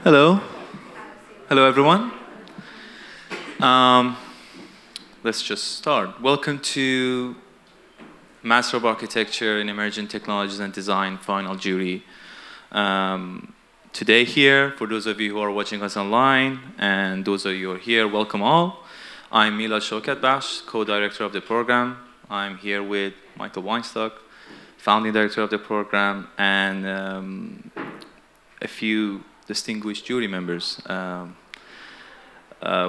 Hello. Hello, everyone. Um, let's just start. Welcome to Master of Architecture in Emergent Technologies and Design final jury. Today here, for those of you who are watching us online and those of you who are here, welcome all. I'm Milad Shokatbakhsh, co-director of the program. I'm here with Michael Weinstock, founding director of the program, and a few distinguished jury members.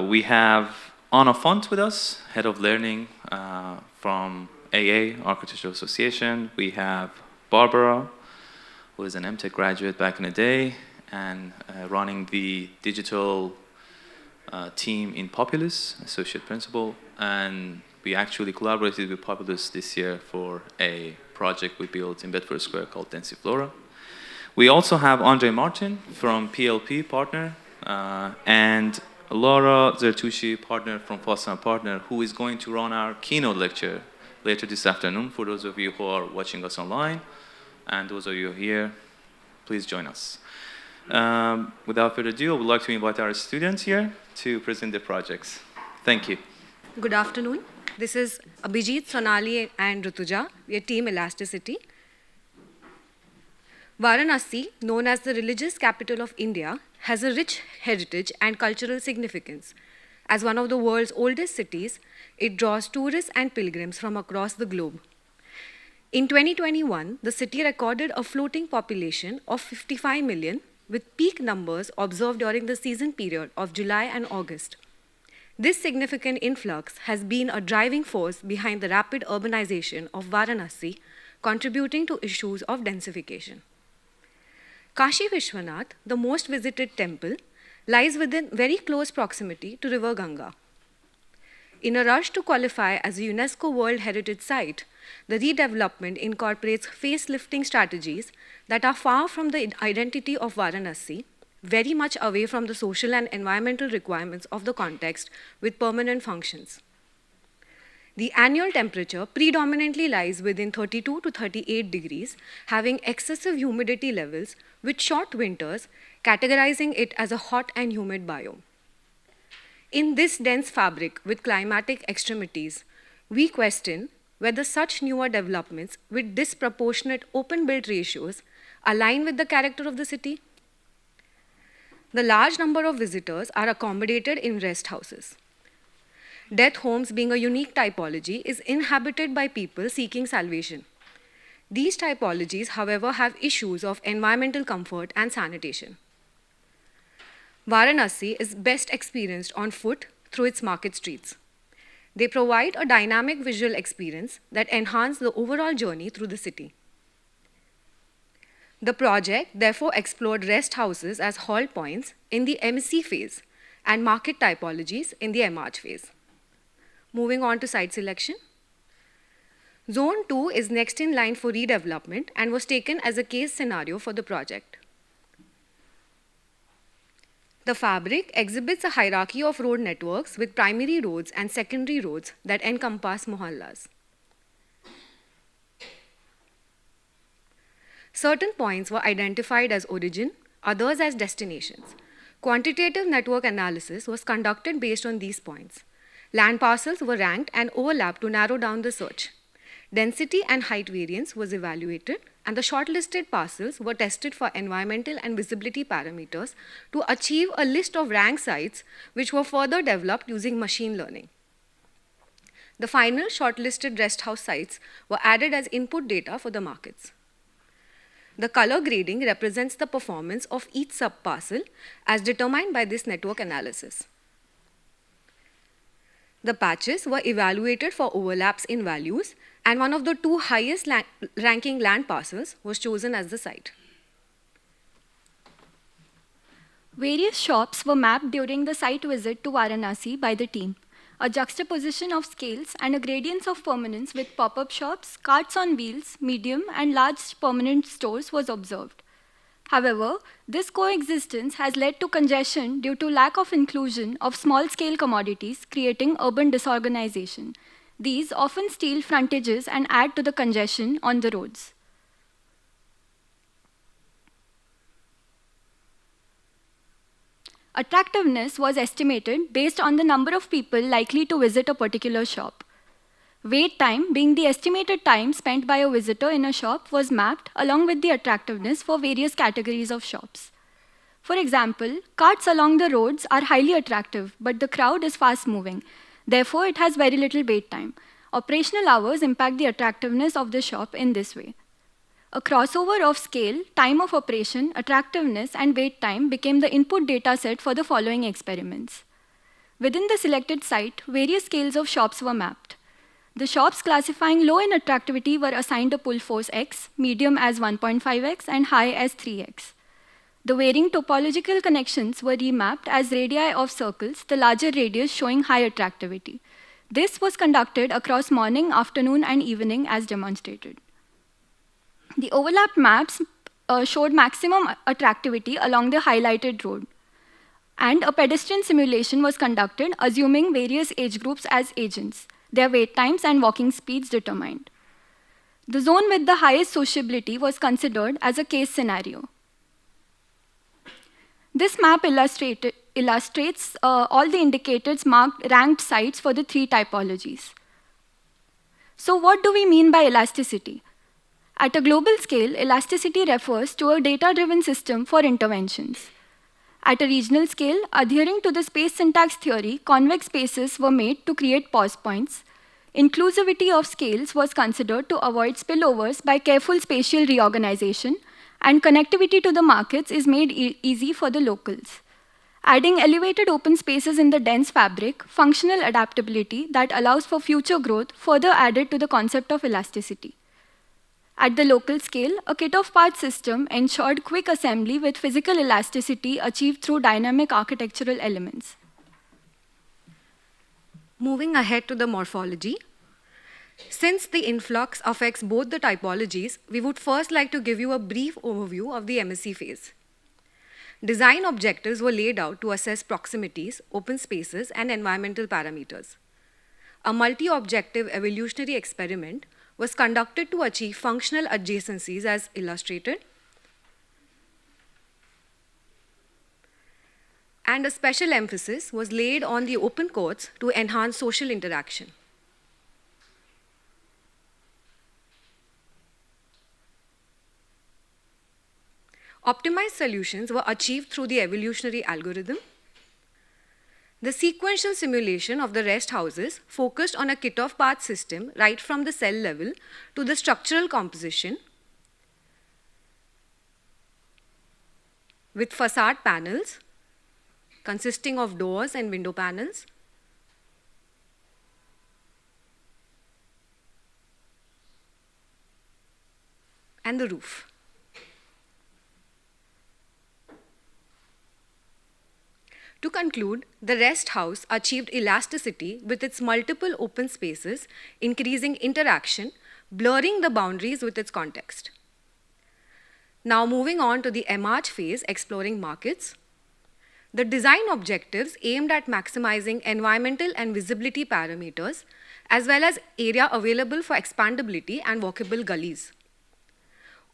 We have Anna Font with us, head of learning from AA, Architectural Association. We have Barbara, who is an EmTech graduate back in the day and running the digital team in Populous, associate principal. And we actually collaborated with Populous this year for a project we built in Bedford Square called Densiflora. We also have Andre Martin from PLP partner and Laura Zertushi, partner from Foster & Partner, who is going to run our keynote lecture later this afternoon for those of you who are watching us online. And those of you here, please join us. Without further ado, I would like to invite our students here to present their projects. Thank you. Good afternoon. This is Abhijit, Sonali, and Rutuja. We are Team Elasticity. Varanasi, known as the religious capital of India, has a rich heritage and cultural significance. As one of the world's oldest cities, it draws tourists and pilgrims from across the globe. In 2021, the city recorded a floating population of 55 million, with peak numbers observed during the season period of July and August. This significant influx has been a driving force behind the rapid urbanization of Varanasi, contributing to issues of densification. Kashi Vishwanath, the most visited temple, lies within very close proximity to River Ganga. In a rush to qualify as a UNESCO World Heritage Site, the redevelopment incorporates facelifting strategies that are far from the identity of Varanasi, very much away from the social and environmental requirements of the context with permanent functions. The annual temperature predominantly lies within 32 to 38 degrees, having excessive humidity levels with short winters, categorizing it as a hot and humid biome. In this dense fabric with climatic extremities, we question whether such newer developments with disproportionate open-built ratios align with the character of the city. The large number of visitors are accommodated in rest houses. Death homes, being a unique typology, is inhabited by people seeking salvation. These typologies, however, have issues of environmental comfort and sanitation. Varanasi is best experienced on foot through its market streets. They provide a dynamic visual experience that enhances the overall journey through the city. The project therefore explored rest houses as halt points in the MC phase and market typologies in the MRH phase. Moving on to site selection. Zone 2 is next in line for redevelopment and was taken as a case scenario for the project. The fabric exhibits a hierarchy of road networks with primary roads and secondary roads that encompass mohallas. Certain points were identified as origin, others as destinations. Quantitative network analysis was conducted based on these points. Land parcels were ranked and overlapped to narrow down the search. Density and height variance was evaluated, and the shortlisted parcels were tested for environmental and visibility parameters to achieve a list of ranked sites, which were further developed using machine learning. The final shortlisted rest house sites were added as input data for the markets. The color grading represents the performance of each sub-parcel as determined by this network analysis. The patches were evaluated for overlaps in values, and one of the two highest ranking land parcels was chosen as the site. Various shops were mapped during the site visit to Varanasi by the team. A juxtaposition of scales and a gradients of permanence with pop-up shops, carts on wheels, medium and large permanent stores was observed. However, this coexistence has led to congestion due to lack of inclusion of small-scale commodities, creating urban disorganization. These often steal frontages and add to the congestion on the roads. Attractiveness was estimated based on the number of people likely to visit a particular shop. Wait time, being the estimated time spent by a visitor in a shop, was mapped along with the attractiveness for various categories of shops. For example, carts along the roads are highly attractive, but the crowd is fast moving. Therefore, it has very little wait time. Operational hours impact the attractiveness of the shop in this way. A crossover of scale, time of operation, attractiveness, and wait time became the input data set for the following experiments. Within the selected site, various scales of shops were mapped. The shops classifying low in attractivity were assigned a pull force X, medium as 1.5x, and high as 3x. The varying topological connections were remapped as radii of circles, the larger radius showing high attractivity. This was conducted across morning, afternoon, and evening as demonstrated. The overlapped maps showed maximum attractivity along the highlighted road. And a pedestrian simulation was conducted, assuming various age groups as agents, their wait times and walking speeds determined. The zone with the highest sociability was considered as a case scenario. This map illustrates all the indicators marked ranked sites for the three typologies. So what do we mean by elasticity? At a global scale, elasticity refers to a data-driven system for interventions. At a regional scale, adhering to the space syntax theory, convex spaces were made to create pause points. Inclusivity of scales was considered to avoid spillovers by careful spatial reorganization, and connectivity to the markets is made easy for the locals. Adding elevated open spaces in the dense fabric, functional adaptability that allows for future growth further added to the concept of elasticity. At the local scale, a kit-off part system ensured quick assembly with physical elasticity achieved through dynamic architectural elements. Moving ahead to the morphology, since the influx affects both the typologies, we would first like to give you a brief overview of the MSC phase. Design objectives were laid out to assess proximities, open spaces, and environmental parameters. A multi-objective evolutionary experiment was conducted to achieve functional adjacencies as illustrated, and a special emphasis was laid on the open courts to enhance social interaction. Optimized solutions were achieved through the evolutionary algorithm. The sequential simulation of the rest houses focused on a kit-off path system right from the cell level to the structural composition with facade panels consisting of doors and window panels, and the roof. To conclude, the rest house achieved elasticity with its multiple open spaces, increasing interaction, blurring the boundaries with its context. Now moving on to the Emergent phase, exploring markets. The design objectives aimed at maximizing environmental and visibility parameters, as well as area available for expandability and walkable gullies.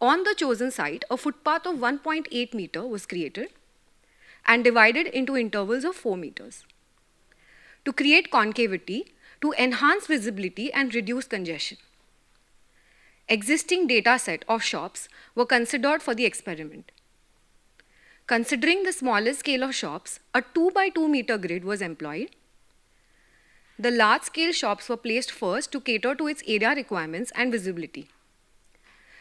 On the chosen site, a footpath of 1.8 meter was created and divided into intervals of 4 meters. To create concavity, to enhance visibility and reduce congestion. Existing data set of shops were considered for the experiment. Considering the smaller scale of shops, a 2 by 2 meter grid was employed. The large scale shops were placed first to cater to its area requirements and visibility.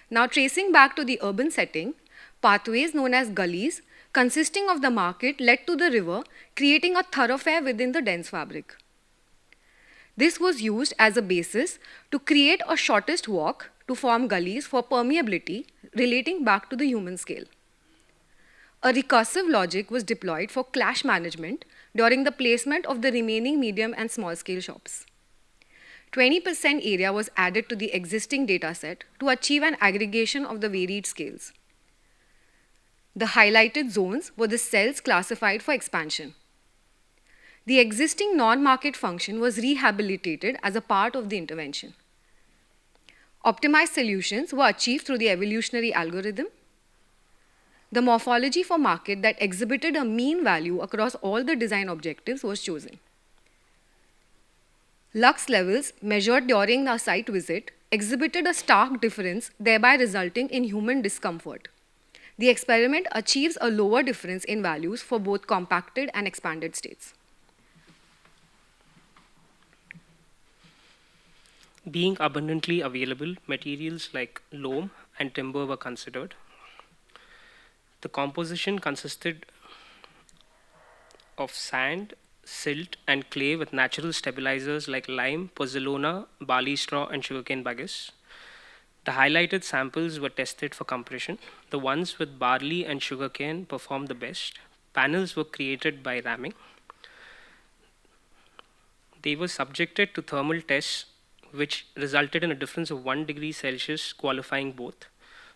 Now tracing back to the urban setting, pathways known as gullies consisting of the market led to the river, creating a thoroughfare within the dense fabric. This was used as a basis to create a shortest walk to form gullies for permeability relating back to the human scale. A recursive logic was deployed for clash management during the placement of the remaining medium and small scale shops. 20% area was added to the existing dataset to achieve an aggregation of the varied scales. The highlighted zones were the cells classified for expansion. The existing non-market function was rehabilitated as a part of the intervention. Optimized solutions were achieved through the evolutionary algorithm. The morphology for market that exhibited a mean value across all the design objectives was chosen. Lux levels measured during the site visit exhibited a stark difference, thereby resulting in human discomfort. The experiment achieves a lower difference in values for both compacted and expanded states. Being abundantly available, materials like loam and timber were considered. The composition consisted of sand, silt, and clay with natural stabilizers like lime, pozzolana, barley straw, and sugarcane bagasse. The highlighted samples were tested for compression. The ones with barley and sugarcane performed the best. Panels were created by ramming. They were subjected to thermal tests, which resulted in a difference of 1 degree Celsius, qualifying both.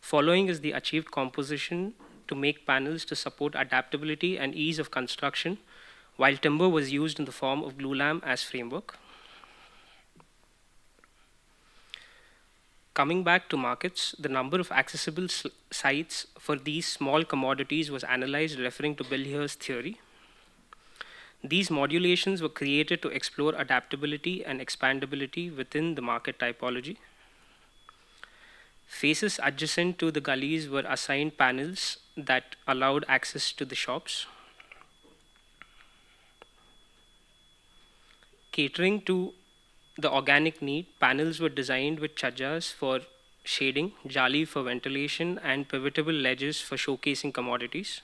Following is the achieved composition to make panels to support adaptability and ease of construction, while timber was used in the form of glulam as framework. Coming back to markets, the number of accessible sites for these small commodities was analyzed, referring to Bill Here's theory. These modulations were created to explore adaptability and expandability within the market typology. Faces adjacent to the gullies were assigned panels that allowed access to the shops. Catering to the organic need, panels were designed with chajjas for shading, jali for ventilation, and pivotable ledges for showcasing commodities.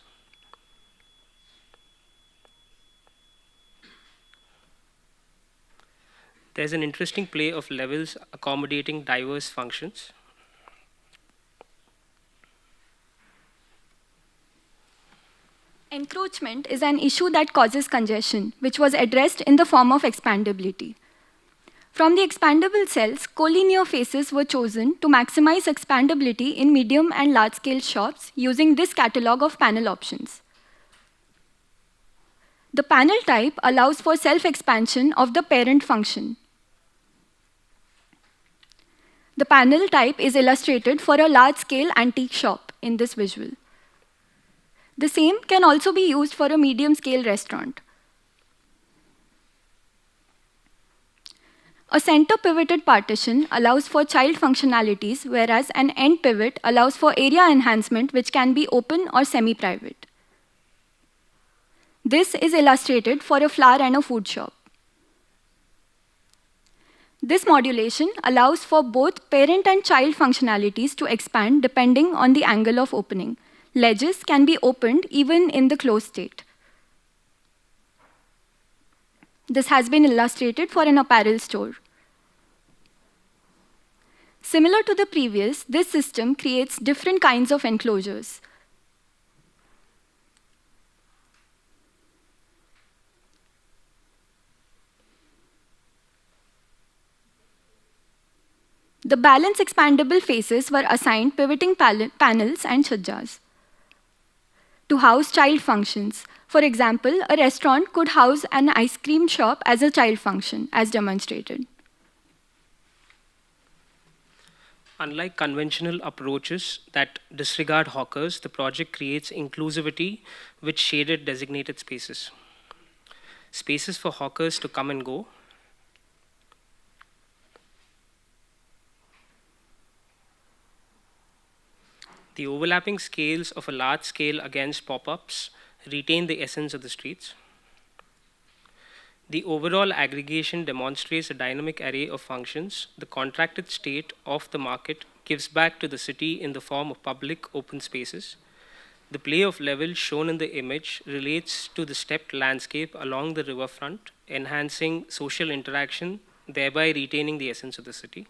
There's an interesting play of levels accommodating diverse functions. Encroachment is an issue that causes congestion, which was addressed in the form of expandability. From the expandable cells, collinear faces were chosen to maximize expandability in medium and large-scale shops using this catalog of panel options. The panel type allows for self-expansion of the parent function. The panel type is illustrated for a large-scale antique shop in this visual. The same can also be used for a medium-scale restaurant. A center pivoted partition allows for child functionalities, whereas an end pivot allows for area enhancement, which can be open or semi-private. This is illustrated for a flower and a food shop. This modulation allows for both parent and child functionalities to expand depending on the angle of opening. Ledges can be opened even in the closed state. This has been illustrated for an apparel store. Similar to the previous, this system creates different kinds of enclosures. The balance expandable faces were assigned pivoting panels and chajjas to house child functions. For example, a restaurant could house an ice cream shop as a child function, as demonstrated. Unlike conventional approaches that disregard hawkers, the project creates inclusivity with shaded designated spaces. Spaces for hawkers to come and go. The overlapping scales of a large scale against pop-ups retain the essence of the streets. The overall aggregation demonstrates a dynamic array of functions. The contracted state of the market gives back to the city in the form of public open spaces. The play of levels shown in the image relates to the stepped landscape along the riverfront, enhancing social interaction, thereby retaining the essence of the city.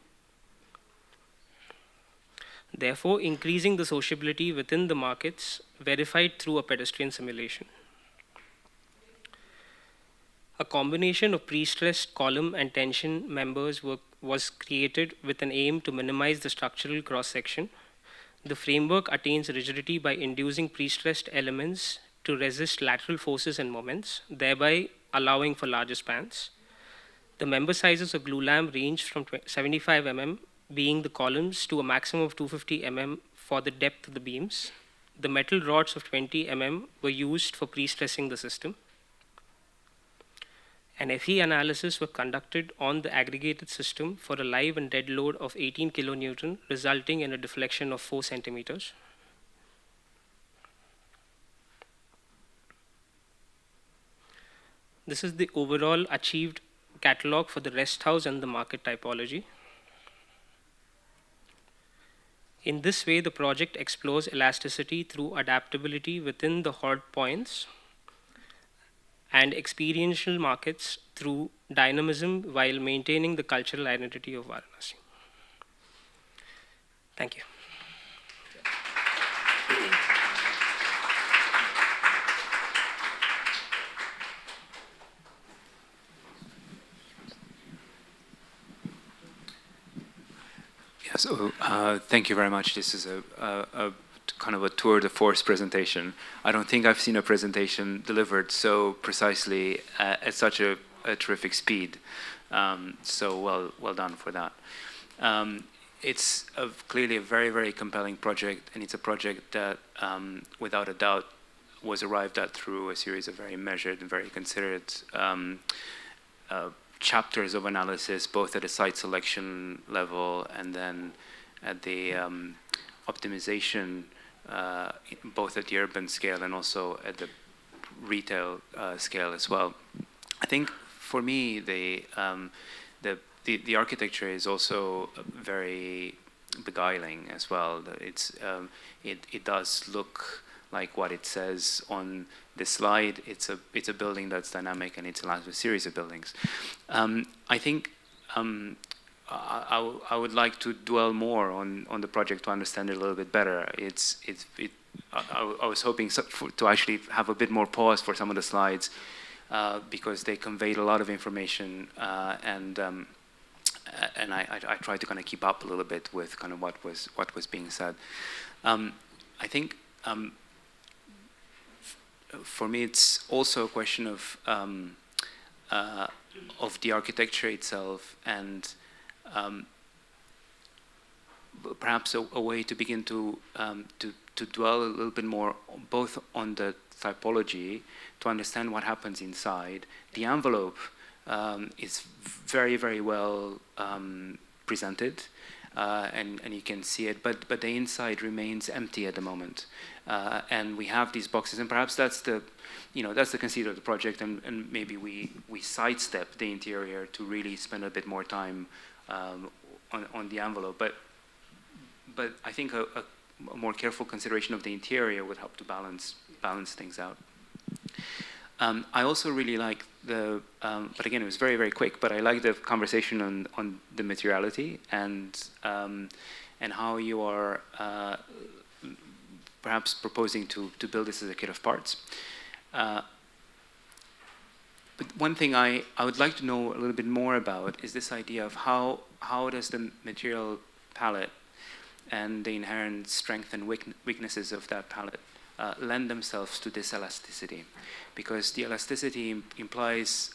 Therefore, increasing the sociability within the markets verified through a pedestrian simulation. A combination of pre-stressed column and tension members was created with an aim to minimize the structural cross-section. The framework attains rigidity by inducing pre-stressed elements to resist lateral forces and moments, thereby allowing for larger spans. The member sizes of glulam range from 75 mm being the columns to a maximum of 250 mm for the depth of the beams. The metal rods of 20 mm were used for pre-stressing the system. An FE analysis was conducted on the aggregated system for a live and dead load of 18 kilonewton, resulting in a deflection of 4 centimeters. This is the overall achieved catalog for the rest house and the market typology. In this way, the project explores elasticity through adaptability within the hot points and experiential markets through dynamism while maintaining the cultural identity of Varanasi. Thank you. Yeah, so thank you very much. This is a kind of a tour de force presentation. I don't think I've seen a presentation delivered so precisely at such a terrific speed. So well done for that. It's clearly a very, very compelling project, and it's a project that, without a doubt, was arrived at through a series of very measured and very considered chapters of analysis, both at a site selection level and then at the optimization, both at the urban scale and also at the retail scale as well. I think for me, the architecture is also very beguiling as well. It does look like what it says on this slide. It's a building that's dynamic, and it's a series of buildings. I think I would like to dwell more on the project to understand it a little bit better. I was hoping to actually have a bit more pause for some of the slides because they conveyed a lot of information, and I tried to kind of keep up a little bit with kind of what was being said. I think. For me, it's also a question of the architecture itself, and perhaps a way to begin to dwell a little bit more both on the typology to understand what happens inside. The envelope is very, very well presented. And you can see it, but the inside remains empty at the moment, and we have these boxes, and perhaps that's the conceit of the project, and maybe we sidestep the interior to really spend a bit more time on the envelope, but I think a more careful consideration of the interior would help to balance things out. I also really like but again, it was very, very quick, but I like the conversation on the materiality and how you are perhaps proposing to build this as a kit of parts. But one thing I would like to know a little bit more about is this idea of how does the material palette and the inherent strength and weaknesses of that palette lend themselves to this elasticity, because the elasticity implies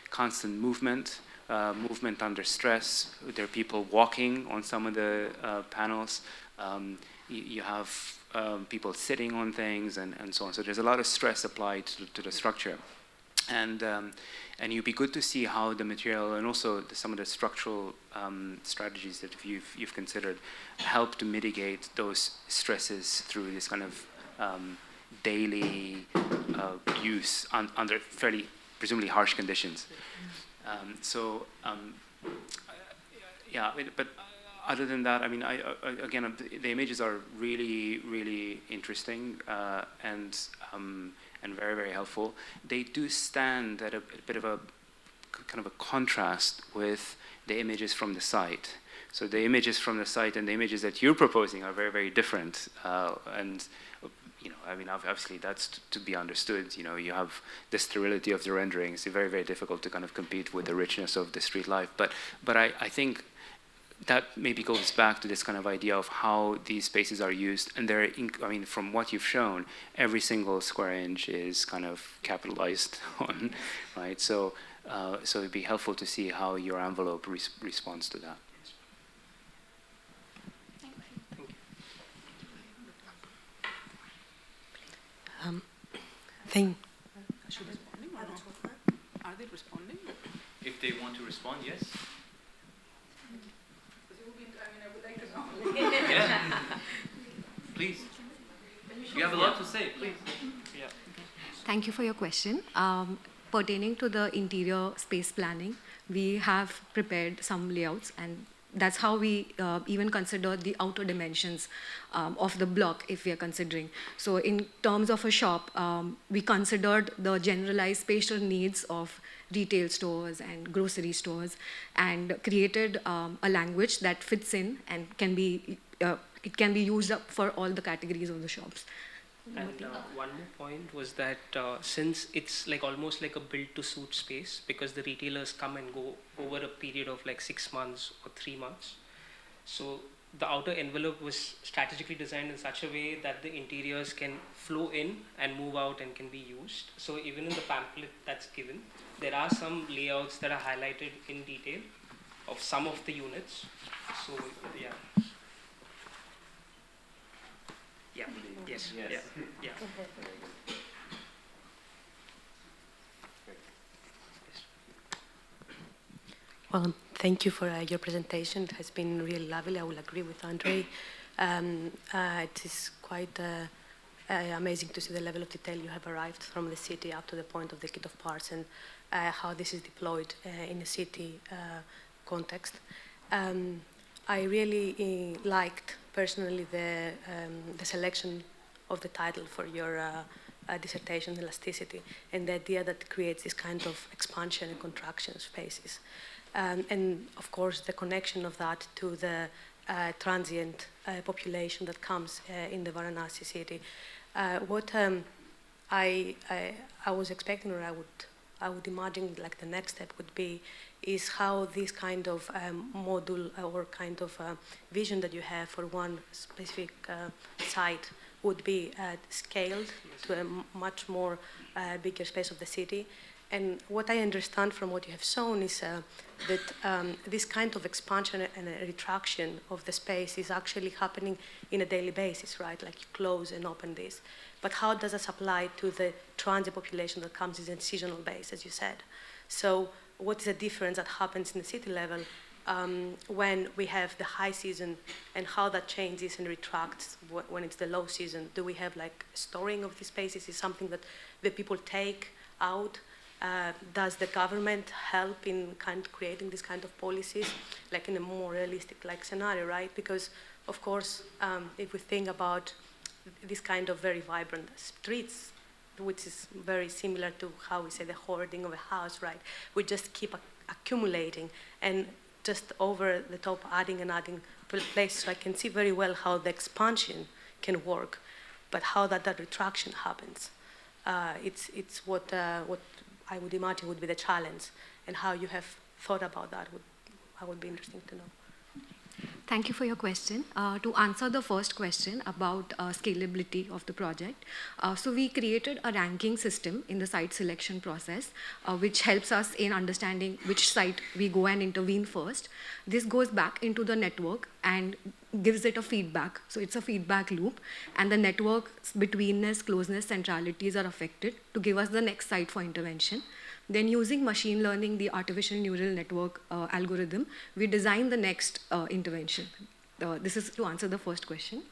constant movement under stress. There are people walking on some of the panels. You have people sitting on things and so on. So there's a lot of stress applied to the structure. And it'd be good to see how the material and also some of the structural strategies that you've considered help to mitigate those stresses through this kind of daily use under fairly, presumably harsh conditions. Yeah, but other than that, I mean, again, the images are really, really interesting and very, very helpful. They do stand at a bit of a kind of a contrast with the images from the site. So the images from the site and the images that you're proposing are very, very different. And I mean, obviously that's to be understood. You have the sterility of the renderings. It's very, very difficult to kind of compete with the richness of the street life. But I think that maybe goes back to this kind of idea of how these spaces are used. And I mean, from what you've shown, every single square inch is kind of capitalized on, right? So it'd be helpful to see how your envelope responds to that. Thank. Are they responding? If they want to respond, yes. I would like to know. Yeah. Please. You have a lot to say, please. Yeah. Thank you for your question. Pertaining to the interior space planning, we have prepared some layouts, and that's how we even consider the outer dimensions of the block if we are considering. So in terms of a shop, we considered the generalized spatial needs of retail stores and grocery stores and created a language that fits in and can be, it can be used up for all the categories of the shops. And one more point was that since it's like almost like a built to suit space, because the retailers come and go over a period of like 6 months or 3 months, so the outer envelope was strategically designed in such a way that the interiors can flow in and move out and can be used. So even in the pamphlet that's given, there are some layouts that are highlighted in detail of some of the units. So yeah. Yeah. Yes. Yes. Yeah. Yeah. Well, thank you for your presentation. It has been really lovely. I will agree with Andre. It is quite amazing to see the level of detail you have arrived from the city up to the point of the kit of parts and how this is deployed in a city context. I really liked personally the selection of the title for your dissertation, elasticity, and the idea that it creates this kind of expansion and contraction spaces. And of course, the connection of that to the transient population that comes in the Varanasi city. What I was expecting, or I would imagine, like the next step would be, is how this kind of module or kind of vision that you have for one specific site would be scaled to a much more bigger space of the city. And what I understand from what you have shown is that this kind of expansion and retraction of the space is actually happening in a daily basis, right? Like you close and open this. But how does this apply to the transient population that comes in a seasonal base, as you said? So what is the difference that happens in the city level when we have the high season, and how that changes and retracts when it's the low season? Do we have like storing of these spaces? Is something that the people take out? Does the government help in kind of creating this kind of policies, like in a more realistic like scenario, right? Because of course, if we think about this kind of very vibrant streets, which is very similar to how we say the hoarding of a house, right? We just keep accumulating and just over the top adding and adding places. So I can see very well how the expansion can work, but how that retraction happens. It's what I would imagine would be the challenge, and how you have thought about that would be interesting to know. Thank you for your question. To answer the first question about scalability of the project, so we created a ranking system in the site selection process, which helps us in understanding which site we go and intervene first. This goes back into the network and gives it a feedback. So it's a feedback loop, and the network's betweenness, closeness, centralities are affected to give us the next site for intervention. Then using machine learning, the artificial neural network algorithm, we design the next intervention. This is to answer the first question.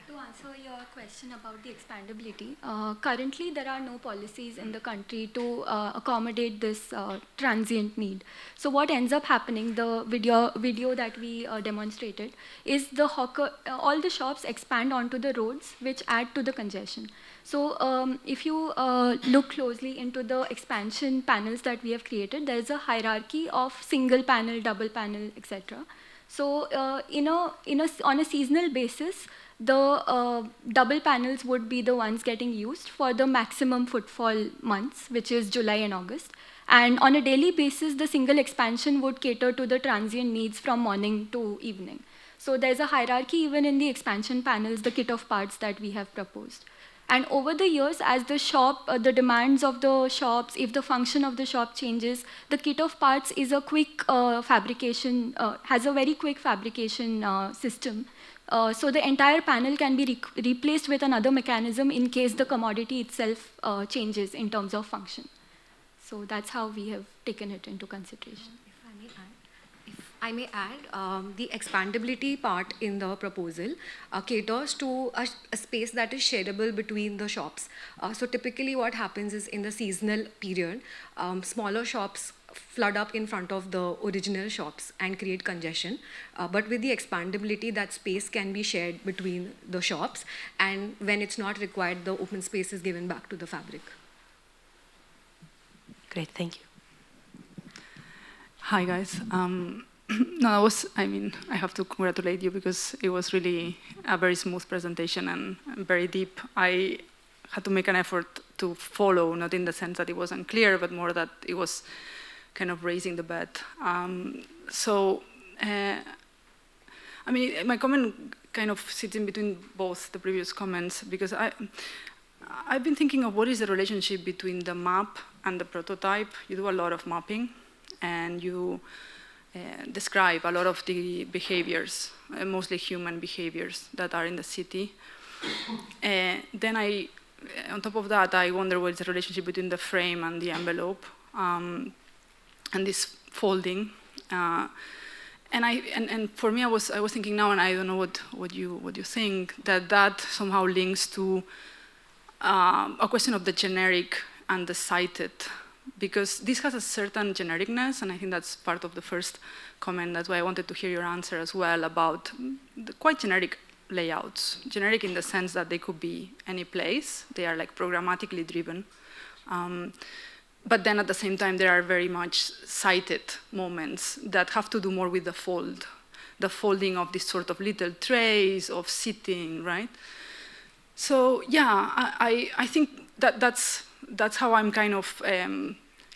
To answer your question about the expandability, currently there are no policies in the country to accommodate this transient need. So what ends up happening, the video that we demonstrated, is all the shops expand onto the roads, which add to the congestion. So if you look closely into the expansion panels that we have created, there is a hierarchy of single panel, double panel, etc. So on a seasonal basis, the double panels would be the ones getting used for the maximum footfall months, which is July and August. And on a daily basis, the single expansion would cater to the transient needs from morning to evening. So there's a hierarchy even in the expansion panels, the kit of parts that we have proposed. And over the years, as the demands of the shops, if the function of the shop changes, the kit of parts is a quick fabrication, has a very quick fabrication system, So the entire panel can be replaced with another mechanism in case the commodity itself changes in terms of function. So that's how we have taken it into consideration. If I may add, the expandability part in the proposal caters to a space that is shareable between the shops. So typically what happens is in the seasonal period, smaller shops flood up in front of the original shops and create congestion. But with the expandability, that space can be shared between the shops, and when it's not required, the open space is given back to the fabric. Great, thank you. Hi, guys. No, I have to congratulate you because it was really a very smooth presentation and very deep. I had to make an effort to follow, not in the sense that it was unclear, but more that it was kind of raising the bed. My comment kind of sits in between both the previous comments, because I've been thinking of what is the relationship between the map and the prototype. You do a lot of mapping, and you describe a lot of the behaviors, mostly human behaviors that are in the city. Then on top of that, I wonder what is the relationship between the frame and the envelope, and this folding. And for me, I was thinking now, and I don't know what you think, that somehow links to a question of the generic and the cited, because this has a certain genericness, and I think that's part of the first comment. That's why I wanted to hear your answer as well about the quite generic layouts. Generic in the sense that they could be any place. They are like programmatically driven. But then at the same time, there are very much cited moments that have to do more with the folding of this sort of little trays of sitting, right? So yeah, I think that's how I'm kind of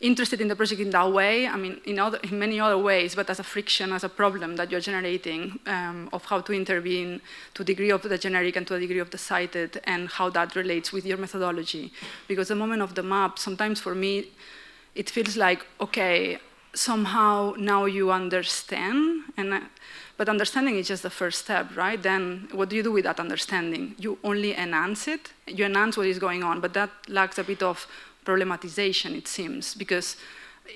interested in the project in that way. I mean, in many other ways, but as a friction, as a problem that you're generating of how to intervene to a degree of the generic and to a degree of the cited, and how that relates with your methodology. Because the moment of the map, sometimes for me, it feels like, okay, somehow now you understand, but understanding is just the first step, right? Then what do you do with that understanding? You only enhance it. You enhance what is going on, but that lacks a bit of problematization, it seems, because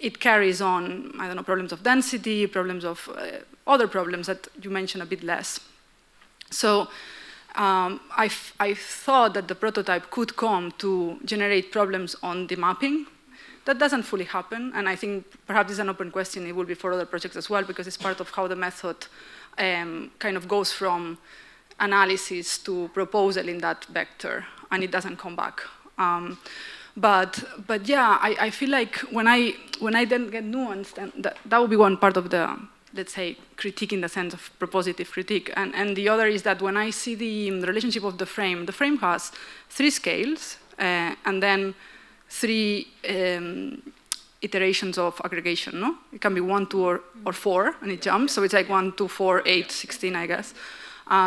it carries on, I don't know, problems of density, problems of other problems that you mentioned a bit less. So I thought that the prototype could come to generate problems on the mapping. That doesn't fully happen, and I think perhaps it's an open question. It will be for other projects as well, because it's part of how the method kind of goes from analysis to proposal in that vector, and it doesn't come back. But yeah, I feel like when I then get nuanced, and that would be one part of the, let's say, critique in the sense of propositive critique. And the other is that when I see the relationship of the frame has 3 scales, and then 3 iterations of aggregation, no? It can be 1, 2, or 4, and it jumps. So it's like 1, 2, 4, 8, 16, I guess.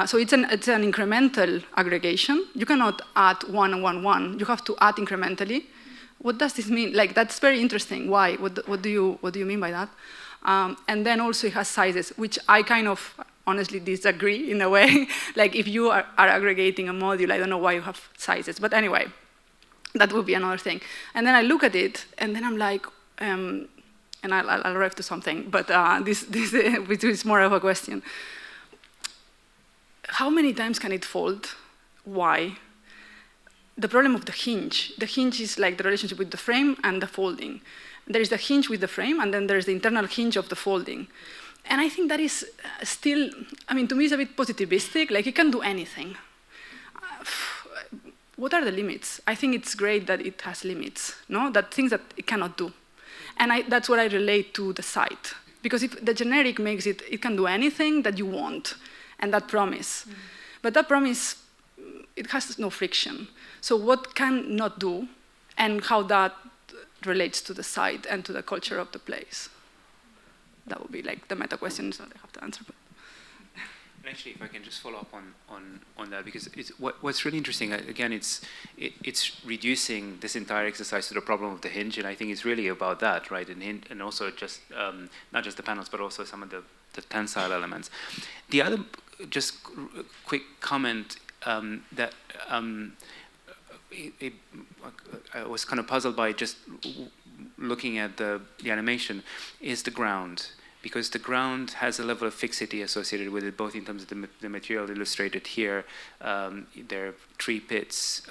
So it's an incremental aggregation. You cannot add 1 and 1, 1. You have to add incrementally. What does this mean? Like, that's very interesting. Why? What do you mean by that? And then also it has sizes, which I kind of honestly disagree in a way. Like, if you are aggregating a module, I don't know why you have sizes. But anyway, that would be another thing. And then I look at it, and then I'm like, and I'll arrive to something, but this which is more of a question. How many times can it fold? Why? The problem of the hinge. The hinge is like the relationship with the frame and the folding. There is the hinge with the frame, and then there's the internal hinge of the folding. And I think that is still, I mean, to me it's a bit positivistic, like it can do anything. What are the limits? I think it's great that it has limits, no? That things that it cannot do. And that's what I relate to the site. Because if the generic makes it, it can do anything that you want, and that promise. Mm. But that promise, it has no friction. So what can not do, and how that relates to the site and to the culture of the place? That would be like the meta questions that I have to answer. But. Actually, if I can just follow up on that, because what's really interesting, again, it's reducing this entire exercise to the problem of the hinge, and I think it's really about that, right? And also just not just the panels, but also some of the tensile elements. The other just quick comment that I was kind of puzzled by just looking at the animation, is the ground. Because the ground has a level of fixity associated with it, both in terms of the material illustrated here. There are tree pits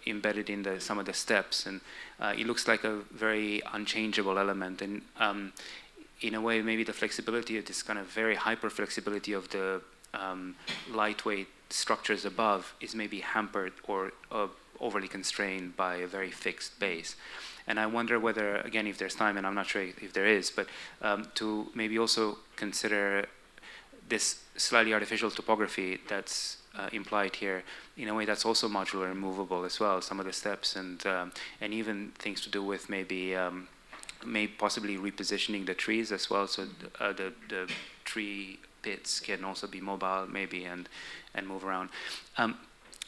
embedded in some of the steps, and it looks like a very unchangeable element. And in a way, maybe the flexibility of this kind of very hyper flexibility of the lightweight structures above is maybe hampered or overly constrained by a very fixed base. And I wonder whether, again, if there's time, and I'm not sure if there is, but to maybe also consider this slightly artificial topography that's implied here in a way that's also modular and movable as well, some of the steps, and even things to do with maybe possibly repositioning the trees as well, so the tree pits can also be mobile maybe and move around. And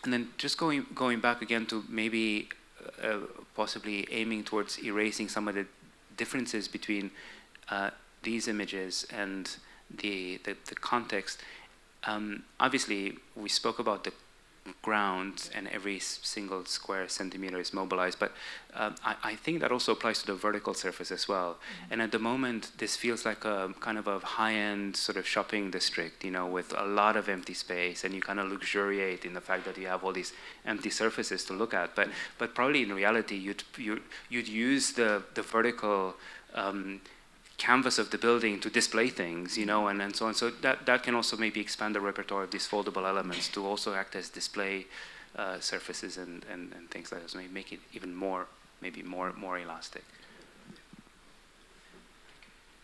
then just going back again to maybe possibly aiming towards erasing some of the differences between these images and the context. Obviously, we spoke about the ground and every single square centimeter is mobilized, but I think that also applies to the vertical surface as well. And at the moment, this feels like a kind of a high-end sort of shopping district, with a lot of empty space, and you kind of luxuriate in the fact that you have all these empty surfaces to look at. But probably in reality, you'd use the vertical canvas of the building to display things, and so on. So that can also maybe expand the repertoire of these foldable elements to also act as display surfaces and things like that. Maybe make it even more elastic.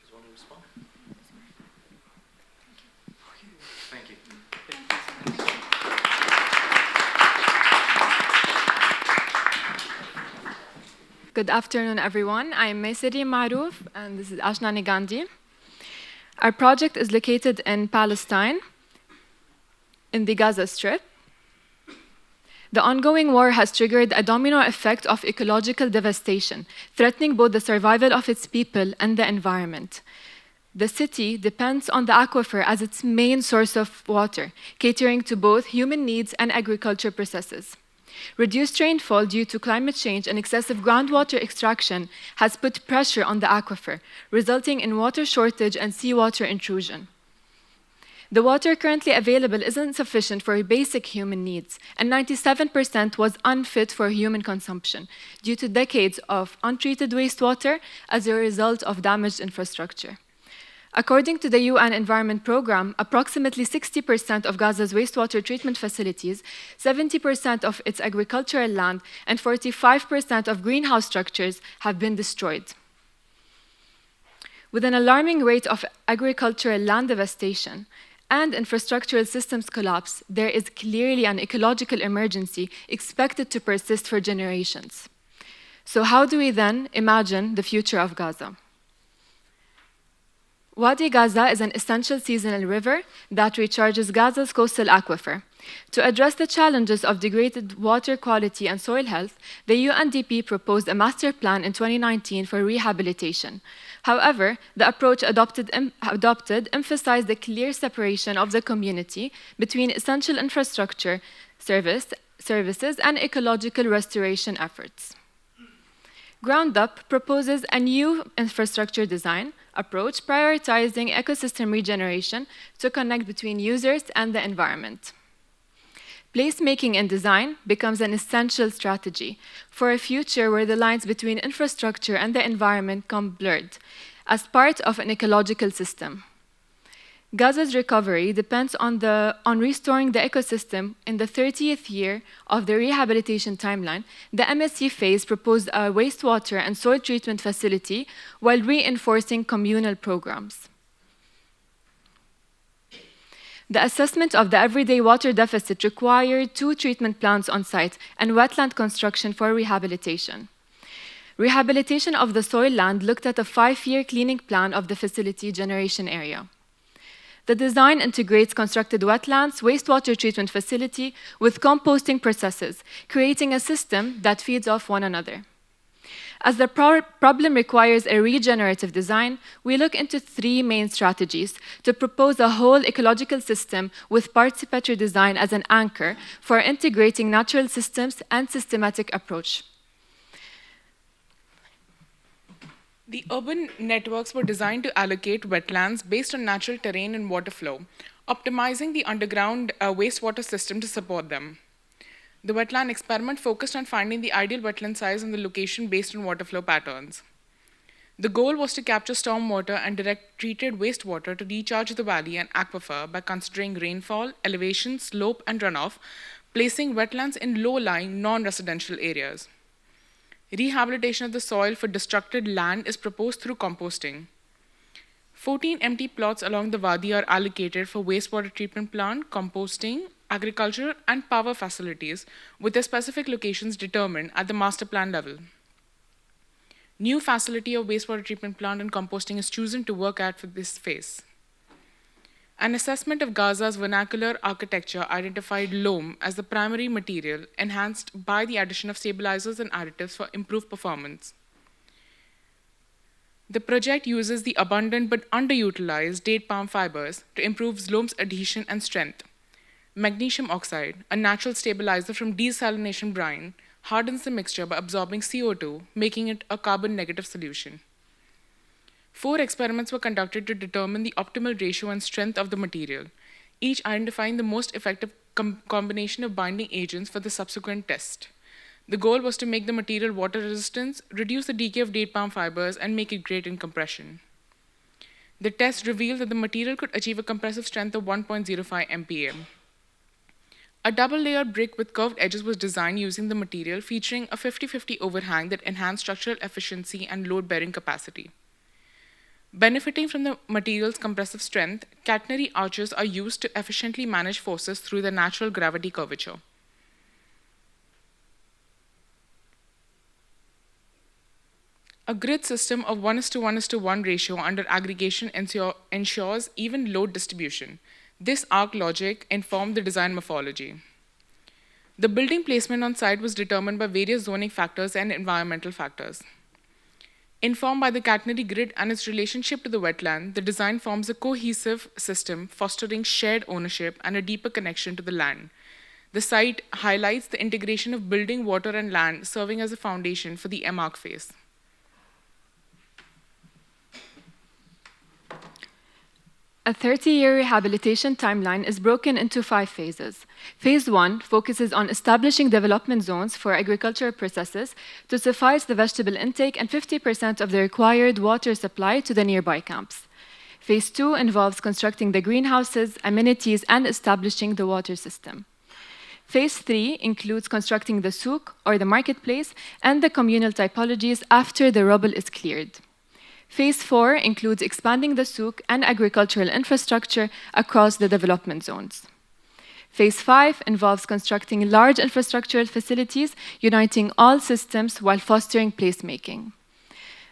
Does one respond? Thank you. Good afternoon, everyone. I'm Mayseri Marouf, and this is Ashnani Gandhi. Our project is located in Palestine, in the Gaza Strip. The ongoing war has triggered a domino effect of ecological devastation, threatening both the survival of its people and the environment. The city depends on the aquifer as its main source of water, catering to both human needs and agriculture processes. Reduced rainfall due to climate change and excessive groundwater extraction has put pressure on the aquifer, resulting in water shortage and seawater intrusion. The water currently available isn't sufficient for basic human needs, and 97% was unfit for human consumption due to decades of untreated wastewater as a result of damaged infrastructure. According to the UN Environment Programme, approximately 60% of Gaza's wastewater treatment facilities, 70% of its agricultural land, and 45% of greenhouse structures have been destroyed. With an alarming rate of agricultural land devastation and infrastructural systems collapse, there is clearly an ecological emergency expected to persist for generations. So how do we then imagine the future of Gaza? Wadi Gaza is an essential seasonal river that recharges Gaza's coastal aquifer. To address the challenges of degraded water quality and soil health, the UNDP proposed a master plan in 2019 for rehabilitation. However, the approach adopted emphasized the clear separation of the community between essential infrastructure services and ecological restoration efforts. Ground Up proposes a new infrastructure design approach prioritizing ecosystem regeneration to connect between users and the environment. Placemaking in design becomes an essential strategy for a future where the lines between infrastructure and the environment come blurred as part of an ecological system. Gaza's recovery depends on restoring the ecosystem. In the 30th year of the rehabilitation timeline, the MSC phase proposed a wastewater and soil treatment facility while reinforcing communal programs. The assessment of the everyday water deficit required 2 treatment plants on site and wetland construction for rehabilitation. Rehabilitation of the soil land looked at a 5-year cleaning plan of the facility generation area. The design integrates constructed wetlands, wastewater treatment facility with composting processes, creating a system that feeds off one another. As the problem requires a regenerative design, we look into three main strategies to propose a whole ecological system with participatory design as an anchor for integrating natural systems and systematic approach. The urban networks were designed to allocate wetlands based on natural terrain and water flow, optimizing the underground wastewater system to support them. The wetland experiment focused on finding the ideal wetland size and the location based on water flow patterns. The goal was to capture stormwater and direct treated wastewater to recharge the valley and aquifer by considering rainfall, elevation, slope, and runoff, placing wetlands in low-lying, non-residential areas. Rehabilitation of the soil for destructed land is proposed through composting. 14 empty plots along the Wadi are allocated for wastewater treatment plant, composting, agriculture, and power facilities, with their specific locations determined at the master plan level. New facility of wastewater treatment plant and composting is chosen to work at for this phase. An assessment of Gaza's vernacular architecture identified loam as the primary material, enhanced by the addition of stabilizers and additives for improved performance. The project uses the abundant but underutilized date palm fibers to improve loam's adhesion and strength. Magnesium oxide, a natural stabilizer from desalination brine, hardens the mixture by absorbing CO2, making it a carbon-negative solution. 4 experiments were conducted to determine the optimal ratio and strength of the material, each identifying the most effective combination of binding agents for the subsequent test. The goal was to make the material water resistant, reduce the decay of date palm fibers, and make it great in compression. The test revealed that the material could achieve a compressive strength of 1.05 MPa. A double-layered brick with curved edges was designed using the material, featuring a 50-50 overhang that enhanced structural efficiency and load-bearing capacity. Benefiting from the material's compressive strength, catenary arches are used to efficiently manage forces through the natural gravity curvature. A grid system of 1:1:1 ratio under aggregation ensures even load distribution. This arc logic informed the design morphology. The building placement on site was determined by various zoning factors and environmental factors. Informed by the catenary grid and its relationship to the wetland, the design forms a cohesive system fostering shared ownership and a deeper connection to the land. The site highlights the integration of building, water, and land, serving as a foundation for the EmArc phase. A 30-year rehabilitation timeline is broken into 5 phases. Phase 1 focuses on establishing development zones for agricultural processes to suffice the vegetable intake and 50% of the required water supply to the nearby camps. Phase 2 involves constructing the greenhouses, amenities, and establishing the water system. Phase 3 includes constructing the souk, or the marketplace, and the communal typologies after the rubble is cleared. Phase 4 includes expanding the souk and agricultural infrastructure across the development zones. Phase 5 involves constructing large infrastructural facilities, uniting all systems while fostering placemaking.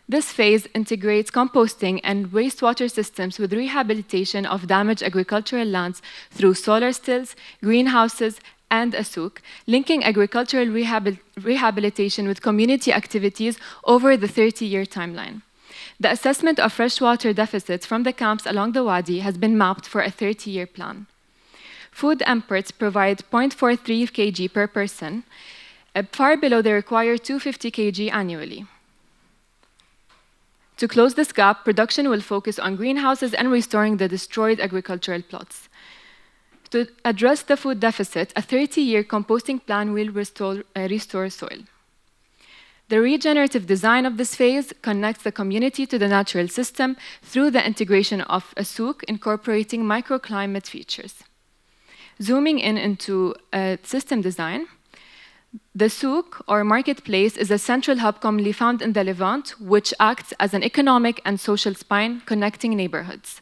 This phase integrates composting and wastewater systems with rehabilitation of damaged agricultural lands through solar stills, greenhouses, and a souk, linking agricultural rehabilitation with community activities over the 30-year timeline. The assessment of freshwater deficits from the camps along the Wadi has been mapped for a 30-year plan. Food imports provide 0.43 kg per person, far below the required 250 kg annually. To close this gap, production will focus on greenhouses and restoring the destroyed agricultural plots. To address the food deficit, a 30-year composting plan will restore soil. The regenerative design of this phase connects the community to the natural system through the integration of a souk incorporating microclimate features. Zooming into system design, the souk, or marketplace, is a central hub commonly found in the Levant, which acts as an economic and social spine connecting neighborhoods.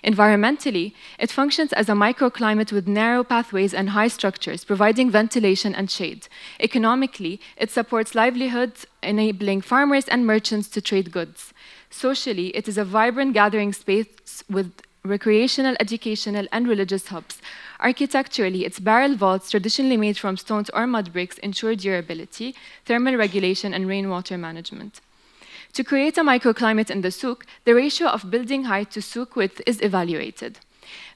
Environmentally, it functions as a microclimate with narrow pathways and high structures, providing ventilation and shade. Economically, it supports livelihoods, enabling farmers and merchants to trade goods. Socially, it is a vibrant gathering space with recreational, educational, and religious hubs. Architecturally, its barrel vaults, traditionally made from stones or mud bricks, ensure durability, thermal regulation, and rainwater management. To create a microclimate in the souk, the ratio of building height to souk width is evaluated.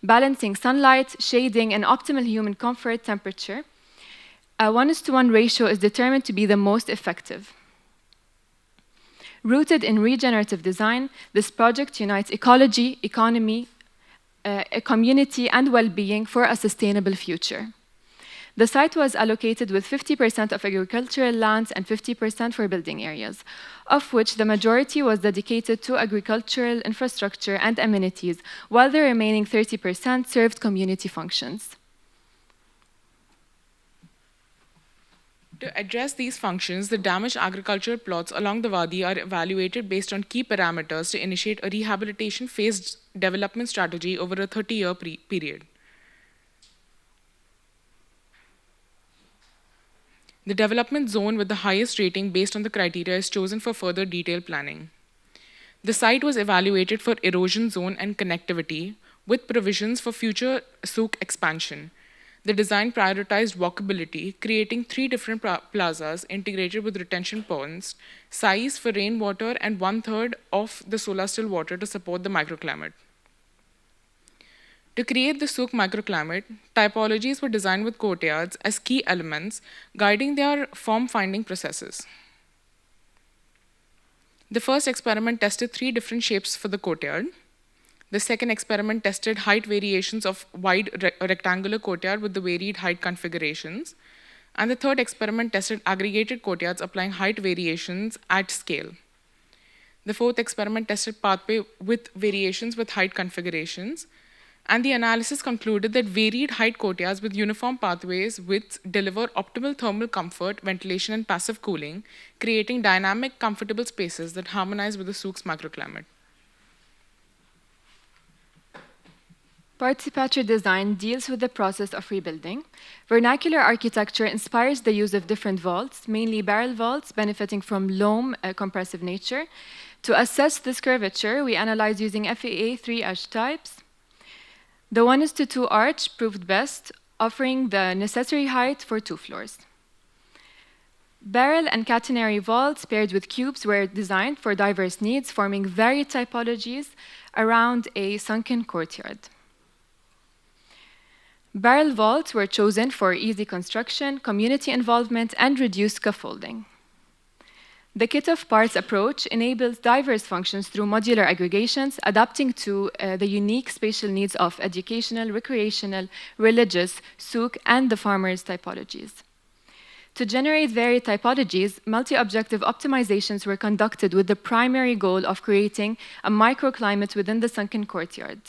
Balancing sunlight, shading, and optimal human comfort temperature, a 1:1 ratio is determined to be the most effective. Rooted in regenerative design, this project unites ecology, economy, community, and well-being for a sustainable future. The site was allocated with 50% of agricultural lands and 50% for building areas, of which the majority was dedicated to agricultural infrastructure and amenities, while the remaining 30% served community functions. To address these functions, the damaged agricultural plots along the Wadi are evaluated based on key parameters to initiate a rehabilitation phased development strategy over a 30-year period. The development zone with the highest rating based on the criteria is chosen for further detailed planning. The site was evaluated for erosion zone and connectivity, with provisions for future souk expansion. The design prioritized walkability, creating 3 different plazas integrated with retention ponds, size for rainwater, and 1/3 of the solar still water to support the microclimate. To create the souk microclimate, typologies were designed with courtyards as key elements, guiding their form-finding processes. The first experiment tested 3 different shapes for the courtyard. The second experiment tested height variations of wide rectangular courtyard with the varied height configurations. And the third experiment tested aggregated courtyards applying height variations at scale. The fourth experiment tested pathway with variations with height configurations. And the analysis concluded that varied height courtyards with uniform pathways widths deliver optimal thermal comfort, ventilation, and passive cooling, creating dynamic, comfortable spaces that harmonize with the souk's microclimate. Participatory design deals with the process of rebuilding. Vernacular architecture inspires the use of different vaults, mainly barrel vaults, benefiting from loam compressive nature. To assess this curvature, we analyze using FAA 3 arch types. The 1:2 arch proved best, offering the necessary height for 2 floors. Barrel and catenary vaults paired with cubes were designed for diverse needs, forming varied typologies around a sunken courtyard. Barrel vaults were chosen for easy construction, community involvement, and reduced scaffolding. The kit of parts approach enables diverse functions through modular aggregations, adapting to the unique spatial needs of educational, recreational, religious, souk, and the farmers' typologies. To generate varied typologies, multi-objective optimizations were conducted with the primary goal of creating a microclimate within the sunken courtyard.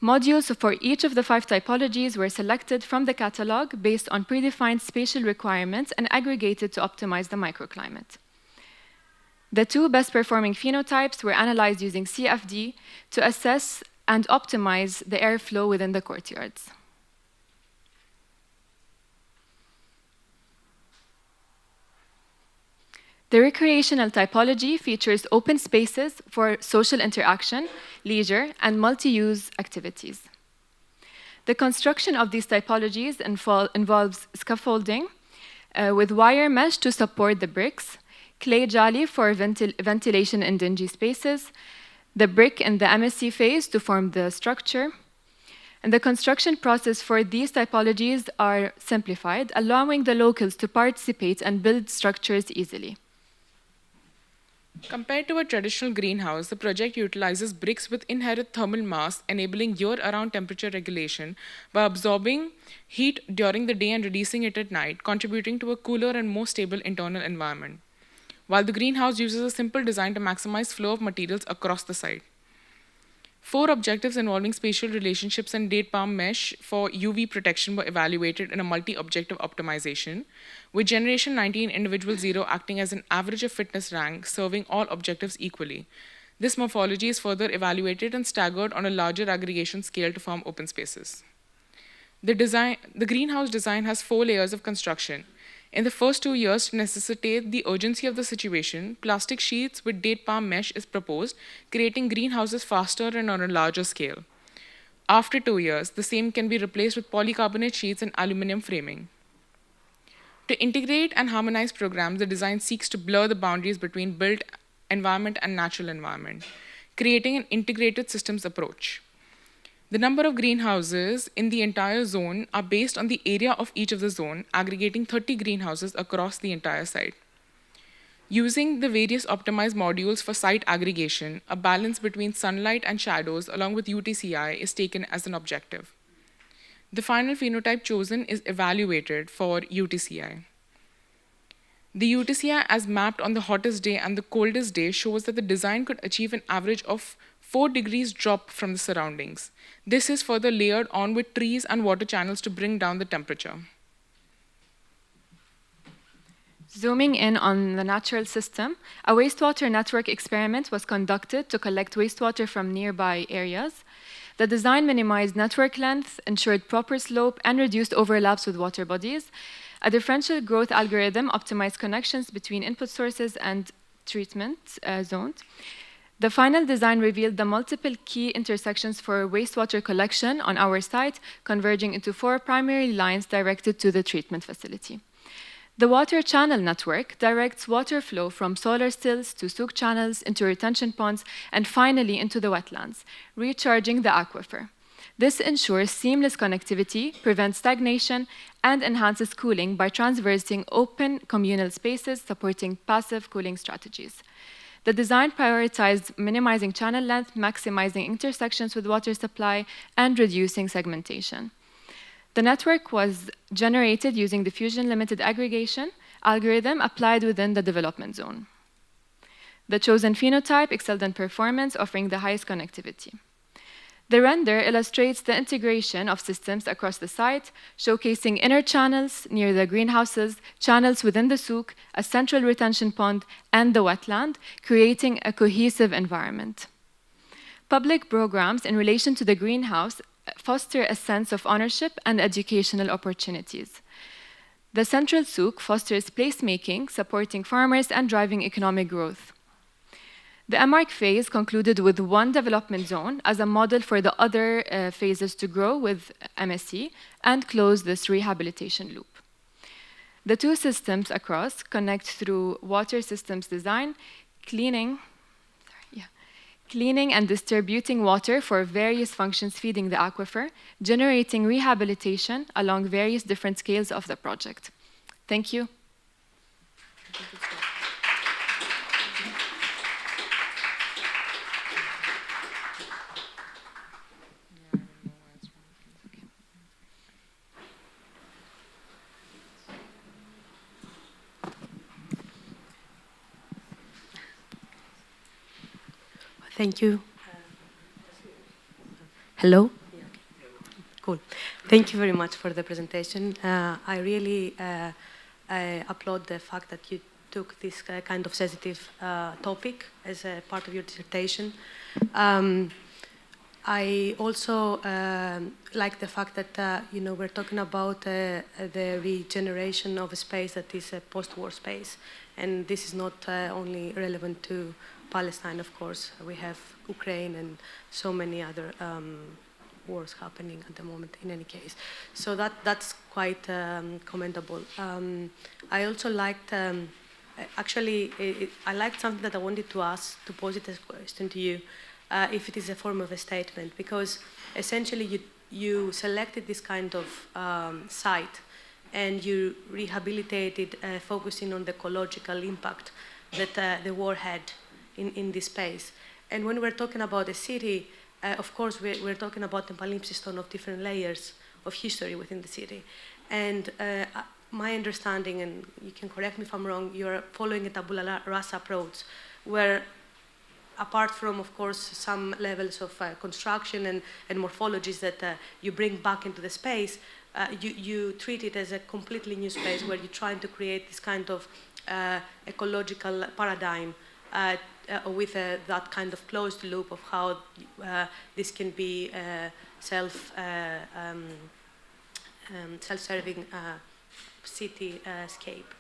Modules for each of the 5 typologies were selected from the catalog based on predefined spatial requirements and aggregated to optimize the microclimate. The 2 best-performing phenotypes were analyzed using CFD to assess and optimize the airflow within the courtyards. The recreational typology features open spaces for social interaction, leisure, and multi-use activities. The construction of these typologies involves scaffolding with wire mesh to support the bricks, clay jali for ventilation in dingy spaces, the brick in the MSC phase to form the structure. And the construction process for these typologies are simplified, allowing the locals to participate and build structures easily. Compared to a traditional greenhouse, the project utilizes bricks with inherent thermal mass, enabling year-round temperature regulation by absorbing heat during the day and releasing it at night, contributing to a cooler and more stable internal environment, while the greenhouse uses a simple design to maximize flow of materials across the site. 4 objectives involving spatial relationships and date palm mesh for UV protection were evaluated in a multi-objective optimization, with generation 19 individual 0 acting as an average of fitness rank, serving all objectives equally. This morphology is further evaluated and staggered on a larger aggregation scale to form open spaces. The greenhouse design has 4 layers of construction. In the first 2 years, to necessitate the urgency of the situation, plastic sheets with date palm mesh is proposed, creating greenhouses faster and on a larger scale. After 2 years, the same can be replaced with polycarbonate sheets and aluminum framing. To integrate and harmonize programs, the design seeks to blur the boundaries between built environment and natural environment, creating an integrated systems approach. The number of greenhouses in the entire zone are based on the area of each of the zone, aggregating 30 greenhouses across the entire site. Using the various optimized modules for site aggregation, a balance between sunlight and shadows along with UTCI is taken as an objective. The final phenotype chosen is evaluated for UTCI. The UTCI as mapped on the hottest day and the coldest day shows that the design could achieve an average of 4 degrees drop from the surroundings. This is further layered on with trees and water channels to bring down the temperature. Zooming in on the natural system, a wastewater network experiment was conducted to collect wastewater from nearby areas. The design minimized network length, ensured proper slope, and reduced overlaps with water bodies. A differential growth algorithm optimized connections between input sources and treatment zones. The final design revealed the multiple key intersections for wastewater collection on our site, converging into 4 primary lines directed to the treatment facility. The water channel network directs water flow from solar stills to souk channels into retention ponds and finally into the wetlands, recharging the aquifer. This ensures seamless connectivity, prevents stagnation, and enhances cooling by transversing open communal spaces supporting passive cooling strategies. The design prioritized minimizing channel length, maximizing intersections with water supply, and reducing segmentation. The network was generated using the Fusion Limited Aggregation algorithm applied within the development zone. The chosen phenotype excelled in performance, offering the highest connectivity. The render illustrates the integration of systems across the site, showcasing inner channels near the greenhouses, channels within the souk, a central retention pond, and the wetland, creating a cohesive environment. Public programs in relation to the greenhouse foster a sense of ownership and educational opportunities. The central souk fosters placemaking, supporting farmers and driving economic growth. The MARC phase concluded with 1 development zone as a model for the other phases to grow with MSC and close this rehabilitation loop. The 2 systems across connect through water systems design, cleaning and distributing water for various functions feeding the aquifer, generating rehabilitation along various different scales of the project. Thank you. Thank you. Hello? Cool. Thank you very much for the presentation. I really applaud the fact that you took this kind of sensitive topic as a part of your dissertation. I also like the fact that we're talking about the regeneration of a space that is a post-war space, and this is not only relevant to Palestine, of course. We have Ukraine and so many other wars happening at the moment in any case. So that's quite commendable. I also liked, I liked something that I wanted to ask, to pose it as a question to you, if it is a form of a statement, because essentially you selected this kind of site and you rehabilitated, focusing on the ecological impact that the war had in this space. And when we're talking about a city, of course, we're talking about the palimpseston of different layers of history within the city. And my understanding, and you can correct me if I'm wrong, you're following a tabula rasa approach, where apart from, of course, some levels of construction and morphologies that you bring back into the space, you treat it as a completely new space where you're trying to create this kind of ecological paradigm with that kind of closed loop of how this can be self-serving cityscape.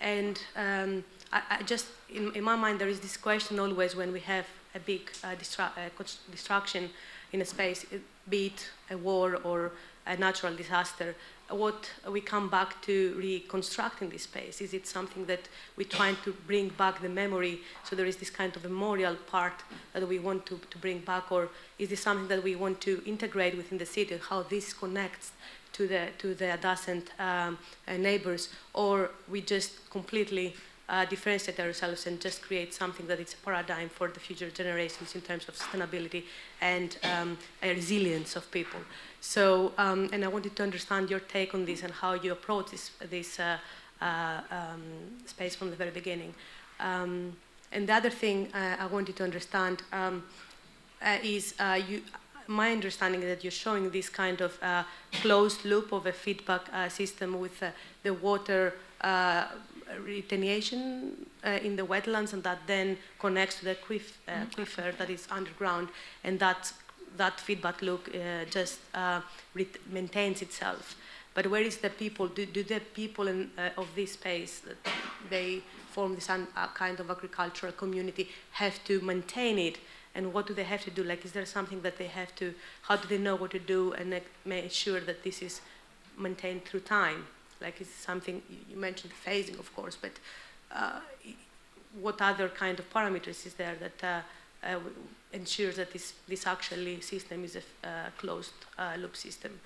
And I just, in my mind, there is this question always when we have a big destruction in a space, be it a war or a natural disaster, what we come back to reconstructing this space? Is it something that we're trying to bring back the memory, so there is this kind of memorial part that we want to bring back, or is this something that we want to integrate within the city, how this connects to the adjacent neighbors, or we just completely differentiate ourselves and just create something that is a paradigm for the future generations in terms of sustainability and a resilience of people. So, and I wanted to understand your take on this and how you approach this space from the very beginning. And the other thing I wanted to understand is my understanding is that you're showing this kind of closed loop of a feedback system with the water retention in the wetlands, and that then connects to the aquifer that is underground, and that feedback loop just maintains itself. But where is the people? Do the people of this space, they form this kind of agricultural community, have to maintain it? And what do they have to do? Like, is there something that they have to, how do they know what to do and make sure that this is maintained through time? Like, is something, you mentioned phasing, of course, but what other kind of parameters is there that ensures that this actually system is a closed loop system?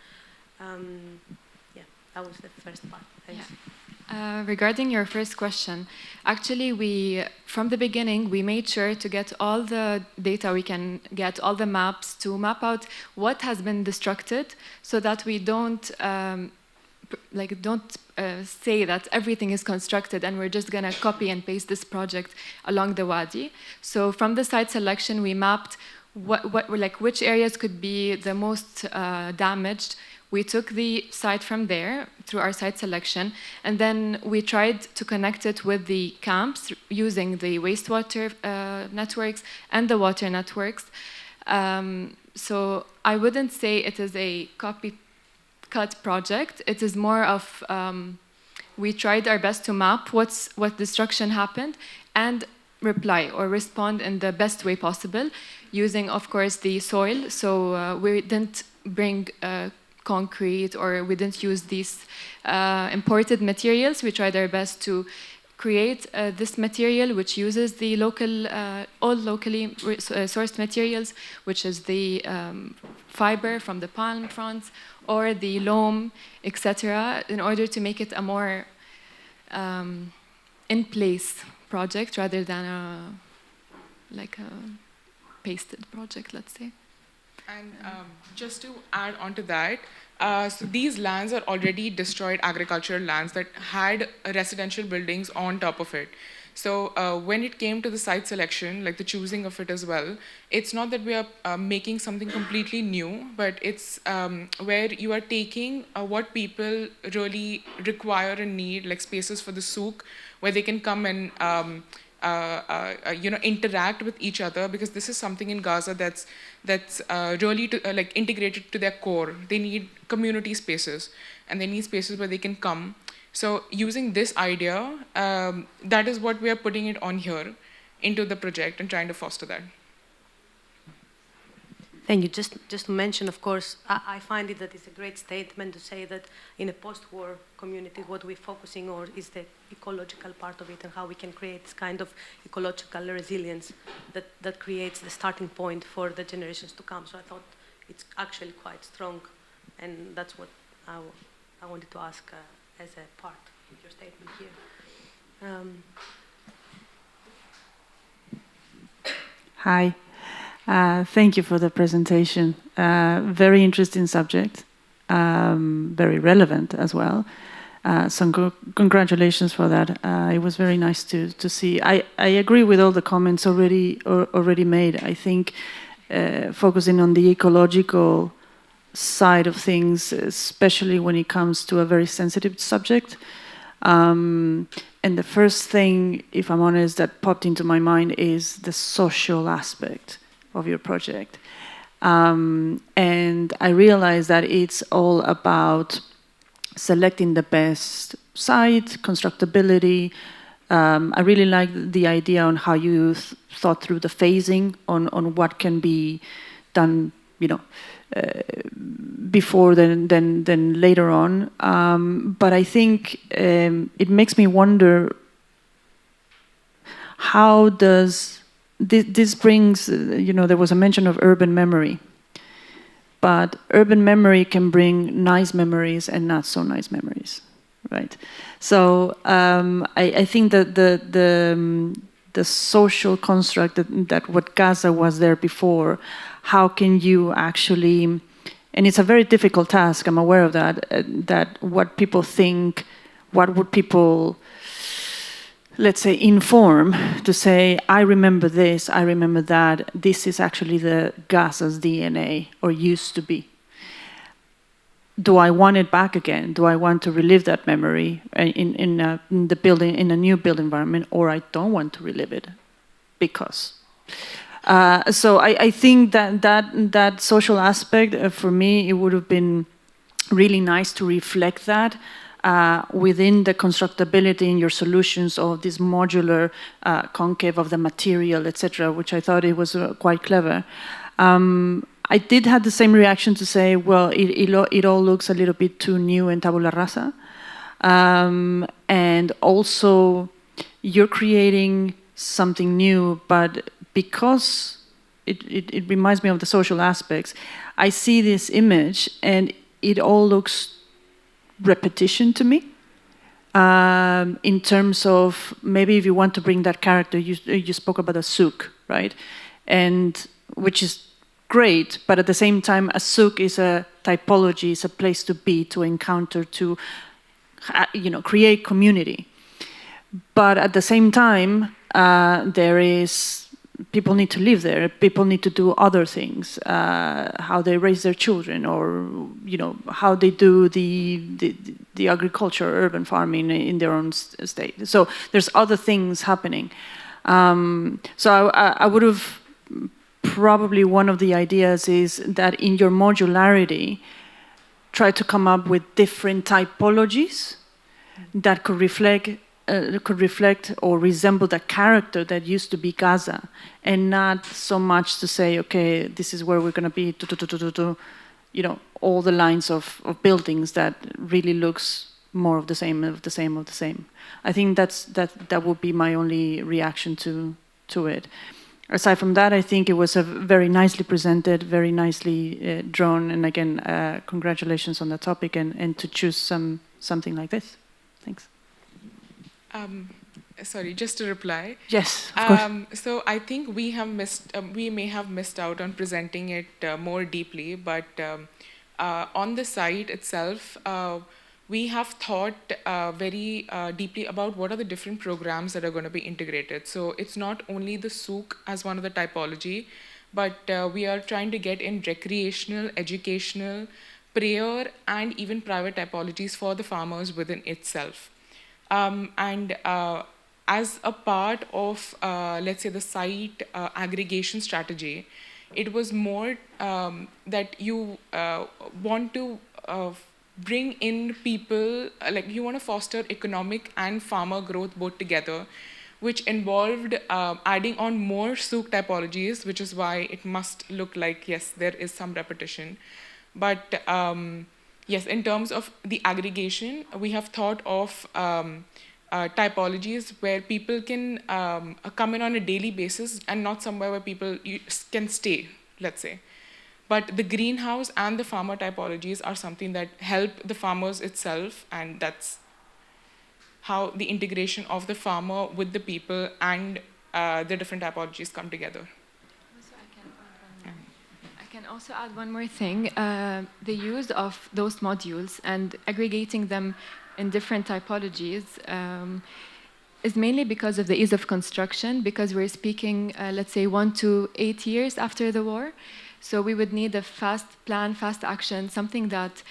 Yeah, that was the first part. Thanks. Yeah. Regarding your first question, actually from the beginning, we made sure to get all the data we can get, all the maps, to map out what has been destructed, so that we don't say that everything is constructed and we're just gonna copy and paste this project along the wadi. So from the site selection, we mapped which areas could be the most damaged. We took the site from there through our site selection, and then we tried to connect it with the camps using the wastewater networks and the water networks. So I wouldn't say it is a copy-cut project. It is more of we tried our best to map what destruction happened and reply or respond in the best way possible, using, of course, the soil. So we didn't bring concrete, or we didn't use these imported materials. We tried our best to create this material which uses the local, all locally sourced materials, which is the fiber from the palm fronds or the loam, etc., in order to make it a more in-place project rather than a pasted project, let's say. And just to add on to that, so these lands are already destroyed agricultural lands that had residential buildings on top of it. So when it came to the site selection, like the choosing of it as well, it's not that we are making something completely new, but it's where you are taking what people really require and need, like spaces for the souk, where they can come and interact with each other, because this is something in Gaza that's really integrated to their core. They need community spaces, and they need spaces where they can come. So using this idea, that is what we are putting it on here into the project and trying to foster that. Thank you. Just to mention, of course, I find it that it's a great statement to say that in a post-war community, what we're focusing on is the ecological part of it and how we can create this kind of ecological resilience that creates the starting point for the generations to come. So I thought it's actually quite strong, and that's what I wanted to ask as a part of your statement here. Hi. Thank you for the presentation. Very interesting subject, very relevant as well. So congratulations for that. It was very nice to see. I agree with all the comments already made. I think focusing on the ecological side of things, especially when it comes to a very sensitive subject. And the first thing, if I'm honest, that popped into my mind is the social aspect of your project. And I realized that it's all about selecting the best site, constructability. I really like the idea on how you thought through the phasing on what can be done, before then later on. But I think it makes me wonder, how does this brings, there was a mention of urban memory. But urban memory can bring nice memories and not so nice memories, right? So I think that the social construct that what Gaza was there before, how can you actually, and it's a very difficult task, I'm aware of that, that what people think, what would people, let's say, inform to say, I remember this, I remember that, this is actually the Gaza's DNA, or used to be. Do I want it back again? Do I want to relive that memory in the building, in a new built environment, or I don't want to relive it because? So I think that social aspect, for me, it would have been really nice to reflect that. Within the constructability in your solutions of this modular concave of the material, etc., which I thought it was quite clever. I did have the same reaction to say, well, it all looks a little bit too new in tabula rasa. And also, you're creating something new, but because it reminds me of the social aspects, I see this image and it all looks repetition to me, in terms of maybe if you want to bring that character, you spoke about a souk, right? And which is great, but at the same time, a souk is a typology, is a place to be, to encounter, to create community. But at the same time, there is, people need to live there. People need to do other things, how they raise their children, or how they do the agriculture, urban farming in their own state. So there's other things happening. So I would have probably, one of the ideas is that in your modularity, try to come up with different typologies that could reflect or resemble the character that used to be Gaza, and not so much to say, okay, this is where we're going to be, all the lines of buildings that really looks more of the same, of the same, of the same. I think that would be my only reaction to it. Aside from that, I think it was a very nicely presented, very nicely drawn, and again, congratulations on the topic and to choose something like this. Thanks. Sorry, just to reply. Yes, of course. So I think we may have missed out on presenting it more deeply, but on the site itself, we have thought very deeply about what are the different programs that are going to be integrated. So it's not only the souk as one of the typology, but we are trying to get in recreational, educational, prayer, and even private typologies for the farmers within itself. As a part of, let's say, the site aggregation strategy, it was more that you want to bring in people, like you want to foster economic and farmer growth both together, which involved adding on more souk typologies, which is why it must look like, yes, there is some repetition. But yes, in terms of the aggregation, we have thought of typologies where people can come in on a daily basis and not somewhere where people can stay, let's say. But the greenhouse and the farmer typologies are something that help the farmers itself, and that's how the integration of the farmer with the people and the different typologies come together. I can also add one more thing. The use of those modules and aggregating them in different typologies is mainly because of the ease of construction, because we're speaking, let's say, 1 to 8 years after the war. So we would need a fast plan, fast action, something that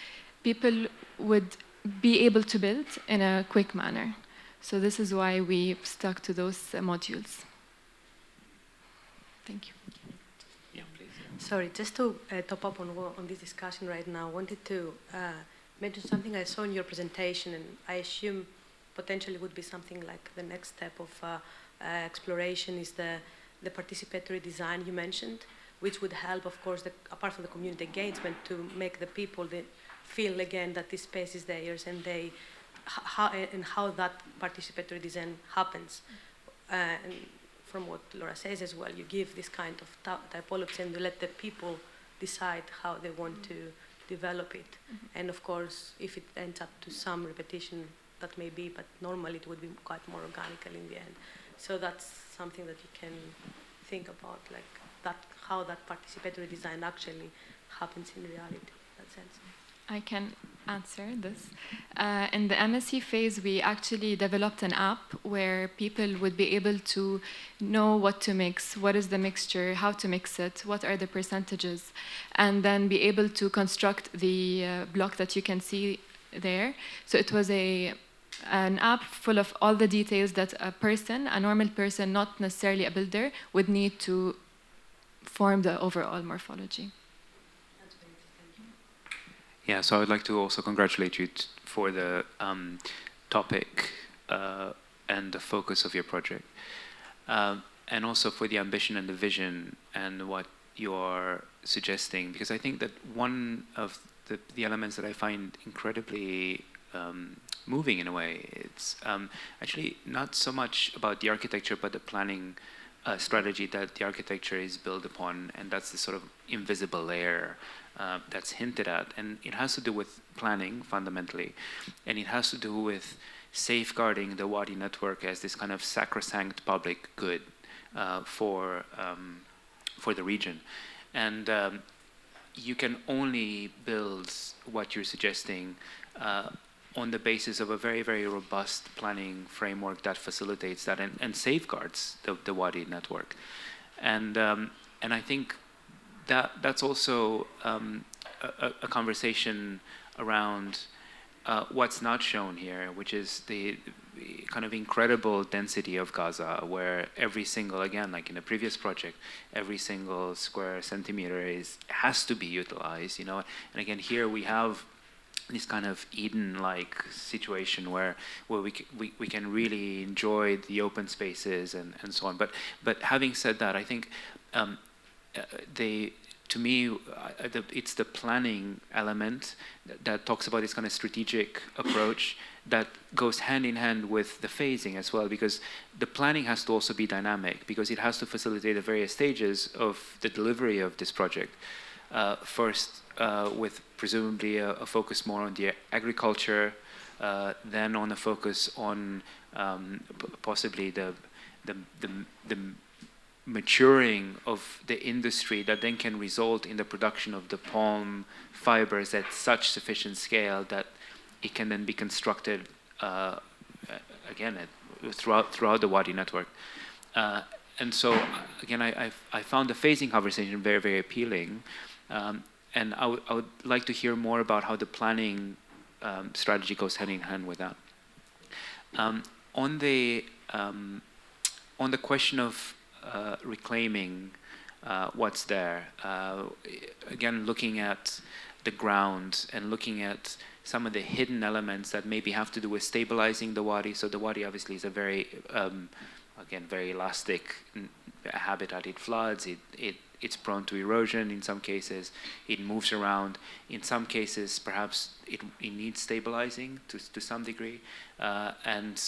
people would be able to build in a quick manner. So this is why we stuck to those modules. Thank you. Sorry, just to top up on this discussion right now, I wanted to mention something I saw in your presentation, and I assume potentially would be something like the next step of exploration is the participatory design you mentioned, which would help, of course, apart from the community engagement, to make the people feel again that this space is theirs, and how that participatory design happens. And from what Laura says as well, you give this kind of typology and you let the people decide how they want to develop it. And of course, if it ends up to some repetition, that may be, but normally it would be quite more organical in the end. So that's something that you can think about, like that, how that participatory design actually happens in reality, in that sense. I can answer this. In the MSc phase, we actually developed an app where people would be able to know what to mix, what is the mixture, how to mix it, what are the percentages, and then be able to construct the block that you can see there. So it was an app full of all the details that a normal person, not necessarily a builder, would need to form the overall morphology. Yeah, so I would like to also congratulate you for the topic and the focus of your project, and also for the ambition and the vision and what you are suggesting, because I think that one of the elements that I find incredibly moving in a way, it's actually not so much about the architecture, but the planning strategy that the architecture is built upon, and that's the sort of invisible layer that's hinted at. And it has to do with planning, fundamentally, and it has to do with safeguarding the Wadi network as this kind of sacrosanct public good for the region. And you can only build what you're suggesting on the basis of a very, very robust planning framework that facilitates that and safeguards the Wadi network. And I think that's also a conversation around what's not shown here, which is the kind of incredible density of Gaza, where every single, again, like in the previous project, every single square centimeter has to be utilized, you know. And again, here we have this kind of Eden-like situation where we can really enjoy the open spaces and so on. But having said that, I think to me, it's the planning element that talks about this kind of strategic approach that goes hand in hand with the phasing as well, because the planning has to also be dynamic, because it has to facilitate the various stages of the delivery of this project. First, with presumably a focus more on the agriculture, then on a focus on possibly the maturing of the industry that then can result in the production of the palm fibers at such sufficient scale that it can then be constructed again throughout the Wadi network. And so again, I found the phasing conversation very, very appealing. And I would like to hear more about how the planning strategy goes hand in hand with that. On the question of reclaiming what's there, again, looking at the ground and looking at some of the hidden elements that maybe have to do with stabilizing the Wadi. So the Wadi obviously is a very, again, very elastic habitat. It floods, it's prone to erosion in some cases, it moves around. In some cases, perhaps it needs stabilizing to some degree. And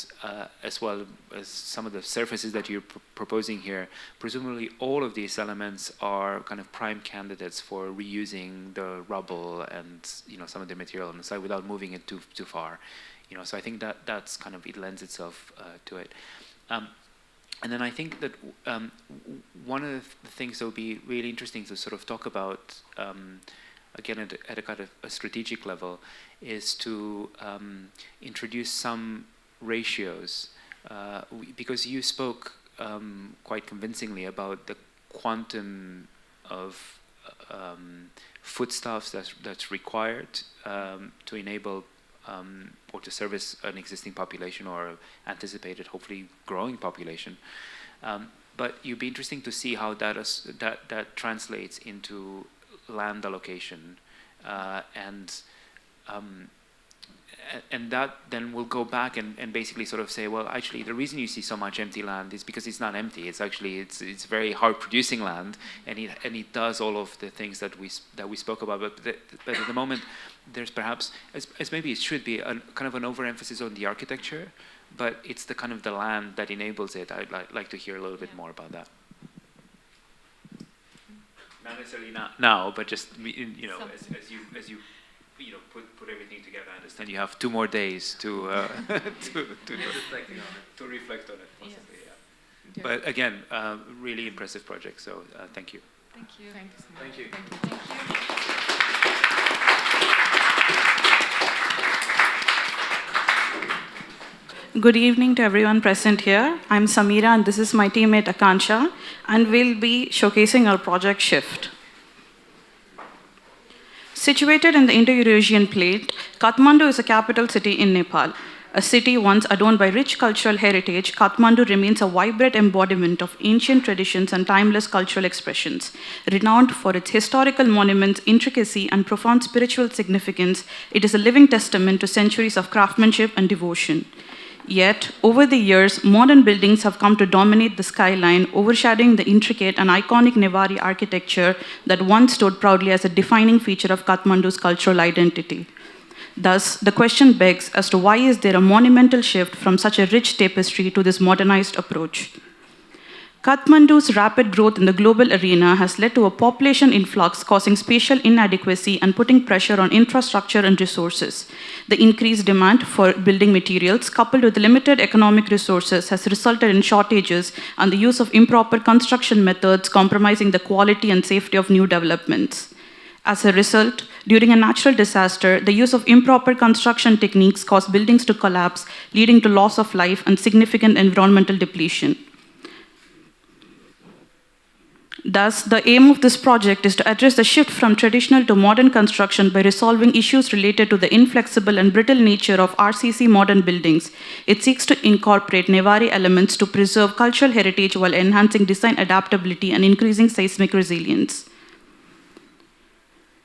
as well as some of the surfaces that you're proposing here, presumably all of these elements are kind of prime candidates for reusing the rubble and some of the material on the side without moving it too far. So I think that's kind of, it lends itself to it. And then I think that one of the things that would be really interesting to sort of talk about, again, at a kind of a strategic level, is to introduce some ratios. Because you spoke quite convincingly about the quantum of foodstuffs that's required to enable or to service an existing population or anticipated, hopefully growing population. But it'd be interesting to see how that translates into land allocation and and that then will go back and basically sort of say, well, actually, the reason you see so much empty land is because it's not empty. It's actually it's very hard producing land, and it does all of the things that we spoke about. But at the moment, there's perhaps as maybe it should be kind of an overemphasis on the architecture, but it's the kind of the land that enables it. I'd like to hear a little bit more about that. Not necessarily now, but just as you put everything together. I understand you have 2 more days to reflect on it. Possibly, yeah. But again, really impressive project. So thank you. Thank you. Thank you so much. Thank you. Thank you. Good evening to everyone present here. I'm Samira and this is my teammate Akansha, and we'll be showcasing our project Shift. Situated in the Indo-Eurasian plate, Kathmandu is a capital city in Nepal. A city once adorned by rich cultural heritage, Kathmandu remains a vibrant embodiment of ancient traditions and timeless cultural expressions. Renowned for its historical monuments, intricacy, and profound spiritual significance, it is a living testament to centuries of craftsmanship and devotion. Yet, over the years, modern buildings have come to dominate the skyline, overshadowing the intricate and iconic Newari architecture that once stood proudly as a defining feature of Kathmandu's cultural identity. Thus, the question begs as to why is there a monumental shift from such a rich tapestry to this modernized approach? Kathmandu's rapid growth in the global arena has led to a population influx causing spatial inadequacy and putting pressure on infrastructure and resources. The increased demand for building materials, coupled with limited economic resources, has resulted in shortages and the use of improper construction methods compromising the quality and safety of new developments. As a result, during a natural disaster, the use of improper construction techniques caused buildings to collapse, leading to loss of life and significant environmental depletion. Thus, the aim of this project is to address the shift from traditional to modern construction by resolving issues related to the inflexible and brittle nature of RCC modern buildings. It seeks to incorporate Newari elements to preserve cultural heritage while enhancing design adaptability and increasing seismic resilience.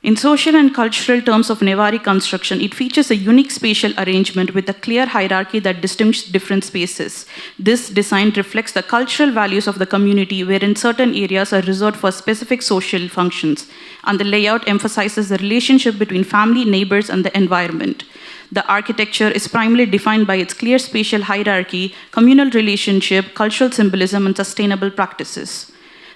In social and cultural terms of Newari construction, it features a unique spatial arrangement with a clear hierarchy that distinguishes different spaces. This design reflects the cultural values of the community, wherein certain areas are reserved for specific social functions, and the layout emphasizes the relationship between family, neighbors, and the environment. The architecture is primarily defined by its clear spatial hierarchy, communal relationship, cultural symbolism, and sustainable practices.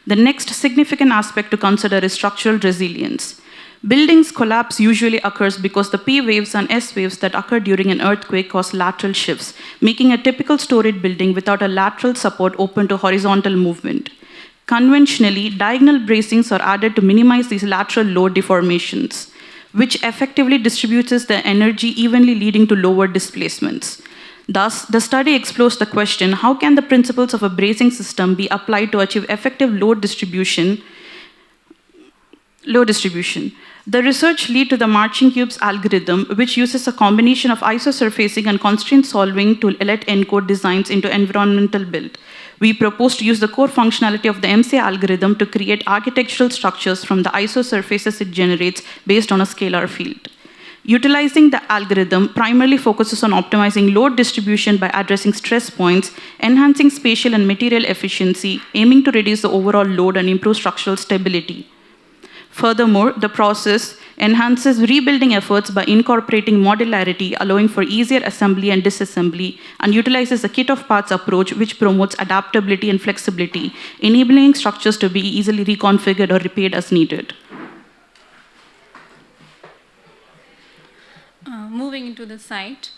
The next significant aspect to consider is structural resilience. Buildings collapse usually occurs because the P waves and S waves that occur during an earthquake cause lateral shifts, making a typical storied building without a lateral support open to horizontal movement. Conventionally, diagonal bracings are added to minimize these lateral load deformations, which effectively distributes the energy evenly, leading to lower displacements. Thus, the study explores the question, how can the principles of a bracing system be applied to achieve effective load distribution? The research led to the marching cubes algorithm, which uses a combination of isosurfacing and constraint solving to let encode designs into environmental build. We propose to use the core functionality of the MC algorithm to create architectural structures from the isosurfaces it generates based on a scalar field. Utilizing the algorithm primarily focuses on optimizing load distribution by addressing stress points, enhancing spatial and material efficiency, aiming to reduce the overall load and improve structural stability. Furthermore, the process enhances rebuilding efforts by incorporating modularity, allowing for easier assembly and disassembly, and utilizes a kit of parts approach, which promotes adaptability and flexibility, enabling structures to be easily reconfigured or repaired as needed. Moving into the site,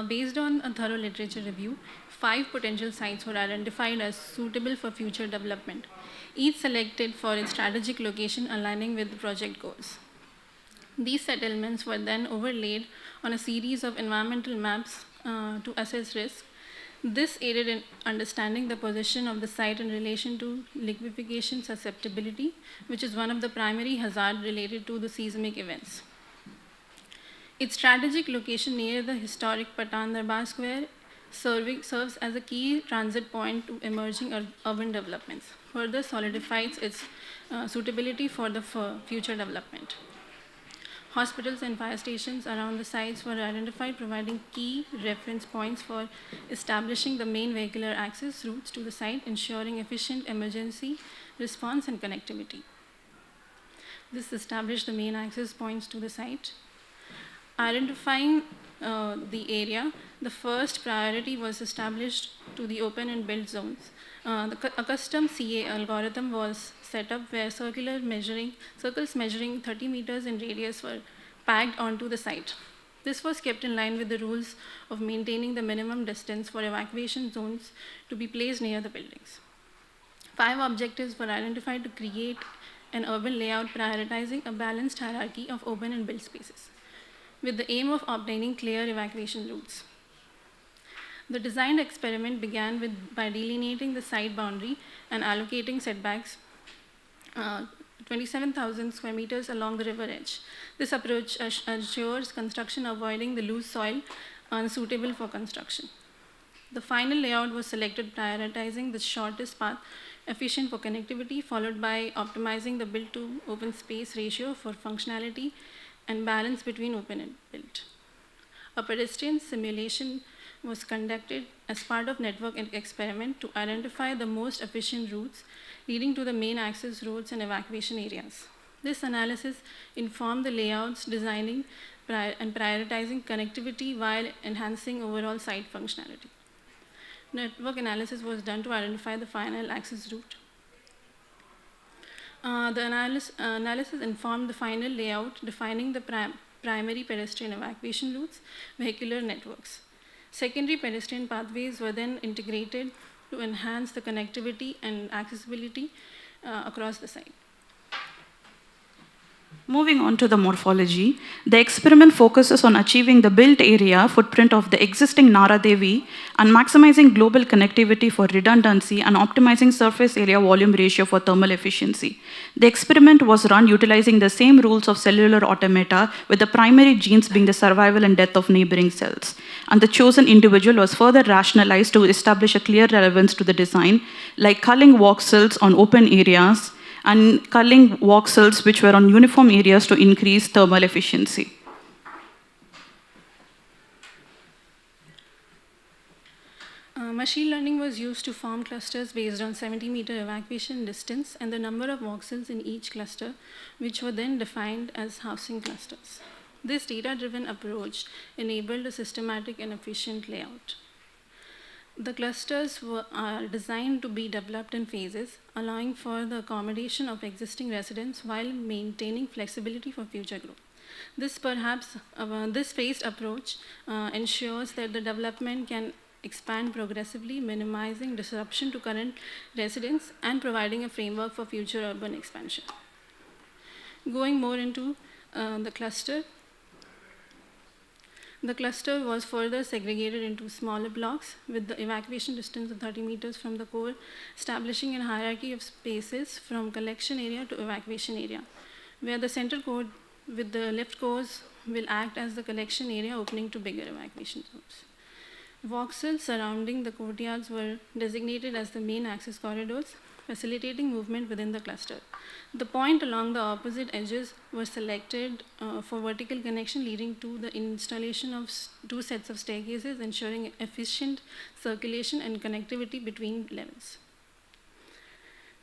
based on a thorough literature review, 5 potential sites were identified as suitable for future development, each selected for its strategic location aligning with the project goals. These settlements were then overlaid on a series of environmental maps to assess risk. This aided in understanding the position of the site in relation to liquefaction susceptibility, which is one of the primary hazards related to the seismic events. Its strategic location near the historic Patan Darbar Square serves as a key transit point to emerging urban developments, further solidifies its suitability for the future development. Hospitals and fire stations around the sites were identified, providing key reference points for establishing the main vehicular access routes to the site, ensuring efficient emergency response and connectivity. This established the main access points to the site. Identifying the area, the first priority was established to the open and built zones. A custom CA algorithm was set up where circles measuring 30 meters in radius were packed onto the site. This was kept in line with the rules of maintaining the minimum distance for evacuation zones to be placed near the buildings. 5 objectives were identified to create an urban layout prioritizing a balanced hierarchy of open and built spaces, with the aim of obtaining clear evacuation routes. The design experiment began by delineating the site boundary and allocating setbacks 27,000 square meters along the river edge. This approach ensures construction avoiding the loose soil unsuitable for construction. The final layout was selected prioritizing the shortest path efficient for connectivity, followed by optimizing the built to open space ratio for functionality and balance between open and built. A pedestrian simulation was conducted as part of network experiment to identify the most efficient routes leading to the main access roads and evacuation areas. This analysis informed the layouts, designing and prioritizing connectivity while enhancing overall site functionality. Network analysis was done to identify the final access route. The analysis informed the final layout, defining the primary pedestrian evacuation routes, vehicular networks. Secondary pedestrian pathways were then integrated to enhance the connectivity and accessibility across the site. Moving on to the morphology, the experiment focuses on achieving the built area footprint of the existing Nara Devi and maximizing global connectivity for redundancy and optimizing surface area volume ratio for thermal efficiency. The experiment was run utilizing the same rules of cellular automata, with the primary genes being the survival and death of neighboring cells. And the chosen individual was further rationalized to establish a clear relevance to the design, like culling voxels on open areas and culling voxels which were on uniform areas to increase thermal efficiency. Machine learning was used to form clusters based on 70-meter evacuation distance and the number of voxels in each cluster, which were then defined as housing clusters. This data-driven approach enabled a systematic and efficient layout. The clusters are designed to be developed in phases, allowing for the accommodation of existing residents while maintaining flexibility for future growth. This phased approach ensures that the development can expand progressively, minimizing disruption to current residents and providing a framework for future urban expansion. Going more into the cluster, the cluster was further segregated into smaller blocks with the evacuation distance of 30 meters from the core, establishing a hierarchy of spaces from collection area to evacuation area, where the center core with the left cores will act as the collection area opening to bigger evacuation zones. Voxels surrounding the courtyards were designated as the main access corridors, facilitating movement within the cluster. The point along the opposite edges was selected for vertical connection, leading to the installation of 2 sets of staircases, ensuring efficient circulation and connectivity between levels.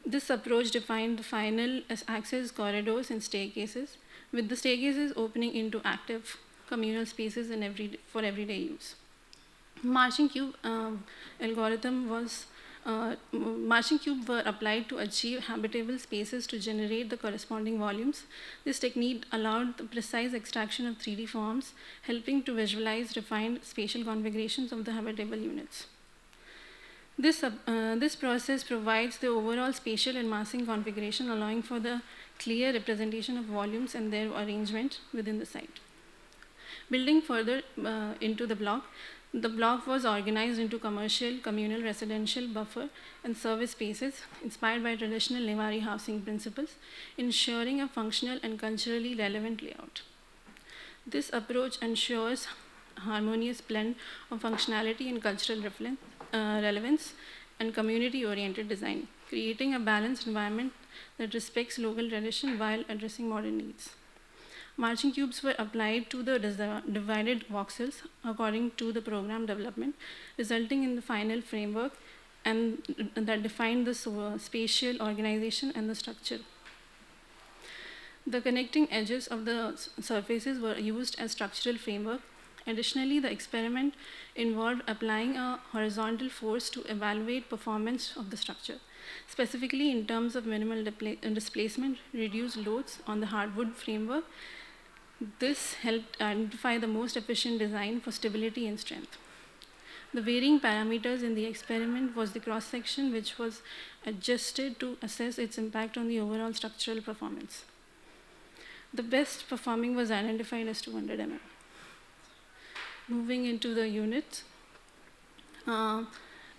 This approach defined the final access corridors and staircases, with the staircases opening into active communal spaces for everyday use. Marching cube Marching cubes were applied to achieve habitable spaces to generate the corresponding volumes. This technique allowed the precise extraction of 3D forms, helping to visualize refined spatial configurations of the habitable units. This process provides the overall spatial and massing configuration, allowing for the clear representation of volumes and their arrangement within the site. Building further into the block was organized into commercial, communal, residential, buffer, and service spaces inspired by traditional Newari housing principles, ensuring a functional and culturally relevant layout. This approach ensures a harmonious blend of functionality and cultural relevance and community-oriented design, creating a balanced environment that respects local tradition while addressing modern needs. Marching cubes were applied to the divided voxels according to the program development, resulting in the final framework and that defined the spatial organization and the structure. The connecting edges of the surfaces were used as structural framework. Additionally, the experiment involved applying a horizontal force to evaluate performance of the structure, specifically in terms of minimal displacement, reduced loads on the hardwood framework. This helped identify the most efficient design for stability and strength. The varying parameters in the experiment was the cross-section, which was adjusted to assess its impact on the overall structural performance. The best performing was identified as 200 mm. Moving into the units,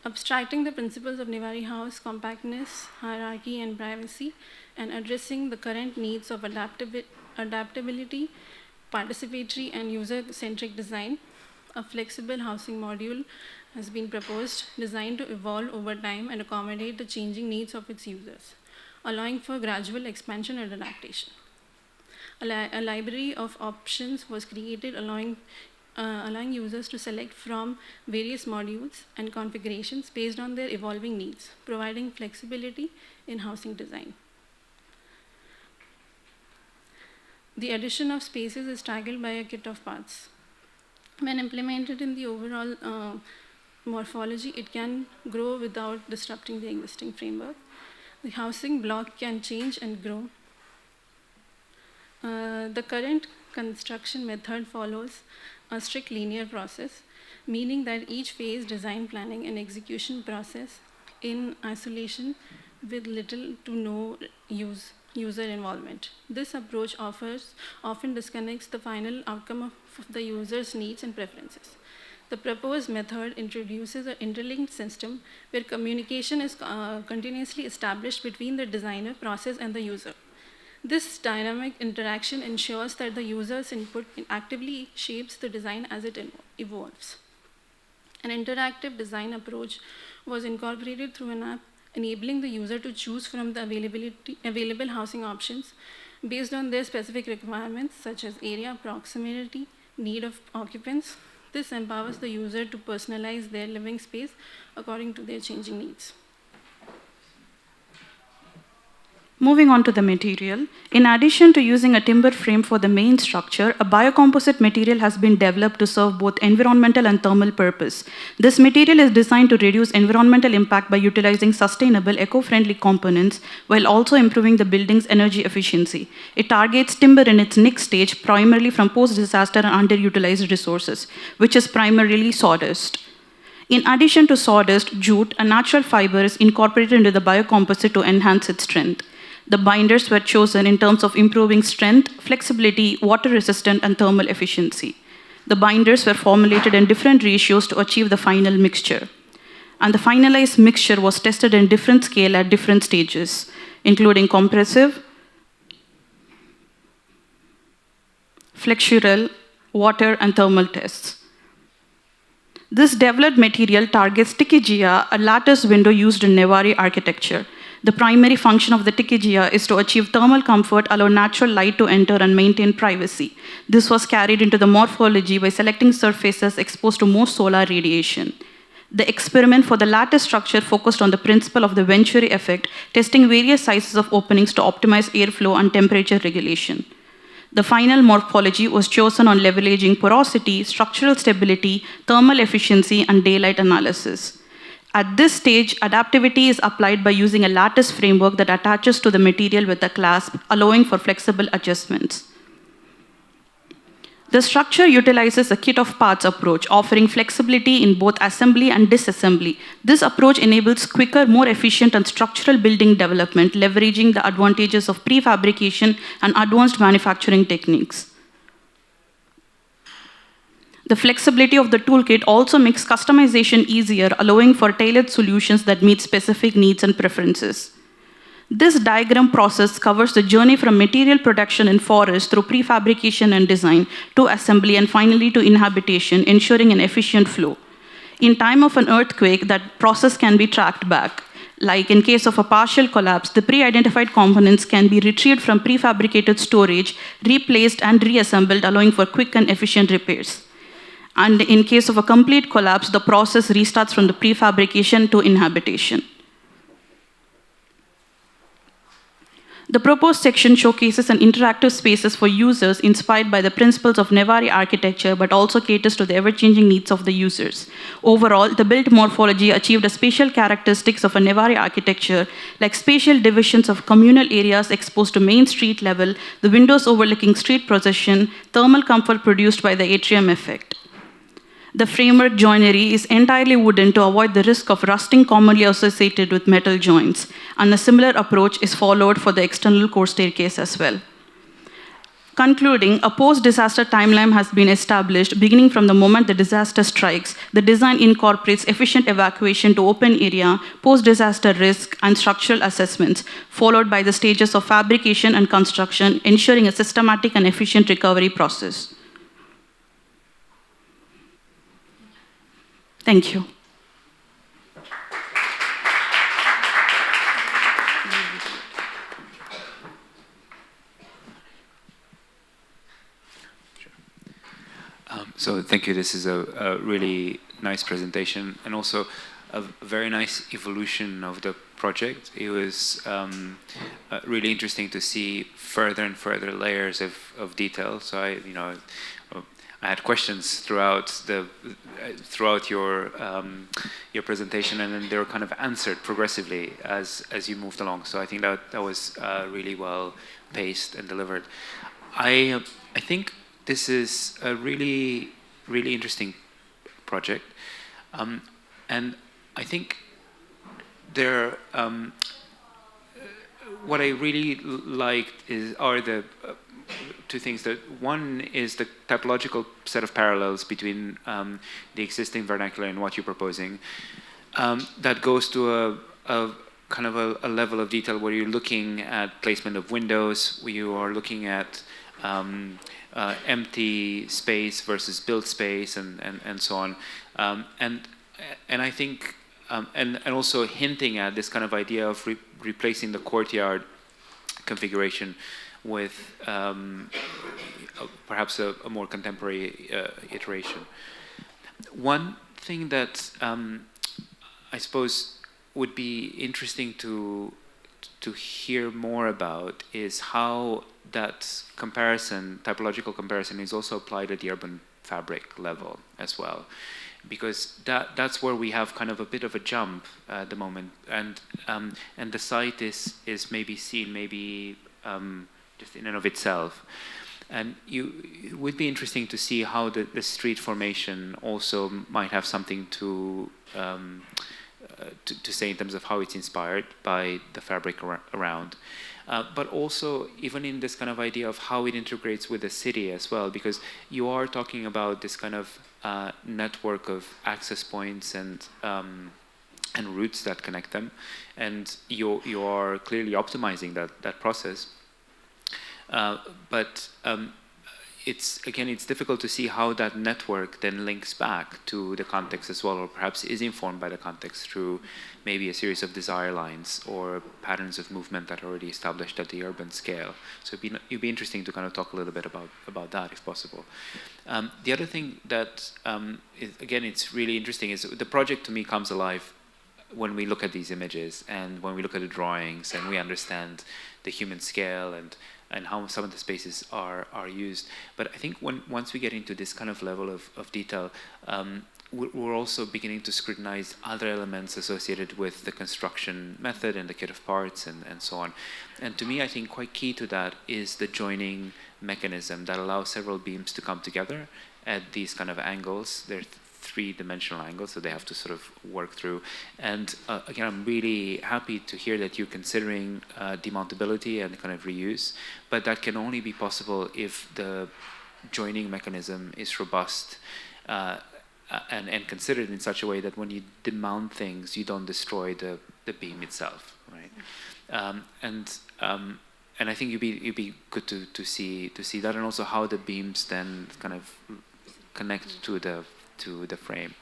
abstracting the principles of Newari House, compactness, hierarchy, and privacy, and addressing the current needs of adaptability, participatory, and user-centric design, a flexible housing module has been proposed, designed to evolve over time and accommodate the changing needs of its users, allowing for gradual expansion and adaptation. A library of options was created, allowing users to select from various modules and configurations based on their evolving needs, providing flexibility in housing design. The addition of spaces is tackled by a kit of parts. When implemented in the overall morphology, it can grow without disrupting the existing framework. The housing block can change and grow. The current construction method follows a strict linear process, meaning that each phase, design, planning, and execution process in isolation with little to no user involvement. This approach often disconnects the final outcome of the user's needs and preferences. The proposed method introduces an interlinked system where communication is continuously established between the designer, process, and the user. This dynamic interaction ensures that the user's input actively shapes the design as it evolves. An interactive design approach was incorporated through an app, enabling the user to choose from the available housing options based on their specific requirements, such as area, proximity, need of occupants. This empowers the user to personalize their living space according to their changing needs. Moving on to the material, in addition to using a timber frame for the main structure, a biocomposite material has been developed to serve both environmental and thermal purpose. This material is designed to reduce environmental impact by utilizing sustainable, eco-friendly components while also improving the building's energy efficiency. It targets timber in its next stage, primarily from post-disaster and underutilized resources, which is primarily sawdust. In addition to sawdust, jute, a natural fiber, is incorporated into the biocomposite to enhance its strength. The binders were chosen in terms of improving strength, flexibility, water resistance, and thermal efficiency. The binders were formulated in different ratios to achieve the final mixture. And the finalized mixture was tested in different scale at different stages, including compressive, flexural, water, and thermal tests. This developed material targets tikijia, a lattice window used in Newari architecture. The primary function of the tikijia is to achieve thermal comfort, allow natural light to enter, and maintain privacy. This was carried into the morphology by selecting surfaces exposed to more solar radiation. The experiment for the lattice structure focused on the principle of the Venturi effect, testing various sizes of openings to optimize airflow and temperature regulation. The final morphology was chosen on leveraging porosity, structural stability, thermal efficiency, and daylight analysis. At this stage, adaptivity is applied by using a lattice framework that attaches to the material with a clasp, allowing for flexible adjustments. The structure utilizes a kit of parts approach, offering flexibility in both assembly and disassembly. This approach enables quicker, more efficient, and structural building development, leveraging the advantages of prefabrication and advanced manufacturing techniques. The flexibility of the toolkit also makes customization easier, allowing for tailored solutions that meet specific needs and preferences. This diagram process covers the journey from material production in forest through prefabrication and design to assembly and finally to inhabitation, ensuring an efficient flow. In time of an earthquake, that process can be tracked back. Like in case of a partial collapse, the pre-identified components can be retrieved from prefabricated storage, replaced and reassembled, allowing for quick and efficient repairs. And in case of a complete collapse, the process restarts from the prefabrication to inhabitation. The proposed section showcases an interactive spaces for users inspired by the principles of Nevari architecture, but also caters to the ever-changing needs of the users. Overall, the built morphology achieved a spatial characteristics of a Nevari architecture, like spatial divisions of communal areas exposed to main street level, the windows overlooking street procession, thermal comfort produced by the atrium effect. The framework joinery is entirely wooden to avoid the risk of rusting commonly associated with metal joints, and a similar approach is followed for the external core staircase as well. Concluding, a post-disaster timeline has been established beginning from the moment the disaster strikes. The design incorporates efficient evacuation to open area, post-disaster risk, and structural assessments, followed by the stages of fabrication and construction, ensuring a systematic and efficient recovery process. Thank you. So thank you. This is a really nice presentation and also a very nice evolution of the project. It was really interesting to see further and further layers of detail. So I had questions throughout your presentation, and then they were kind of answered progressively as you moved along. So I think that was really well paced and delivered. I think this is a really interesting project, and I think there. What I really liked are the two things. That one is the typological set of parallels between the existing vernacular and what you're proposing. That goes to a kind of a level of detail where you're looking at placement of windows, where you are looking at empty space versus built space, and so on. And I think and also hinting at this kind of idea of replacing the courtyard configuration with perhaps a more contemporary iteration. One thing that I suppose would be interesting to hear more about is how that comparison, typological comparison, is also applied at the urban fabric level as well, because that's where we have kind of a bit of a jump at the moment, and the site is maybe seen just in and of itself. And it would be interesting to see how the street formation also might have something to say in terms of how it's inspired by the fabric around. But also even in this kind of idea of how it integrates with the city as well, because you are talking about this kind of network of access points and routes that connect them, and you are clearly optimizing that process. But it's difficult to see how that network then links back to the context as well, or perhaps is informed by the context through maybe a series of desire lines or patterns of movement that are already established at the urban scale. So it'd be interesting to kind of talk a little bit about that, if possible. The other thing that it's really interesting is the project to me comes alive when we look at these images and when we look at the drawings and we understand the human scale and how some of the spaces are used. But I think once we get into this kind of level of detail, we're also beginning to scrutinize other elements associated with the construction method and the kit of parts and so on. And to me, I think quite key to that is the joining mechanism that allows several beams to come together at these kind of angles. They're three-dimensional angles, so they have to sort of work through. And again, I'm really happy to hear that you're considering demountability and kind of reuse, but that can only be possible if the joining mechanism is robust and considered in such a way that when you demount things, you don't destroy the beam itself, right? And I think it'd be good to see that, and also how the beams then kind of connect to the frame.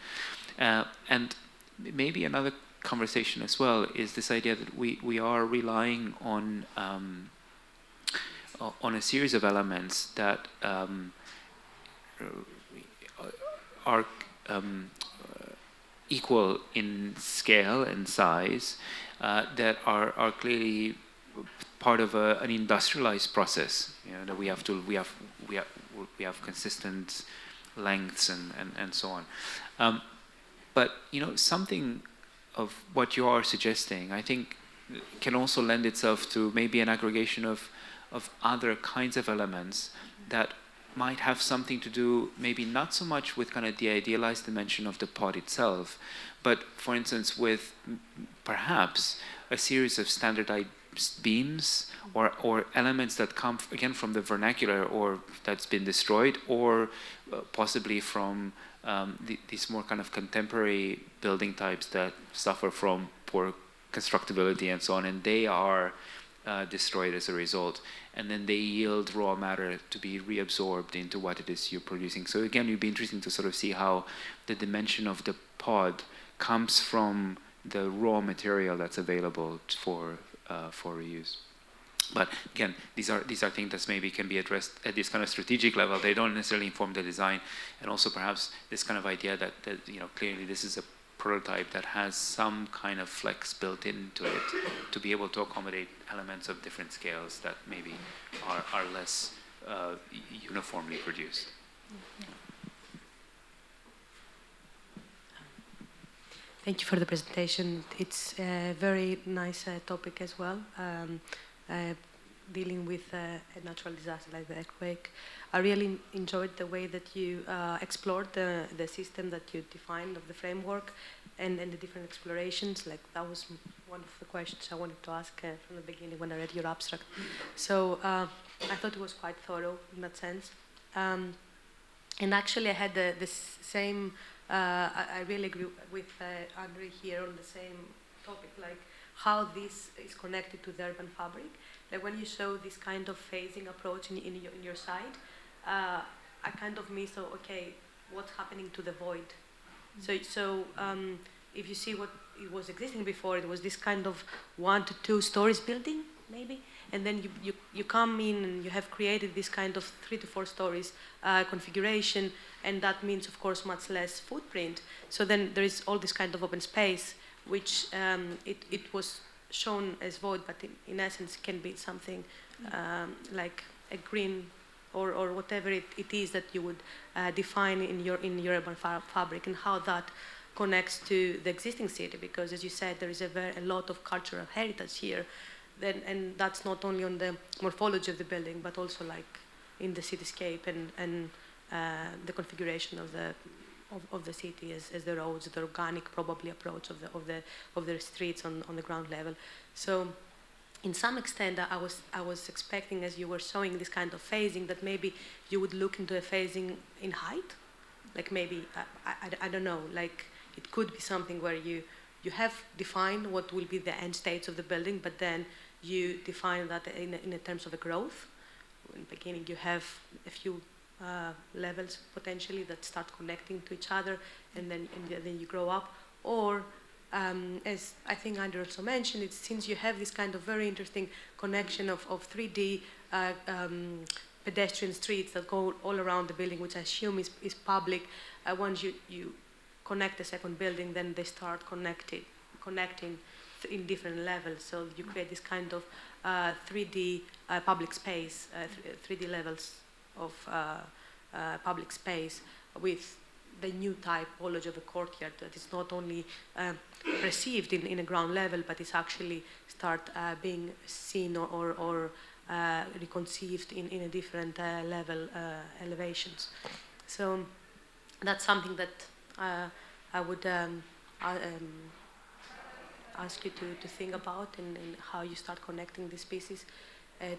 And maybe another conversation as well is this idea that we are relying on a series of elements that are equal in scale and size, that are clearly part of an industrialized process. You know, that we have consistent lengths and so on. But you know, something of what you are suggesting, I think, can also lend itself to maybe an aggregation of other kinds of elements that might have something to do, maybe not so much with kind of the idealized dimension of the pod itself, but for instance with perhaps a series of standardized beams or elements that come again from the vernacular or that's been destroyed, or possibly from these more kind of contemporary building types that suffer from poor constructability and so on, and they are destroyed as a result, and then they yield raw matter to be reabsorbed into what it is you're producing. So again, it would be interesting to sort of see how the dimension of the pod comes from the raw material that's available for reuse. But again, these are things that maybe can be addressed at this kind of strategic level. They don't necessarily inform the design, and also perhaps this kind of idea that you know, clearly this is a prototype that has some kind of flex built into it to be able to accommodate elements of different scales that maybe are less uniformly produced. Thank you for the presentation. It's a very nice topic as well, dealing with a natural disaster like the earthquake. I really enjoyed the way that you explored the system that you defined of the framework and the different explorations. Like, that was one of the questions I wanted to ask from the beginning when I read your abstract. So I thought it was quite thorough in that sense. And actually I had the same, I really agree with Andre here on the same topic, like how this is connected to the urban fabric. Like when you show this kind of phasing approach in your site, I kind of miss, okay, what's happening to the void? So if you see what it was existing before, it was this kind of 1 to 2 stories building, maybe, and then you come in and you have created this kind of 3 to 4 stories configuration, and that means, of course, much less footprint. So then there is all this kind of open space, which it was shown as void, but in essence can be something like a green or whatever it is that you would define in your urban fabric, and how that connects to the existing city, because as you said, there is a lot of cultural heritage here, and that's not only on the morphology of the building, but also like in the cityscape and the configuration of the city as the roads, the organic probably approach of the streets on the ground level. So in some extent, I was expecting, as you were showing this kind of phasing, that maybe you would look into a phasing in height, like maybe I don't know, like it could be something where you have defined what will be the end states of the building, but then you define that in terms of a growth. In the beginning, you have a few levels potentially that start connecting to each other, and then you grow up. Or as I think Andrew also mentioned, it since you have this kind of very interesting connection of 3D pedestrian streets that go all around the building, which I assume is public. Once you connect the second building, then they start connecting in different levels. So you create this kind of 3D public space, 3D levels of public space with the new typology of a courtyard that is not only perceived in a ground level, but it's actually start being seen or reconceived in a different level elevations. So that's something that I would ask you to think about and how you start connecting these pieces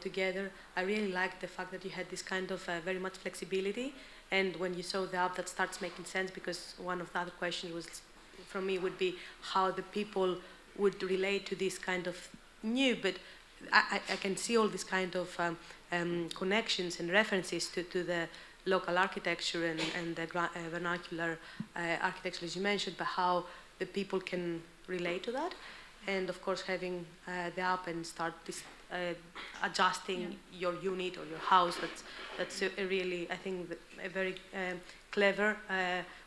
together. I really like the fact that you had this kind of very much flexibility, and when you saw the app, that starts making sense, because one of the other questions was, from me, would be how the people would relate to this kind of new, but I can see all these kind of connections and references to the local architecture and the vernacular architecture, as you mentioned, but how the people can relate to that. And of course, having the app and start this, adjusting your unit or your house, that's a really, I think, a very clever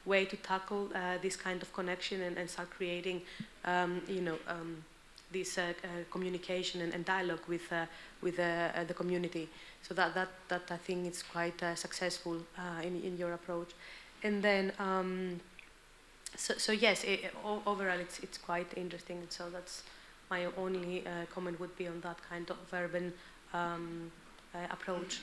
way to tackle this kind of connection and start creating, this communication and dialogue with the community. So that I think is quite successful in your approach. And then, so yes, overall it's quite interesting. And so that's my only comment would be on that kind of urban approach.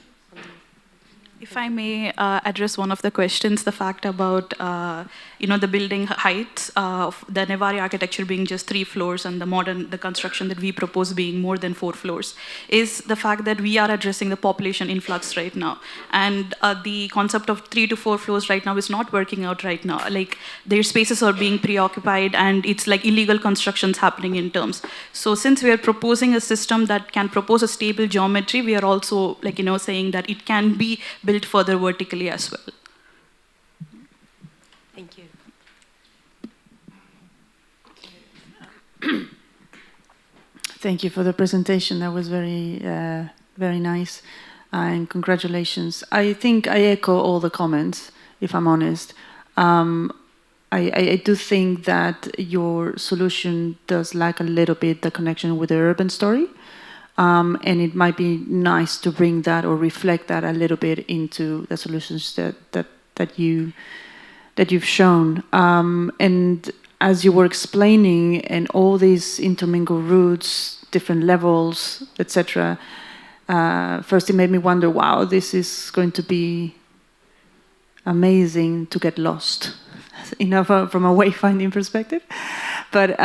If I may address one of the questions, the fact about the building heights of the Nevari architecture being just 3 floors and the construction that we propose being more than 4 floors, is the fact that we are addressing the population influx right now. And the concept of 3 to 4 floors right now is not working out right now. Like, their spaces are being preoccupied and it's like illegal constructions happening in terms. So since we are proposing a system that can propose a stable geometry, we are also saying that it can be built further vertically as well. Thank you. Thank you for the presentation. That was very, very nice. And congratulations. I think I echo all the comments, if I'm honest. I do think that your solution does lack a little bit the connection with the urban story. And it might be nice to bring that or reflect that a little bit into the solutions that you've shown. And as you were explaining, and all these intermingled routes, different levels, etc. First, it made me wonder, wow, this is going to be amazing to get lost, from a wayfinding perspective. But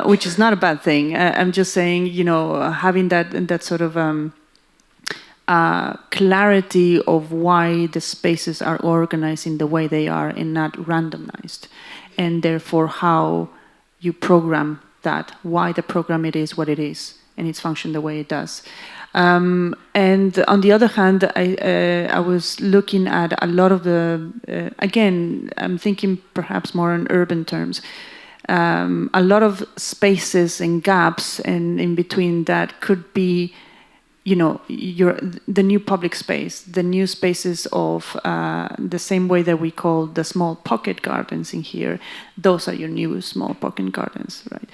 which is not a bad thing. I'm just saying, having that sort of clarity of why the spaces are organized in the way they are and not randomized, and therefore how you program that, why the program it is what it is, and its function the way it does. And on the other hand, I was looking at a lot of the, again, I'm thinking perhaps more in urban terms, a lot of spaces and gaps and in between that could be, the new public space, the new spaces of the same way that we call the small pocket gardens in here. Those are your new small pocket gardens, right?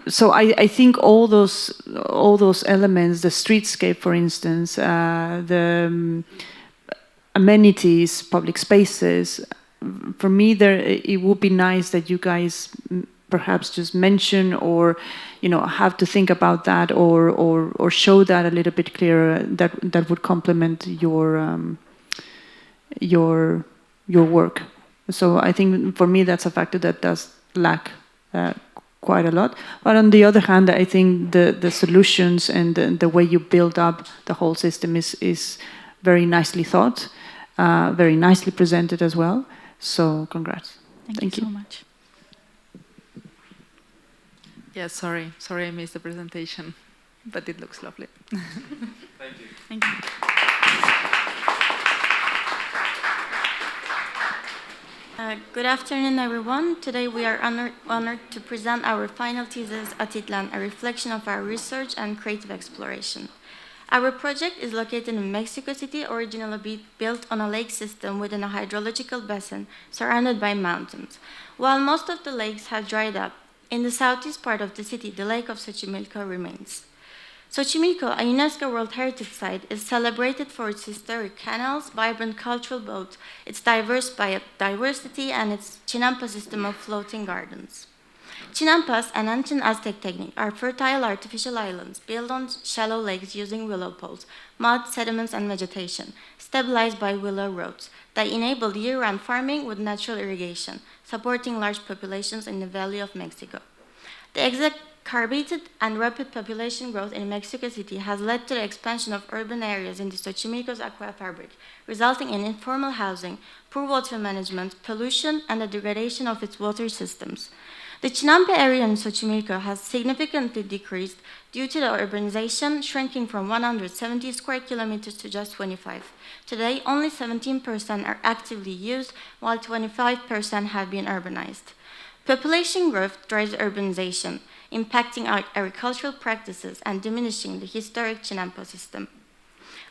So I think all those elements, the streetscape, for instance, the amenities, public spaces. For me, it would be nice that you guys perhaps just mention or, have to think about that or show that a little bit clearer. That would complement your work. So I think for me that's a factor that does lack quite a lot. But on the other hand, I think the solutions and the way you build up the whole system is very nicely thought, very nicely presented as well. So congrats. Thank you so much. Yeah, sorry I missed the presentation, but it looks lovely. Thank you. Thank you. Good afternoon, everyone. Today we are honored to present our final thesis, Atitlan, a reflection of our research and creative exploration. Our project is located in Mexico City, originally built on a lake system within a hydrological basin surrounded by mountains. While most of the lakes have dried up, in the southeast part of the city, the lake of Xochimilco remains. Xochimilco, a UNESCO World Heritage Site, is celebrated for its historic canals, vibrant cultural boats, its diverse biodiversity, and its chinampa system of floating gardens. Chinampas, an ancient Aztec technique, are fertile artificial islands built on shallow lakes using willow poles, mud, sediments, and vegetation, stabilized by willow roads that enable year-round farming with natural irrigation, supporting large populations in the Valley of Mexico. The exacerbated and rapid population growth in Mexico City has led to the expansion of urban areas in the Xochimilco's aqua fabric, resulting in informal housing, poor water management, pollution, and the degradation of its water systems. The Chinampa area in Xochimilco has significantly decreased due to the urbanization, shrinking from 170 square kilometers to just 25. Today, only 17% are actively used, while 25% have been urbanized. Population growth drives urbanization, impacting our agricultural practices and diminishing the historic Chinampa system.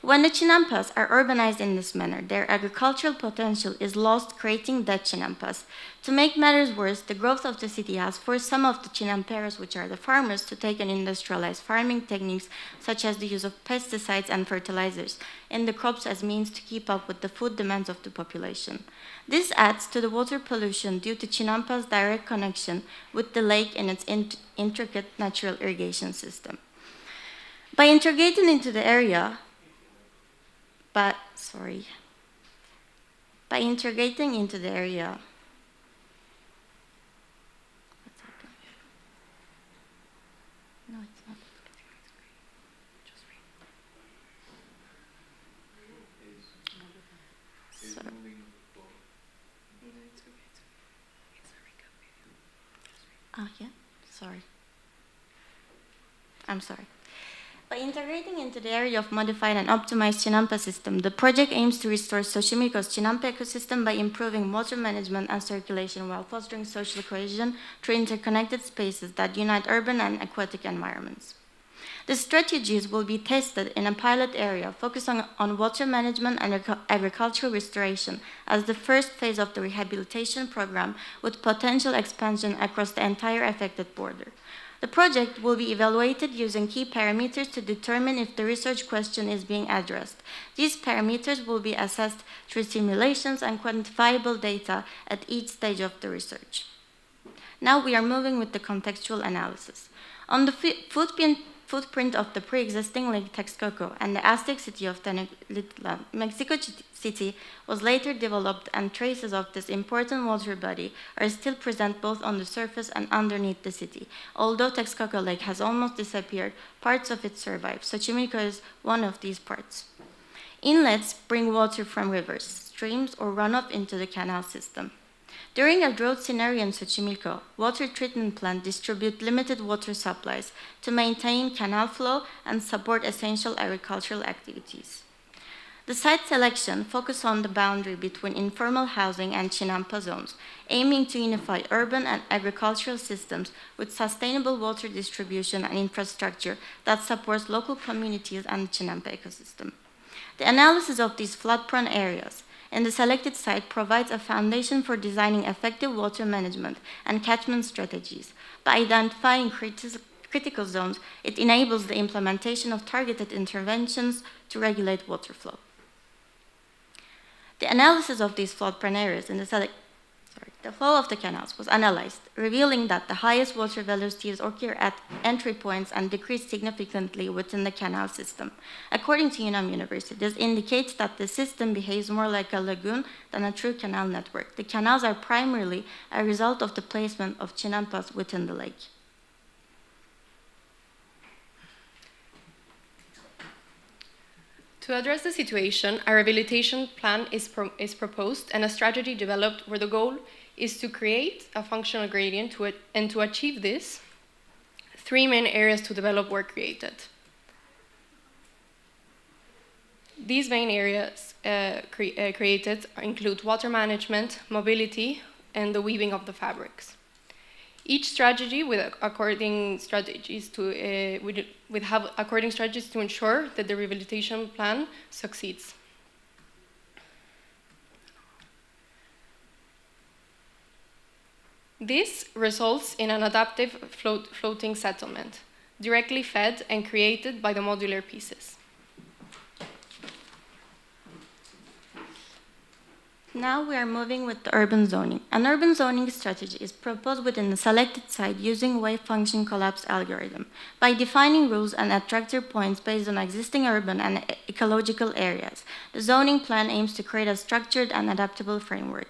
When the Chinampas are urbanized in this manner, their agricultural potential is lost, creating dead Chinampas. To make matters worse, the growth of the city has forced some of the Chinamperos, which are the farmers, to take on industrialized farming techniques such as the use of pesticides and fertilizers in the crops as means to keep up with the food demands of the population. This adds to the water pollution due to Chinampa's direct connection with the lake and its intricate natural irrigation system. By integrating into the area, By integrating into the area, no, it's not. Sorry. Oh, yeah, sorry. I'm sorry. By integrating into the area of modified and optimized Chinampa system, the project aims to restore Xochimilco's Chinampa ecosystem by improving water management and circulation while fostering social cohesion through interconnected spaces that unite urban and aquatic environments. The strategies will be tested in a pilot area focusing on water management and agricultural restoration as the first phase of the rehabilitation program with potential expansion across the entire affected border. The project will be evaluated using key parameters to determine if the research question is being addressed. These parameters will be assessed through simulations and quantifiable data at each stage of the research. Now we are moving with the contextual analysis. On the footprint of the pre-existing Lake Texcoco and the Aztec city of Tenochtitlan, Mexico City was later developed, and traces of this important water body are still present both on the surface and underneath the city. Although Texcoco Lake has almost disappeared, parts of it survive. Xochimilco is one of these parts. Inlets bring water from rivers, streams, or runoff into the canal system. During a drought scenario in Xochimilco, water treatment plants distribute limited water supplies to maintain canal flow and support essential agricultural activities. The site selection focused on the boundary between informal housing and Chinampa zones, aiming to unify urban and agricultural systems with sustainable water distribution and infrastructure that supports local communities and the Chinampa ecosystem. The analysis of these flood-prone areas in the selected site provides a foundation for designing effective water management and catchment strategies. By identifying critical zones, it enables the implementation of targeted interventions to regulate water flow. The analysis of these flood-prone areas in the flow of the canals was analyzed, revealing that the highest water velocities occur at entry points and decrease significantly within the canal system. According to UNAM University, this indicates that the system behaves more like a lagoon than a true canal network. The canals are primarily a result of the placement of Chinampas within the lake. To address the situation, a rehabilitation plan is proposed and a strategy developed where the goal is to create a functional gradient and to achieve this, 3 main areas to develop were created. These main areas created include water management, mobility, and the weaving of the fabrics. Each strategy with according strategies to ensure that the rehabilitation plan succeeds. This results in an adaptive floating settlement, directly fed and created by the modular pieces. Now we are moving with the urban zoning. An urban zoning strategy is proposed within the selected site using wave function collapse algorithm. By defining rules and attractor points based on existing urban and ecological areas, the zoning plan aims to create a structured and adaptable framework.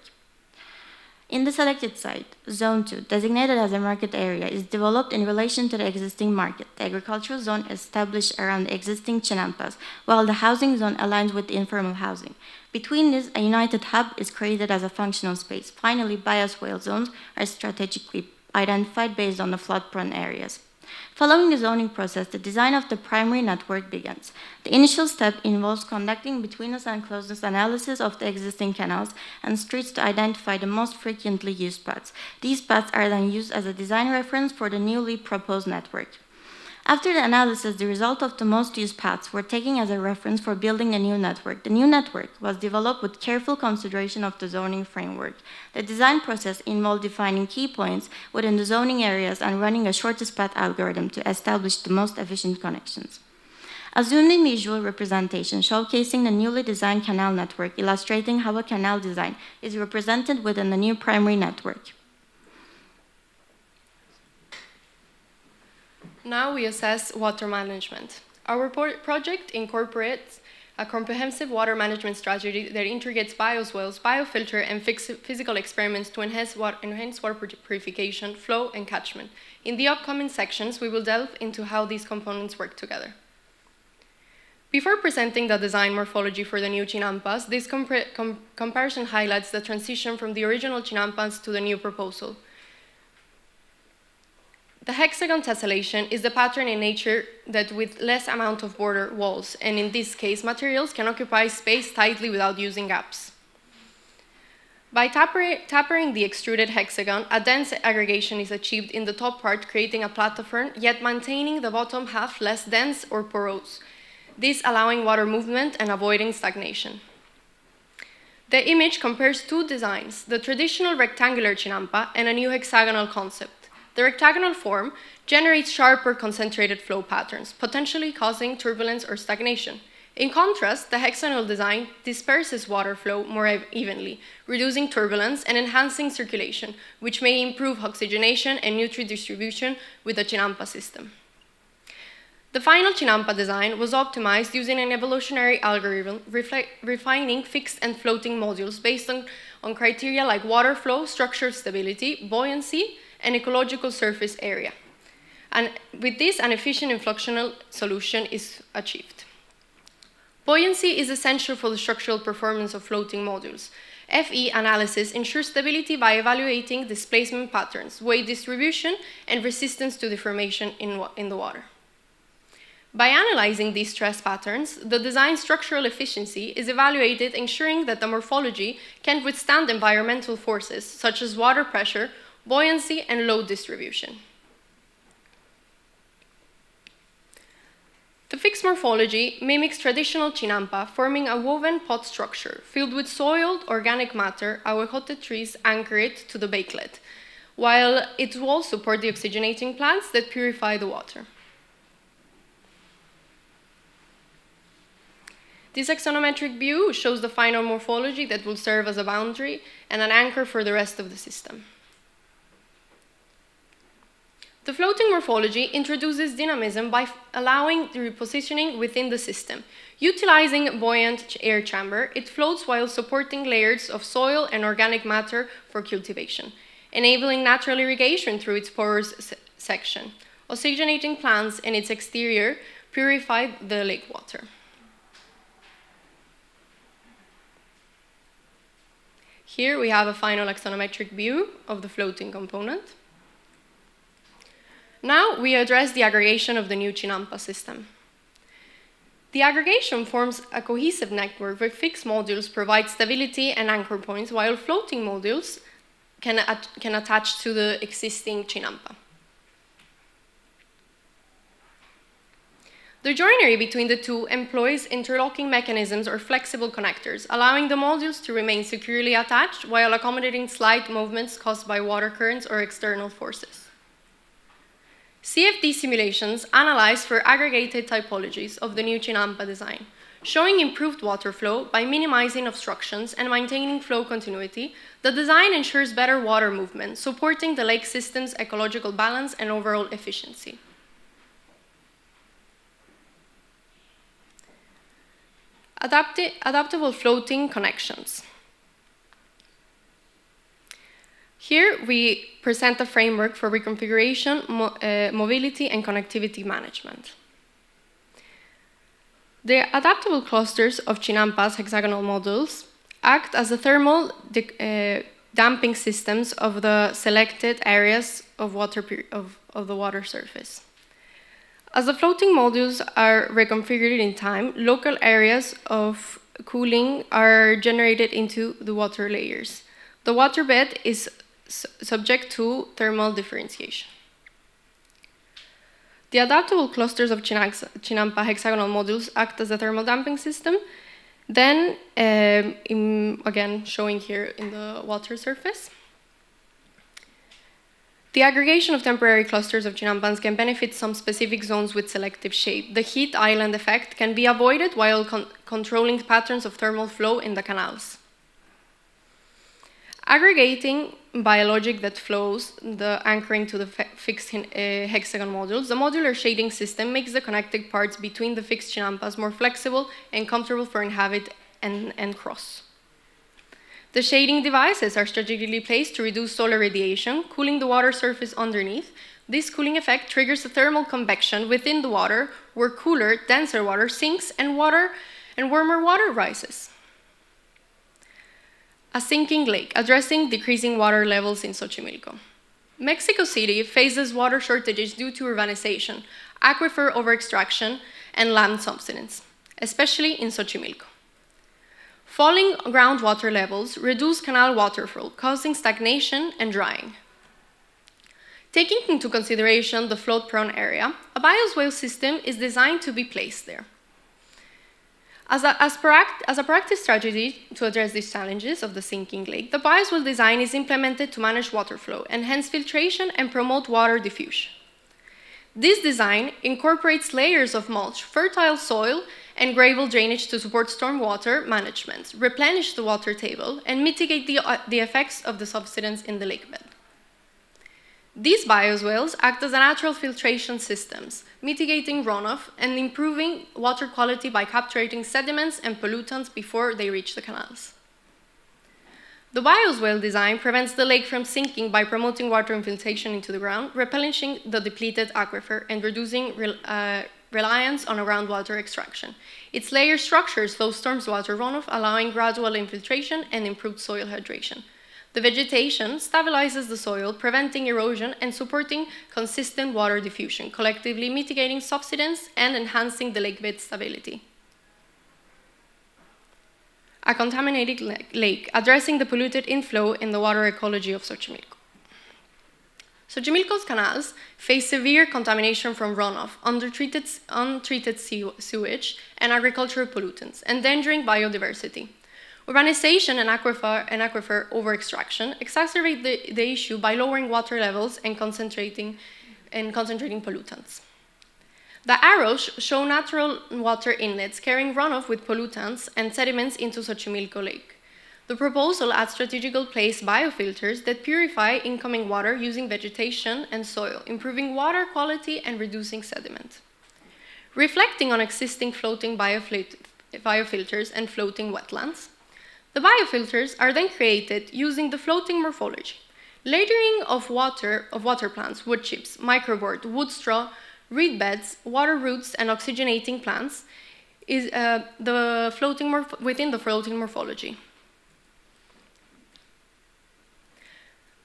In the selected site, Zone 2, designated as a market area, is developed in relation to the existing market. The agricultural zone is established around the existing Chinampas, while the housing zone aligns with the informal housing. Between these, a united hub is created as a functional space. Finally, bioswale zones are strategically identified based on the flood-prone areas. Following the zoning process, the design of the primary network begins. The initial step involves conducting betweenness and closeness analysis of the existing canals and streets to identify the most frequently used paths. These paths are then used as a design reference for the newly proposed network. After the analysis, the result of the most used paths were taken as a reference for building a new network. The new network was developed with careful consideration of the zoning framework. The design process involved defining key points within the zoning areas and running a shortest path algorithm to establish the most efficient connections. A zoomed-in visual representation showcasing the newly designed canal network, illustrating how a canal design is represented within the new primary network. Now we assess water management. Our project incorporates a comprehensive water management strategy that integrates bioswales, biofilter, and physical experiments to enhance water purification, flow, and catchment. In the upcoming sections, we will delve into how these components work together. Before presenting the design morphology for the new chinampas, this comparison highlights the transition from the original chinampas to the new proposal. The hexagon tessellation is the pattern in nature that with less amount of border walls, and in this case, materials can occupy space tightly without using gaps. By tapering the extruded hexagon, a dense aggregation is achieved in the top part, creating a platform, yet maintaining the bottom half less dense or porous, this allowing water movement and avoiding stagnation. The image compares two designs, the traditional rectangular chinampa and a new hexagonal concept. The rectagonal form generates sharper concentrated flow patterns, potentially causing turbulence or stagnation. In contrast, the hexagonal design disperses water flow more evenly, reducing turbulence and enhancing circulation, which may improve oxygenation and nutrient distribution with the chinampa system. The final chinampa design was optimized using an evolutionary algorithm, refining fixed and floating modules based on criteria like water flow, structural stability, buoyancy, and ecological surface area. And with this, an efficient influxional solution is achieved. Buoyancy is essential for the structural performance of floating modules. FE analysis ensures stability by evaluating displacement patterns, weight distribution, and resistance to deformation in the water. By analyzing these stress patterns, the design structural efficiency is evaluated, ensuring that the morphology can withstand environmental forces such as water pressure, buoyancy, and load distribution. The fixed morphology mimics traditional chinampa, forming a woven pot structure filled with soiled organic matter. Aguejote trees anchor it to the bakelet, while its walls support the oxygenating plants that purify the water. This axonometric view shows the final morphology that will serve as a boundary and an anchor for the rest of the system. The floating morphology introduces dynamism by allowing the repositioning within the system. Utilizing a buoyant air chamber, it floats while supporting layers of soil and organic matter for cultivation, enabling natural irrigation through its porous section. Oxygenating plants in its exterior purify the lake water. Here we have a final axonometric view of the floating component. Now we address the aggregation of the new chinampa system. The aggregation forms a cohesive network where fixed modules provide stability and anchor points, while floating modules can attach to the existing chinampa. The joinery between the two employs interlocking mechanisms or flexible connectors, allowing the modules to remain securely attached while accommodating slight movements caused by water currents or external forces. CFD simulations analyze for aggregated typologies of the new chinampa design, showing improved water flow by minimizing obstructions and maintaining flow continuity. The design ensures better water movement, supporting the lake system's ecological balance and overall efficiency. Adaptable floating connections. Here we present a framework for reconfiguration, mobility, and connectivity management. The adaptable clusters of chinampas hexagonal modules act as the thermal damping systems of the selected areas of the water surface. As the floating modules are reconfigured in time, local areas of cooling are generated into the water layers. The waterbed is subject to thermal differentiation. The adaptable clusters of Chinampa hexagonal modules act as a thermal damping system. Then, again, showing here in the water surface. The aggregation of temporary clusters of Chinampans can benefit some specific zones with selective shape. The heat island effect can be avoided while controlling patterns of thermal flow in the canals. Aggregating biologic that flows, the anchoring to the fixed hexagon modules, the modular shading system makes the connected parts between the fixed Chinampas more flexible and comfortable for inhabit and cross. The shading devices are strategically placed to reduce solar radiation, cooling the water surface underneath. This cooling effect triggers a thermal convection within the water, where cooler, denser water sinks and warmer water rises. A sinking lake, addressing decreasing water levels in Xochimilco. Mexico City faces water shortages due to urbanization, aquifer overextraction, and land subsidence, especially in Xochimilco. Falling groundwater levels reduce canal water flow, causing stagnation and drying. Taking into consideration the flood-prone area, a bioswale system is designed to be placed there. As a proactive strategy to address these challenges of the sinking lake, the bioswale design is implemented to manage water flow, enhance filtration, and promote water diffusion. This design incorporates layers of mulch, fertile soil, and gravel drainage to support stormwater management, replenish the water table, and mitigate the effects of the subsidence in the lakebed. These bioswales act as natural filtration systems, mitigating runoff and improving water quality by capturing sediments and pollutants before they reach the canals. The bioswale design prevents the lake from sinking by promoting water infiltration into the ground, replenishing the depleted aquifer, and reducing reliance on groundwater extraction. Its layer structure slows stormwater runoff, allowing gradual infiltration and improved soil hydration. The vegetation stabilizes the soil, preventing erosion and supporting consistent water diffusion, collectively mitigating subsidence and enhancing the lakebed stability. A contaminated lake, addressing the polluted inflow in the water ecology of Xochimilco. Xochimilco's canals face severe contamination from runoff, untreated sewage, and agricultural pollutants, endangering biodiversity. Urbanization and aquifer overextraction exacerbate the issue by lowering water levels and concentrating pollutants. The arrows show natural water inlets carrying runoff with pollutants and sediments into Xochimilco Lake. The proposal adds strategically placed biofilters that purify incoming water using vegetation and soil, improving water quality and reducing sediment. Reflecting on existing floating biofilters and floating wetlands, the biofilters are then created using the floating morphology. Layering of water plants, wood chips, microboard, wood straw, reed beds, water roots, and oxygenating plants is within the floating morphology.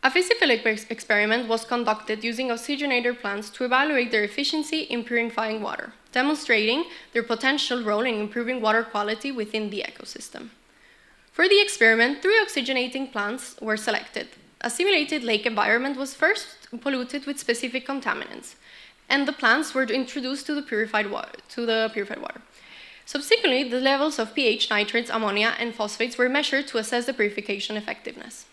A physical experiment was conducted using oxygenator plants to evaluate their efficiency in purifying water, demonstrating their potential role in improving water quality within the ecosystem. For the experiment, 3 oxygenating plants were selected. A simulated lake environment was first polluted with specific contaminants, and the plants were introduced to the purified water. Subsequently, the levels of pH, nitrates, ammonia, and phosphates were measured to assess the purification effectiveness.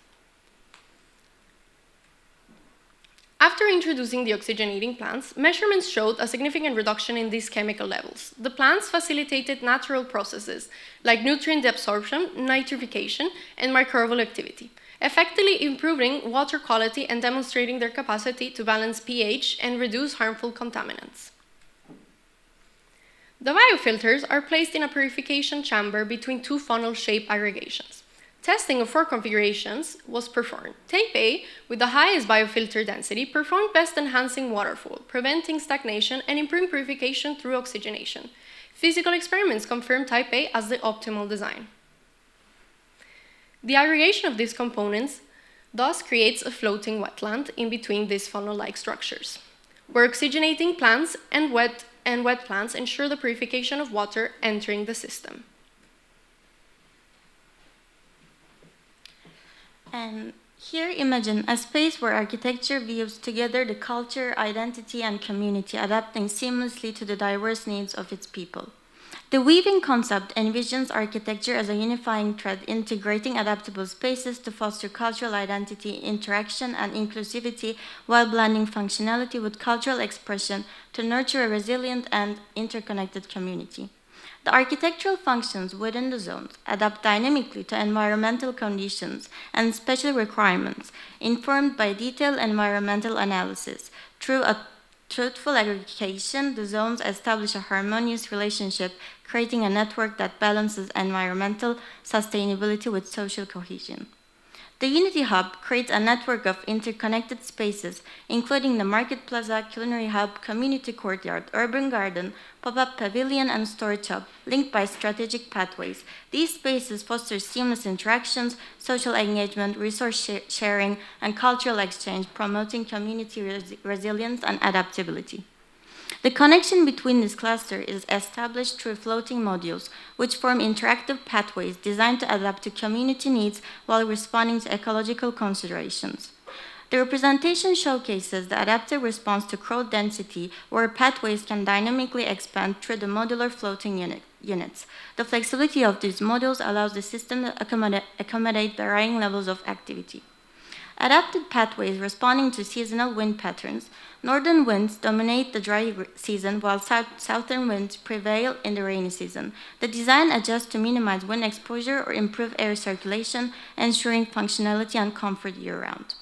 After introducing the oxygenating plants, measurements showed a significant reduction in these chemical levels. The plants facilitated natural processes like nutrient absorption, nitrification, and microbial activity, effectively improving water quality and demonstrating their capacity to balance pH and reduce harmful contaminants. The biofilters are placed in a purification chamber between 2 funnel-shaped aggregations. Testing of 4 configurations was performed. Type A, with the highest biofilter density, performed best, enhancing water flow, preventing stagnation, and improving purification through oxygenation. Physical experiments confirmed Type A as the optimal design. The aggregation of these components thus creates a floating wetland in between these funnel-like structures. where oxygenating plants and wet plants ensure the purification of water entering the system. And here imagine a space where architecture weaves together the culture, identity, and community, adapting seamlessly to the diverse needs of its people. The weaving concept envisions architecture as a unifying thread, integrating adaptable spaces to foster cultural identity, interaction, and inclusivity, while blending functionality with cultural expression to nurture a resilient and interconnected community. The architectural functions within the zones adapt dynamically to environmental conditions and special requirements, informed by detailed environmental analysis. Through a truthful aggregation, the zones establish a harmonious relationship, creating a network that balances environmental sustainability with social cohesion. The Unity Hub creates a network of interconnected spaces, including the Market Plaza, Culinary Hub, Community Courtyard, Urban Garden, Pop-up Pavilion, and Storage Hub, linked by strategic pathways. These spaces foster seamless interactions, social engagement, resource sharing, and cultural exchange, promoting community resilience and adaptability. The connection between this cluster is established through floating modules, which form interactive pathways designed to adapt to community needs while responding to ecological considerations. The representation showcases the adaptive response to crowd density, where pathways can dynamically expand through the modular floating units. The flexibility of these modules allows the system to accommodate varying levels of activity. Adapted pathways responding to seasonal wind patterns. Northern winds dominate the dry season, while southern winds prevail in the rainy season. The design adjusts to minimize wind exposure or improve air circulation, ensuring functionality and comfort year-round.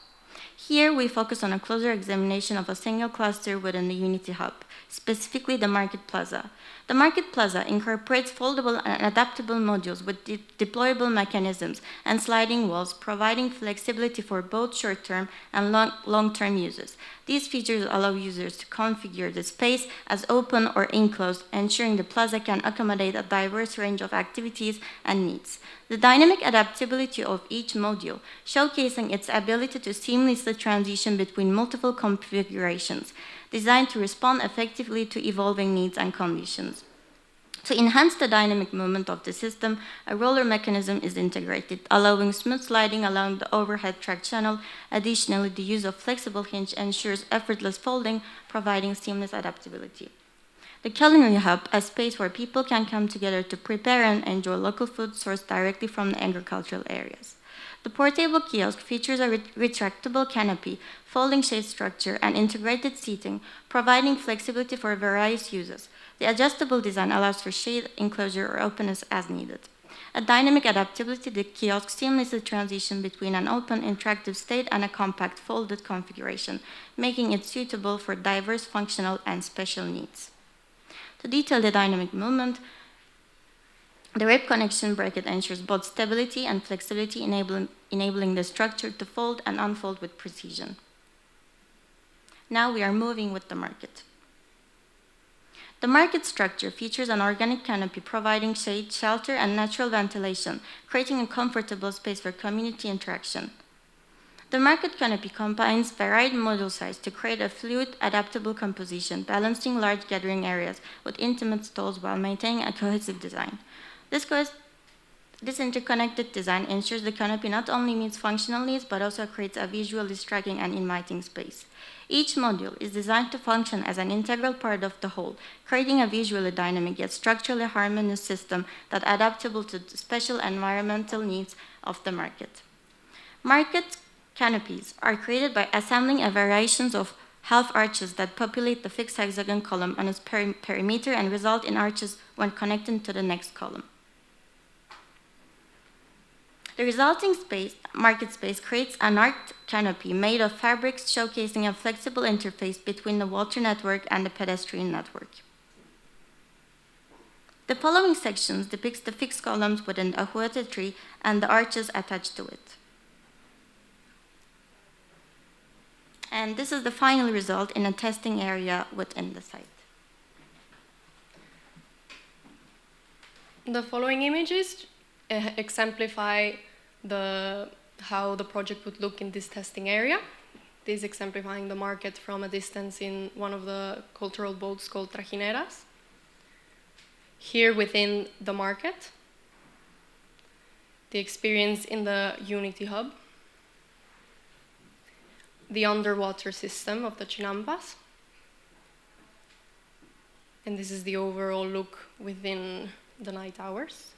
Here, we focus on a closer examination of a single cluster within the Unity Hub, specifically the Market Plaza. The Market Plaza incorporates foldable and adaptable modules with deployable mechanisms and sliding walls, providing flexibility for both short-term and long-term uses. These features allow users to configure the space as open or enclosed, ensuring the plaza can accommodate a diverse range of activities and needs. The dynamic adaptability of each module, showcasing its ability to seamlessly transition between multiple configurations, designed to respond effectively to evolving needs and conditions. To enhance the dynamic movement of the system, a roller mechanism is integrated, allowing smooth sliding along the overhead track channel. Additionally, the use of flexible hinge ensures effortless folding, providing seamless adaptability. The Culinary Hub, a space where people can come together to prepare and enjoy local food sourced directly from the agricultural areas. The portable kiosk features a retractable canopy, folding shade structure, and integrated seating, providing flexibility for various uses. The adjustable design allows for shade, enclosure, or openness as needed. A dynamic adaptability, the kiosk seamlessly transitions between an open, interactive state and a compact, folded configuration, making it suitable for diverse functional and special needs. To detail the dynamic movement, the rib connection bracket ensures both stability and flexibility, enabling the structure to fold and unfold with precision. Now we are moving with the market. The market structure features an organic canopy providing shade, shelter, and natural ventilation, creating a comfortable space for community interaction. The market canopy combines varied module size to create a fluid, adaptable composition, balancing large gathering areas with intimate stalls while maintaining a cohesive design. This interconnected design ensures the canopy not only meets functional needs, but also creates a visually striking and inviting space. Each module is designed to function as an integral part of the whole, creating a visually dynamic yet structurally harmonious system that is adaptable to the special environmental needs of the market. Market canopies are created by assembling a variations of half arches that populate the fixed hexagon column on its perimeter and result in arches when connected to the next column. The resulting market space creates an arched canopy made of fabrics, showcasing a flexible interface between the water network and the pedestrian network. The following sections depicts the fixed columns within the ahuete tree and the arches attached to it. And this is the final result in a testing area within the site. The following images exemplify how the project would look in this testing area. This exemplifying the market from a distance in one of the cultural boats called trajineras. Here within the market, the experience in the Unity Hub, the underwater system of the Chinampas, and this is the overall look within the night hours.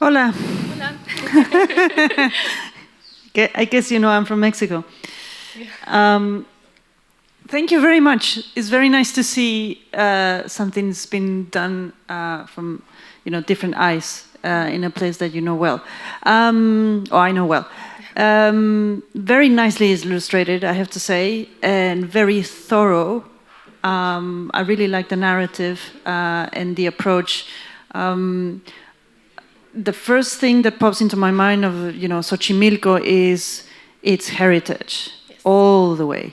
Hola. Hola. I guess you know I'm from Mexico. Yeah. Thank you very much. It's very nice to see something's been done from different eyes in a place that you know well, or I know well. Very nicely illustrated, I have to say, and very thorough. I really like the narrative and the approach. The first thing that pops into my mind of Xochimilco is its heritage, yes, all the way.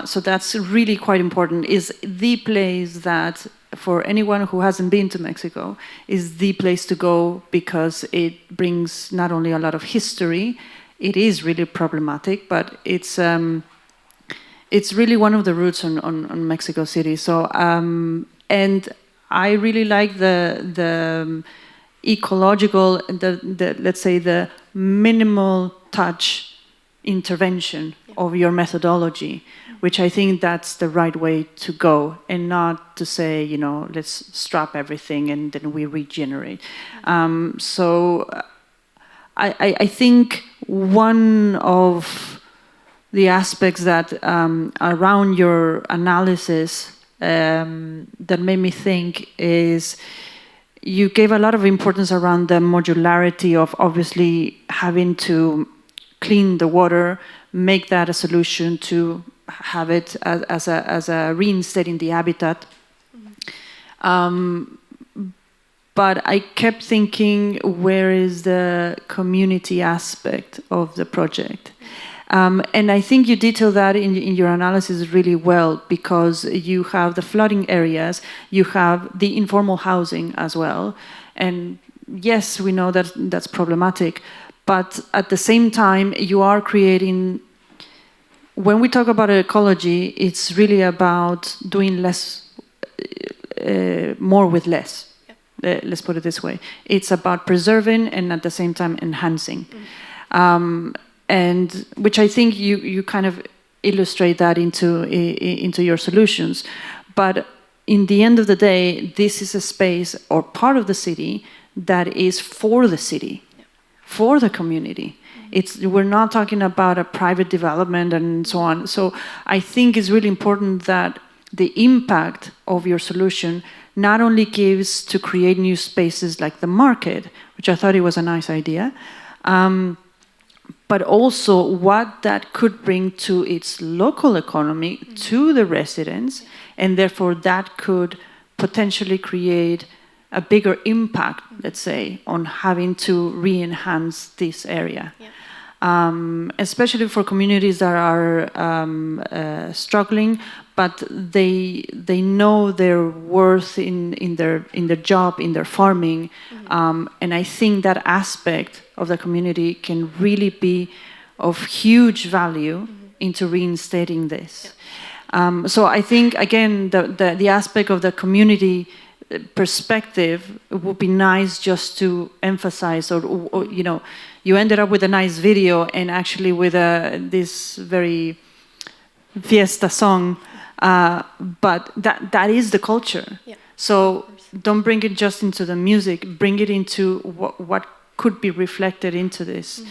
So that's really quite important. Is the place that, for anyone who hasn't been to Mexico, is the place to go because it brings not only a lot of history, it is really problematic, but it's really one of the roots on Mexico City. So and I really like the ecological, let's say the minimal touch intervention of your methodology, which I think that's the right way to go, and not to say, let's strap everything and then we regenerate. So I think one of the aspects that around your analysis that made me think is you gave a lot of importance around the modularity of obviously having to clean the water, make that a solution to have it as a reinstating the habitat. But I kept thinking, where is the community aspect of the project? And I think you detail that in your analysis really well, because you have the flooding areas, you have the informal housing as well. And yes, we know that that's problematic, but at the same time, you are creating, when we talk about ecology, it's really about doing less, more with less. Let's put it this way. It's about preserving and at the same time enhancing. And which I think you kind of illustrate that into your solutions. But in the end of the day, this is a space or part of the city that is for the city, for the community. We're not talking about a private development and so on. So I think it's really important that the impact of your solution not only gives to create new spaces like the market, which I thought it was a nice idea, but also what that could bring to its local economy, to the residents, and therefore that could potentially create a bigger impact, let's say, on having to re-enhance this area. Especially for communities that are struggling, but they know their worth in their job, in their farming, and I think that aspect of the community can really be of huge value into reinstating this. So I think, again, the aspect of the community perspective, it would be nice just to emphasize, or you know, you ended up with a nice video and actually with this very fiesta song, but that is the culture. Yeah. So don't bring it just into the music, bring it into what could be reflected into this.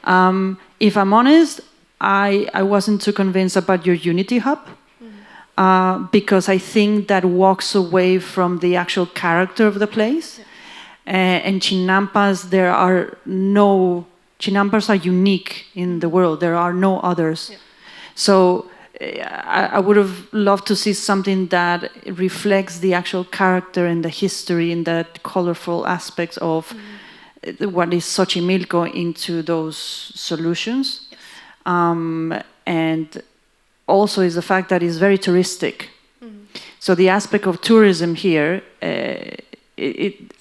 Mm-hmm. If I'm honest, I wasn't too convinced about your Unity Hub. Because I think that walks away from the actual character of the place. Yeah. And Chinampas, Chinampas are unique in the world. There are no others. Yeah. So I would have loved to see something that reflects the actual character and the history and the colorful aspects of what is Xochimilco into those solutions. Yes. And also is the fact that it's very touristic. Mm-hmm. So the aspect of tourism here,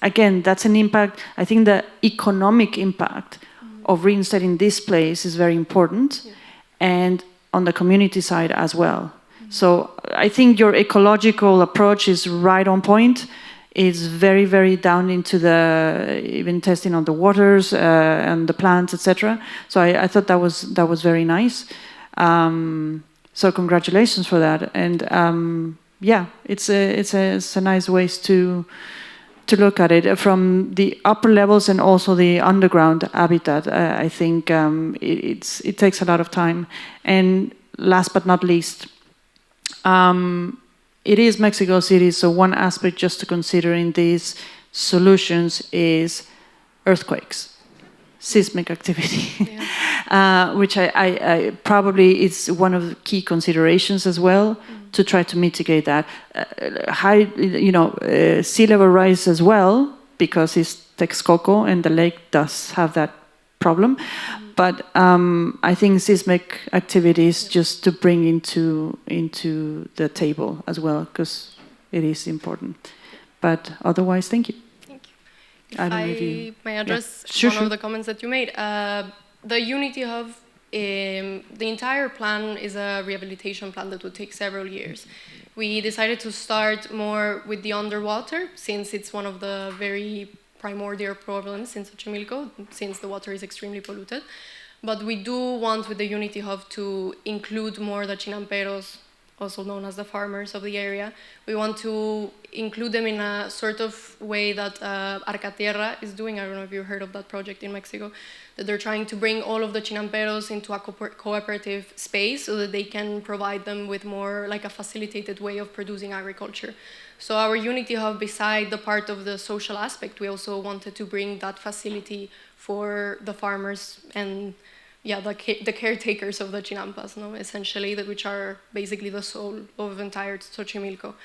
again, that's an impact. I think the economic impact of reinstating this place is very important, and on the community side as well. Mm-hmm. So I think your ecological approach is right on point. It's very, very down into even testing on the waters and the plants, etc. So I thought that was very nice. So congratulations for that, and yeah, it's a nice ways to look at it from the upper levels and also the underground habitat. I think it takes a lot of time. And last but not least, it is Mexico City, so one aspect just to consider in these solutions is earthquakes. Seismic activity, yeah. Which I probably is one of the key considerations as well, to try to mitigate that. High, sea level rise as well, because it's Texcoco and the lake does have that problem. But I think seismic activities just to bring into the table as well, because it is important. But otherwise, thank you. If I may address one of the comments that you made. The Unity Hub, the entire plan is a rehabilitation plan that would take several years. We decided to start more with the underwater, since it's one of the very primordial problems in Xochimilco, since the water is extremely polluted. But we do want with the Unity Hub to include more the Chinamperos, also known as the farmers of the area. We want to include them in a sort of way that Arcatierra is doing. I don't know if you heard of that project in Mexico, that they're trying to bring all of the Chinamperos into a cooperative space so that they can provide them with more like a facilitated way of producing agriculture. So our Unity Hub, beside the part of the social aspect, we also wanted to bring that facility for the farmers and the caretakers of the Chinampas, essentially, which are basically the soul of entire Xochimilco.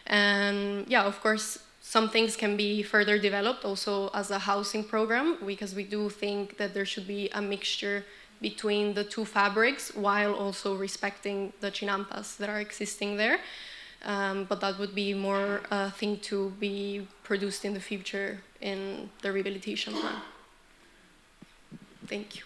And of course, some things can be further developed also as a housing program, because we do think that there should be a mixture between the two fabrics while also respecting the Chinampas that are existing there. But that would be more a thing to be produced in the future in the rehabilitation plan. Thank you.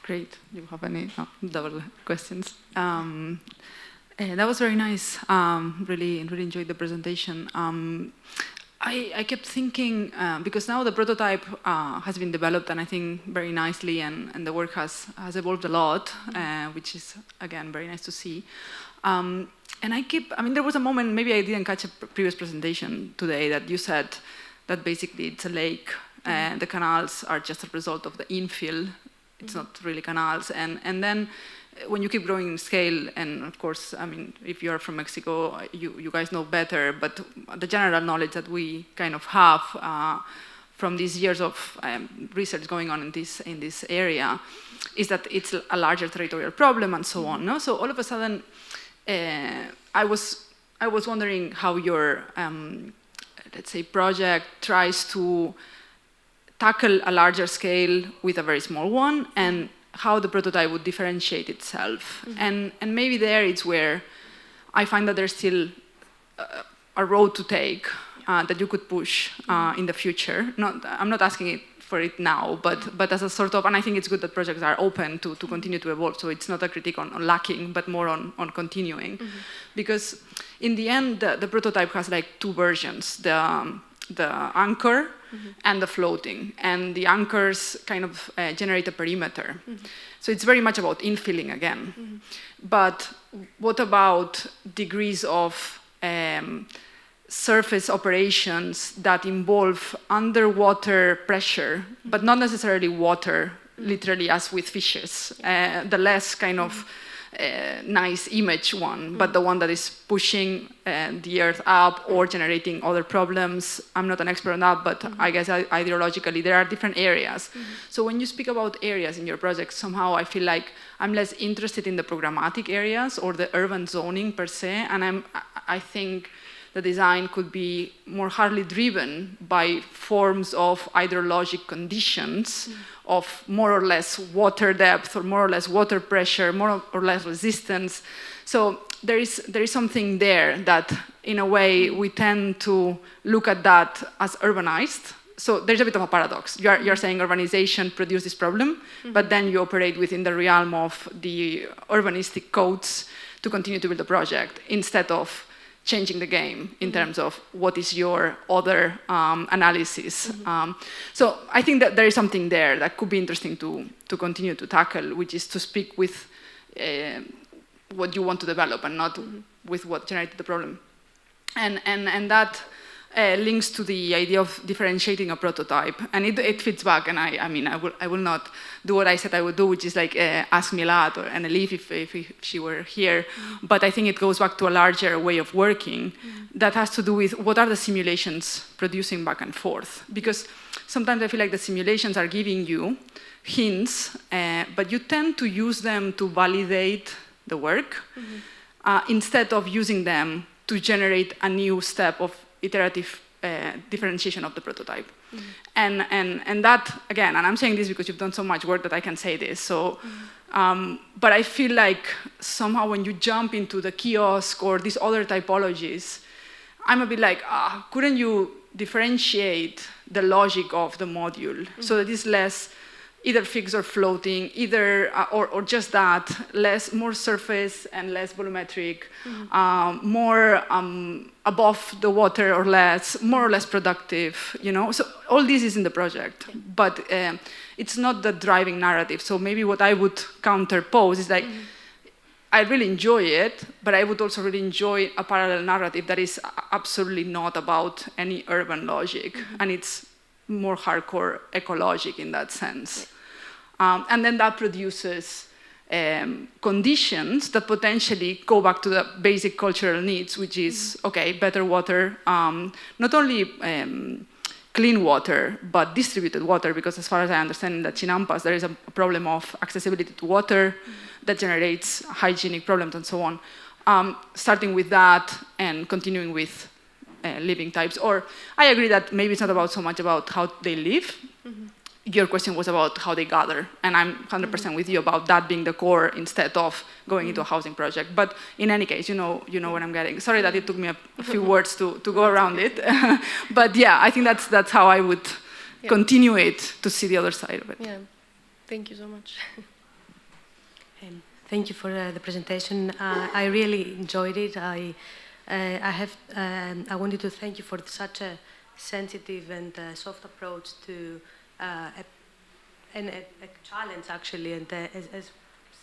Great. Do you have any double questions? That was very nice. Really enjoyed the presentation. I kept thinking, because now the prototype has been developed, and I think very nicely, and the work has evolved a lot, which is, again, very nice to see. And there was a moment, maybe I didn't catch a previous presentation today, that you said that basically it's a lake, and the canals are just a result of the infill. It's not really canals. And then when you keep growing in scale, and of course, if you're from Mexico, you guys know better, but the general knowledge that we kind of have from these years of research going on in this area is that it's a larger territorial problem and so on. No? So all of a sudden, I was wondering how your, let's say, project tries to tackle a larger scale with a very small one, and how the prototype would differentiate itself. Mm-hmm. And maybe there it's where I find that there's still a road to take that you could push in the future. I'm not asking it for it now, but as a sort of, and I think it's good that projects are open to continue to evolve, so it's not a critique on lacking, but more on continuing. Because in the end, the prototype has like two versions, the anchor and the floating, and the anchors kind of generate a perimeter. So it's very much about infilling again. But what about degrees of surface operations that involve underwater pressure, but not necessarily water, literally as with fishes, the less kind of nice image one, but the one that is pushing the earth up or generating other problems. I'm not an expert on that, but I guess ideologically there are different areas. So when you speak about areas in your project, somehow I feel like I'm less interested in the programmatic areas or the urban zoning per se, and I think the design could be more hardly driven by forms of ideologic conditions of more or less water depth or more or less water pressure, more or less resistance. So there is something there that, in a way, we tend to look at that as urbanized. So there's a bit of a paradox. You're saying urbanization produced this problem, but then you operate within the realm of the urbanistic codes to continue to build a project instead of changing the game in terms of what is your other analysis. So I think that there is something there that could be interesting to continue to tackle, which is to speak with what you want to develop and not with what generated the problem. And that links to the idea of differentiating a prototype, and it fits back. And I mean, I will not do what I said I would do, which is like ask Milad or Elif if she were here. But I think it goes back to a larger way of working that has to do with what are the simulations producing back and forth. Because sometimes I feel like the simulations are giving you hints, but you tend to use them to validate the work instead of using them to generate a new step of iterative differentiation of the prototype. And that, again, and I'm saying this because you've done so much work that I can say this, so, but I feel like somehow when you jump into the kiosk or these other typologies, I'm a bit like, couldn't you differentiate the logic of the module so that it's less either fixed or floating, either or just that, more surface and less volumetric, more above the water or less, more or less productive, you know? So all this is in the project, but it's not the driving narrative. So maybe what I would counterpose is like, I really enjoy it, but I would also really enjoy a parallel narrative that is absolutely not about any urban logic, and it's more hardcore ecologic in that sense. And then that produces conditions that potentially go back to the basic cultural needs, which is, okay, better water, not only clean water, but distributed water, because as far as I understand in the Chinampas, there is a problem of accessibility to water that generates hygienic problems and so on. Starting with that and continuing with living types. Or I agree that maybe it's not about so much about how they live. Your question was about how they gather, and I'm 100% with you about that being the core instead of going into a housing project. But in any case, you know what I'm getting. Sorry that it took me a few words to go around it, but yeah, I think that's how I would continue it to see the other side of it. Yeah, thank you so much. Thank you for the presentation. I really enjoyed it. I wanted to thank you for such a sensitive and soft approach to a challenge, actually. And as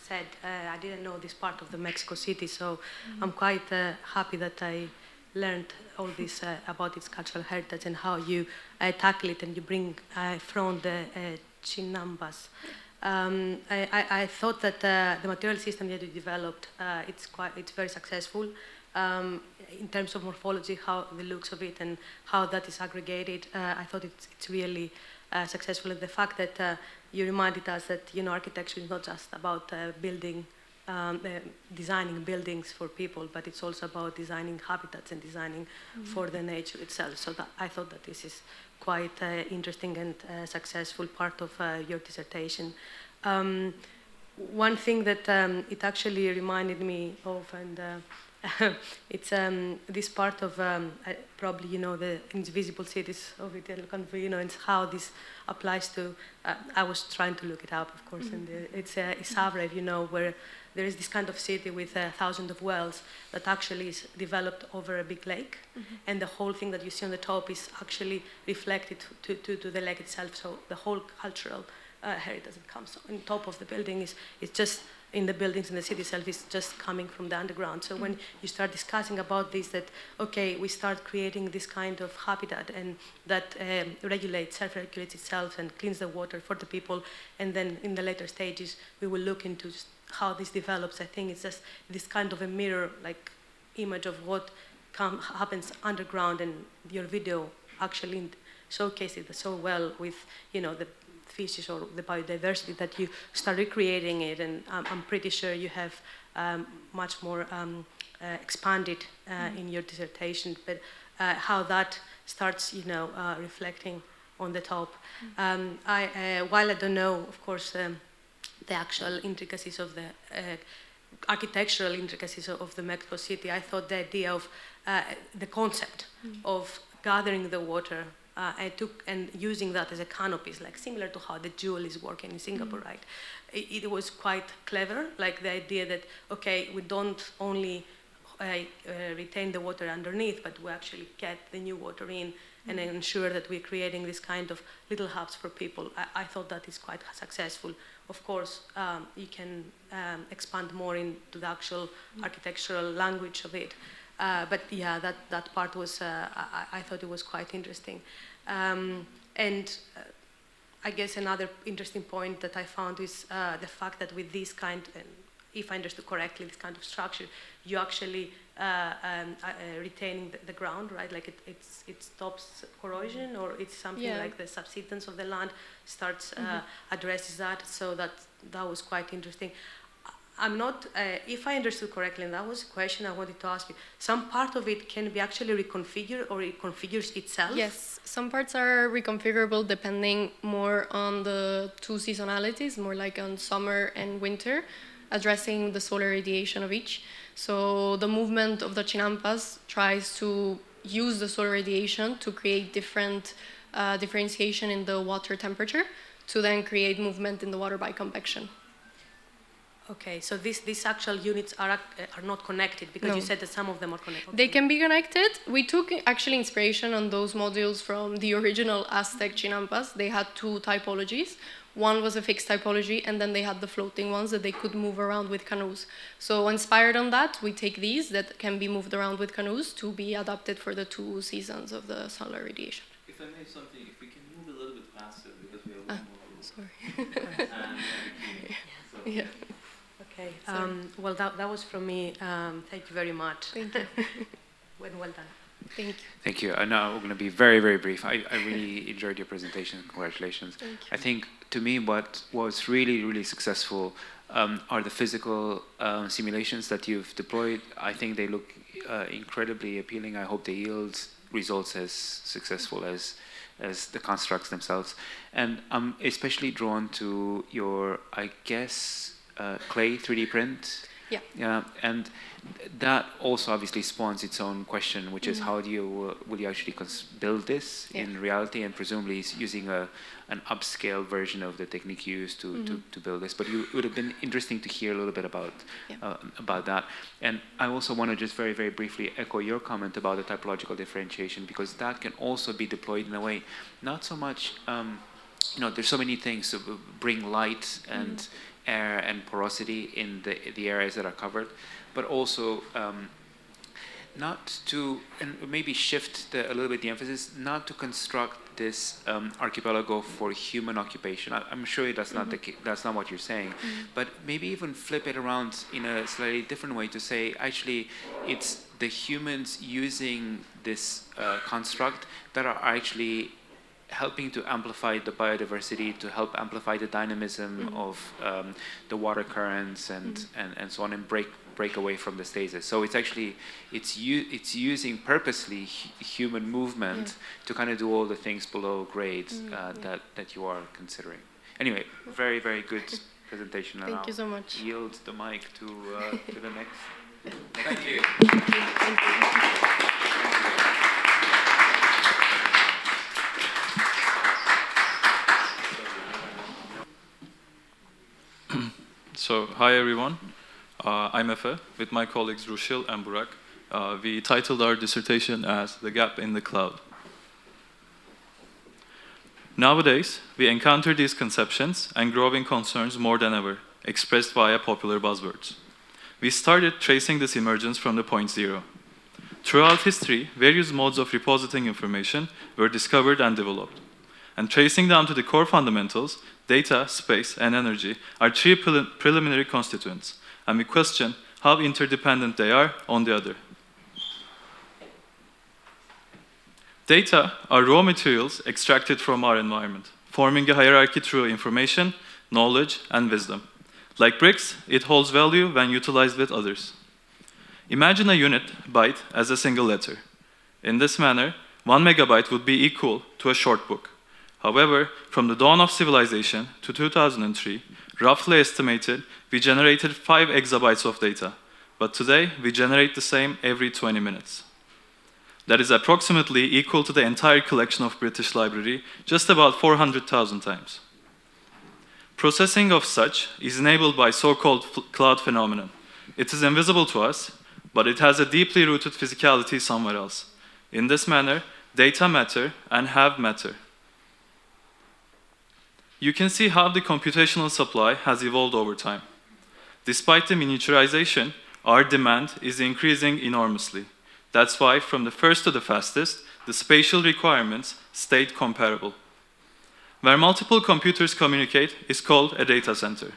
said, I didn't know this part of the Mexico City, so I'm quite happy that I learned all this about its cultural heritage and how you tackle it and you bring from the Chinambas. I thought that the material system that you developed, it's very successful in terms of morphology, how the looks of it and how that is aggregated. I thought it's really successful, and the fact that you reminded us that architecture is not just about designing buildings for people, but it's also about designing habitats and designing for the nature itself. So I thought that this is quite interesting and successful part of your dissertation. One thing that it actually reminded me of, and it's this part of probably the invisible cities of Italy, and how this applies to. I was trying to look it up, of course, and it's Savra, where there is this kind of city with thousands of wells that actually is developed over a big lake, and the whole thing that you see on the top is actually reflected to the lake itself. So the whole cultural heritage that comes on top of the building is just in the buildings in the city itself is just coming from the underground. So when you start discussing about this, that okay, we start creating this kind of habitat and that self-regulates itself and cleans the water for the people, and then in the later stages we will look into how this develops. I think it's just this kind of a mirror like image of what happens underground, and your video actually showcases it so well with the species or the biodiversity that you start recreating it, and I'm pretty sure you have much more expanded in your dissertation, but how that starts, reflecting on the top. While I don't know, of course, the actual intricacies of the architectural intricacies of the Mexico City, I thought the idea of the concept of gathering the water and using that as a canopy, like similar to how the jewel is working in Singapore, right? It was quite clever, like the idea that, okay, we don't only retain the water underneath, but we actually get the new water in and ensure that we're creating this kind of little hubs for people. I thought that is quite successful. Of course, you can expand more into the actual architectural language of it. But yeah, that part was, I thought it was quite interesting. And I guess another interesting point that I found is the fact that with this kind, if I understood correctly, this kind of structure, you actually retaining the ground, right? Like it stops corrosion, or it's something like the subsidence of the land starts addresses that. So that was quite interesting. I'm not, if I understood correctly, and that was a question I wanted to ask you, some part of it can be actually reconfigured, or it configures itself? Yes, some parts are reconfigurable depending more on the two seasonalities, more like on summer and winter, addressing the solar radiation of each. So the movement of the chinampas tries to use the solar radiation to create different differentiation in the water temperature, to then create movement in the water by convection. Okay, so these actual units are not connected, because you said that some of them are connected. They can be connected. We took actually inspiration on those modules from the original Aztec chinampas. They had two typologies. One was a fixed typology, and then they had the floating ones that they could move around with canoes. So inspired on that, we take these that can be moved around with canoes to be adapted for the two seasons of the solar radiation. If I may something, if we can move a little bit faster, because we have one more. Sorry. Yeah. Okay. Well, that was from me. Thank you very much. Thank you. Well done. Thank you. Thank you. Now we're going to be very, very brief. I really enjoyed your presentation. Congratulations. Thank you. I think, to me, what was really, really successful are the physical simulations that you've deployed. I think they look incredibly appealing. I hope they yield results as successful as the constructs themselves. And I'm especially drawn to your, I guess, clay 3D print. Yeah, and that also obviously spawns its own question, which is how will you actually build this in reality, and presumably it's using an upscale version of the technique you used to build this. But it would have been interesting to hear a little bit about that. And I also want to just very, very briefly echo your comment about the typological differentiation, because that can also be deployed in a way, not so much, there's so many things to bring light and air and porosity in the areas that are covered, but also not to, and maybe shift a little bit the emphasis, not to construct this archipelago for human occupation. I'm sure that's not that's not what you're saying, but maybe even flip it around in a slightly different way to say, actually, it's the humans using this construct that are actually helping to amplify the biodiversity, to help amplify the dynamism of the water currents and so on, and break away from the stasis. So it's actually, it's using purposely human movement to kind of do all the things below grade that you are considering. Anyway, very, very good presentation. Thank you so much. Yield the mic to the next. Thank you. So, hi everyone. I'm Efe, with my colleagues Rushil and Burak. We titled our dissertation as The Gap in the Cloud. Nowadays, we encounter these conceptions and growing concerns more than ever, expressed via popular buzzwords. We started tracing this emergence from the point zero. Throughout history, various modes of repositing information were discovered and developed. And tracing down to the core fundamentals, data, space, and energy are three preliminary constituents, and we question how interdependent they are on the other. Data are raw materials extracted from our environment, forming a hierarchy through information, knowledge, and wisdom. Like bricks, it holds value when utilized with others. Imagine a unit, byte, as a single letter. In this manner, 1 megabyte would be equal to a short book. However, from the dawn of civilization to 2003, roughly estimated, we generated 5 exabytes of data. But today, we generate the same every 20 minutes. That is approximately equal to the entire collection of British Library, just about 400,000 times. Processing of such is enabled by so-called cloud phenomenon. It is invisible to us, but it has a deeply rooted physicality somewhere else. In this manner, data matter and have matter. You can see how the computational supply has evolved over time. Despite the miniaturization, our demand is increasing enormously. That's why, from the first to the fastest, the spatial requirements stayed comparable. Where multiple computers communicate is called a data center.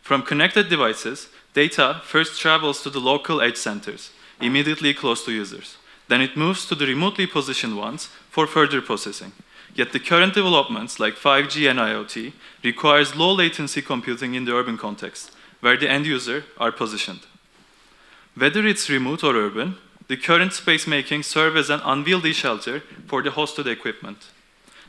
From connected devices, data first travels to the local edge centers, immediately close to users. Then it moves to the remotely positioned ones for further processing. Yet the current developments like 5G and IoT requires low latency computing in the urban context, where the end user are positioned. Whether it's remote or urban, the current space making serves as an unwieldy shelter for the hosted equipment.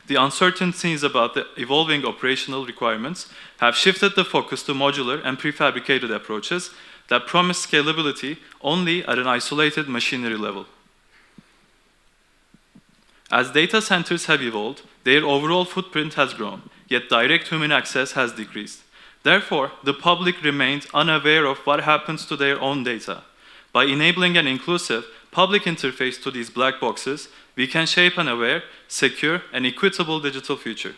The uncertainties about the evolving operational requirements have shifted the focus to modular and prefabricated approaches that promise scalability only at an isolated machinery level. As data centers have evolved, their overall footprint has grown, yet direct human access has decreased. Therefore, the public remains unaware of what happens to their own data. By enabling an inclusive, public interface to these black boxes, we can shape an aware, secure, and equitable digital future.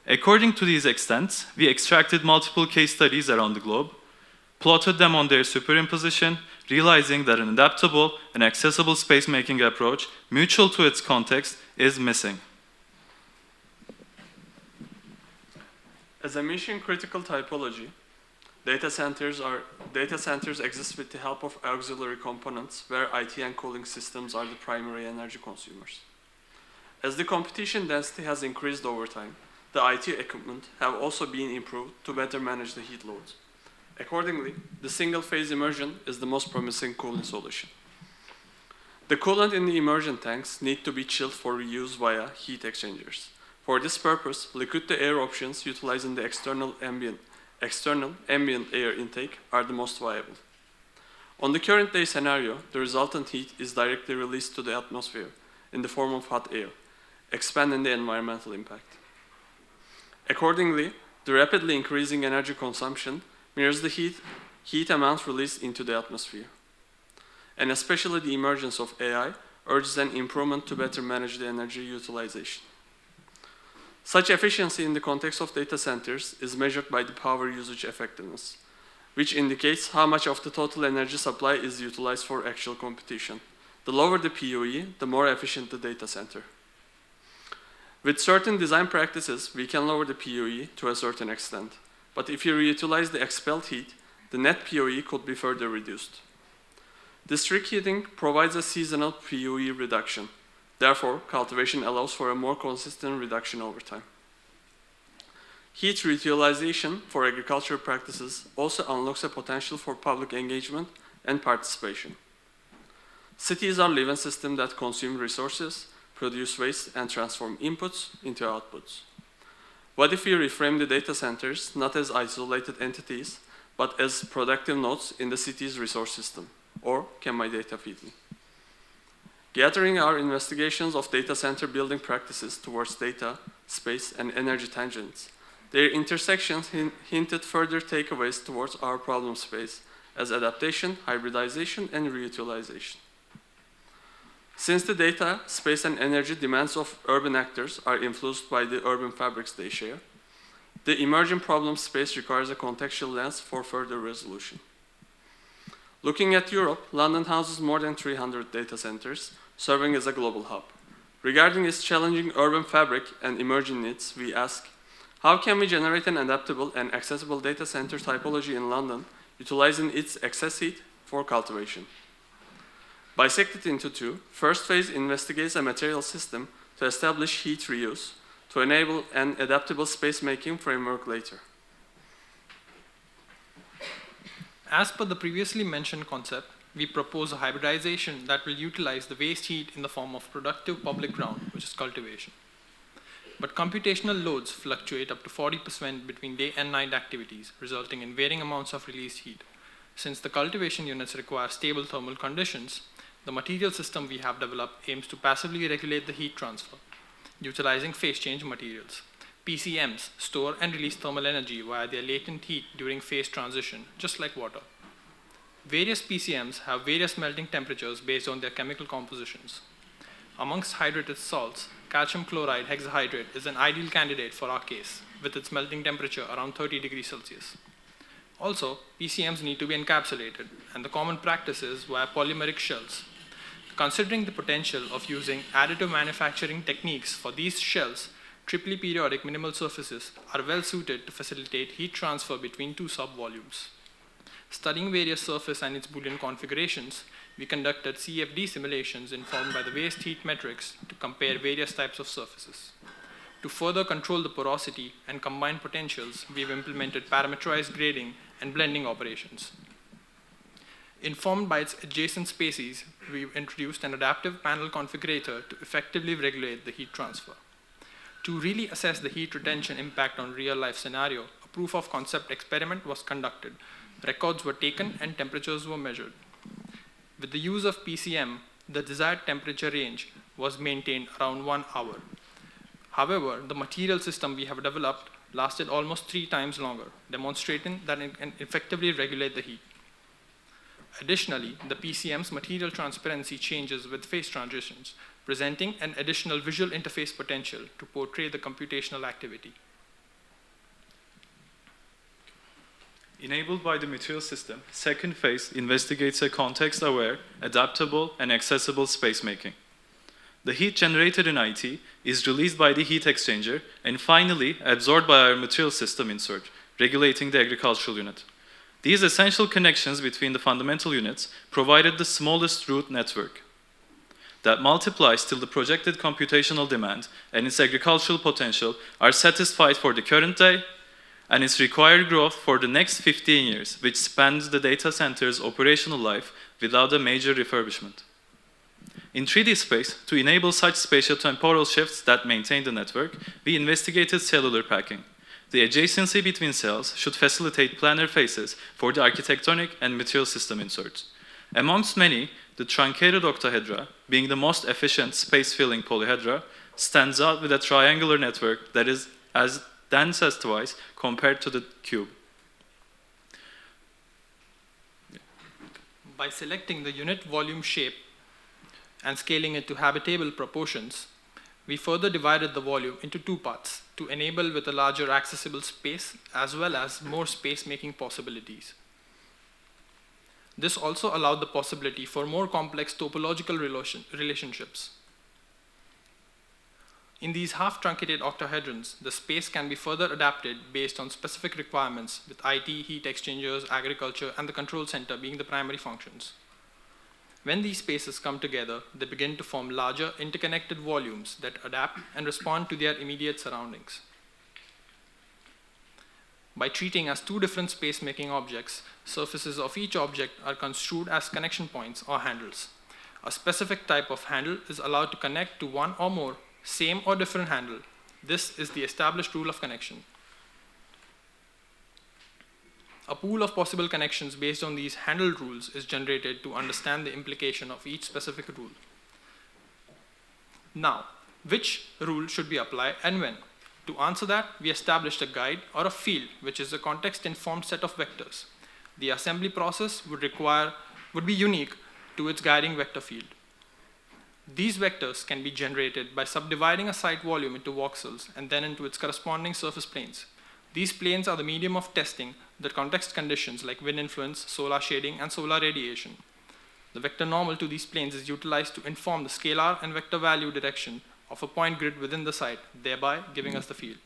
According to these extents, we extracted multiple case studies around the globe, plotted them on their superimposition, realizing that an adaptable and accessible space-making approach, mutual to its context, is missing. As a mission-critical typology, data centers exist with the help of auxiliary components where IT and cooling systems are the primary energy consumers. As the competition density has increased over time, the IT equipment have also been improved to better manage the heat loads. Accordingly, the single-phase Emergent is the most promising cooling solution. The coolant in the Emergent tanks need to be chilled for reuse via heat exchangers. For this purpose, liquid-to-air options utilizing the external ambient air intake are the most viable. On the current day scenario, the resultant heat is directly released to the atmosphere in the form of hot air, expanding the environmental impact. Accordingly, the rapidly increasing energy consumption mirrors the heat amounts released into the atmosphere. And especially the emergence of AI urges an improvement to better manage the energy utilization. Such efficiency in the context of data centers is measured by the power usage effectiveness, which indicates how much of the total energy supply is utilized for actual computation. The lower the PUE, the more efficient the data center. With certain design practices, we can lower the PUE to a certain extent. But if you reutilize the expelled heat, the net PUE could be further reduced. District heating provides a seasonal PUE reduction. Therefore, cultivation allows for a more consistent reduction over time. Heat reutilization for agricultural practices also unlocks a potential for public engagement and participation. Cities are living systems that consume resources, produce waste, and transform inputs into outputs. What if we reframe the data centers not as isolated entities, but as productive nodes in the city's resource system? Or can my data feed me? Gathering our investigations of data center building practices towards data, space, and energy tangents, their intersections hinted further takeaways towards our problem space as adaptation, hybridization, and reutilization. Since the data, space, and energy demands of urban actors are influenced by the urban fabrics they share, the emerging problem space requires a contextual lens for further resolution. Looking at Europe, London houses more than 300 data centers, serving as a global hub. Regarding its challenging urban fabric and emerging needs, we ask, how can we generate an adaptable and accessible data center typology in London, utilizing its excess heat for cultivation? Bisected into two, first phase investigates a material system to establish heat reuse, to enable an adaptable space-making framework later. As per the previously mentioned concept, we propose a hybridization that will utilize the waste heat in the form of productive public ground, which is cultivation. But computational loads fluctuate up to 40% between day and night activities, resulting in varying amounts of released heat. Since the cultivation units require stable thermal conditions, the material system we have developed aims to passively regulate the heat transfer, utilizing phase change materials. PCMs store and release thermal energy via their latent heat during phase transition, just like water. Various PCMs have various melting temperatures based on their chemical compositions. Amongst hydrated salts, calcium chloride hexahydrate is an ideal candidate for our case, with its melting temperature around 30 degrees Celsius. Also, PCMs need to be encapsulated, and the common practice is via polymeric shells. Considering the potential of using additive manufacturing techniques for these shells, triply periodic minimal surfaces are well suited to facilitate heat transfer between two subvolumes. Studying various surface and its Boolean configurations, we conducted CFD simulations informed by the waste heat metrics to compare various types of surfaces. To further control the porosity and combine potentials, we've implemented parameterized grading and blending operations. Informed by its adjacent species, we've introduced an adaptive panel configurator to effectively regulate the heat transfer. To really assess the heat retention impact on real-life scenario, a proof of concept experiment was conducted. Records were taken and temperatures were measured. With the use of PCM, the desired temperature range was maintained around 1 hour. However, the material system we have developed lasted almost 3 times longer, demonstrating that it can effectively regulate the heat. Additionally, the PCM's material transparency changes with phase transitions, presenting an additional visual interface potential to portray the computational activity. Enabled by the material system, second phase investigates a context-aware, adaptable, and accessible space-making. The heat generated in IT is released by the heat exchanger and finally absorbed by our material system insert, regulating the agricultural unit. These essential connections between the fundamental units provided the smallest root network that multiplies till the projected computational demand and its agricultural potential are satisfied for the current day and its required growth for the next 15 years, which spans the data center's operational life without a major refurbishment. In 3D space, to enable such spatiotemporal shifts that maintain the network, we investigated cellular packing. The adjacency between cells should facilitate planar faces for the architectonic and material system inserts. Amongst many, the truncated octahedra, being the most efficient space-filling polyhedra, stands out with a triangular network that is as dense as twice compared to the cube. By selecting the unit volume shape and scaling it to habitable proportions, we further divided the volume into 2 parts to enable with a larger accessible space as well as more space-making possibilities. This also allowed the possibility for more complex topological relationships. In these half-truncated octahedrons, the space can be further adapted based on specific requirements, with IT, heat exchangers, agriculture, and the control center being the primary functions. When these spaces come together, they begin to form larger interconnected volumes that adapt and respond to their immediate surroundings. By treating as 2 different space-making objects, surfaces of each object are construed as connection points or handles. A specific type of handle is allowed to connect to one or more same or different handle. This is the established rule of connection. A pool of possible connections based on these handled rules is generated to understand the implication of each specific rule. Now, which rule should we apply and when? To answer that, we established a guide or a field, which is a context-informed set of vectors. The assembly process would be unique to its guiding vector field. These vectors can be generated by subdividing a site volume into voxels and then into its corresponding surface planes. These planes are the medium of testing the context conditions like wind influence, solar shading, and solar radiation. The vector normal to these planes is utilized to inform the scalar and vector value direction of a point grid within the site, thereby giving us the field.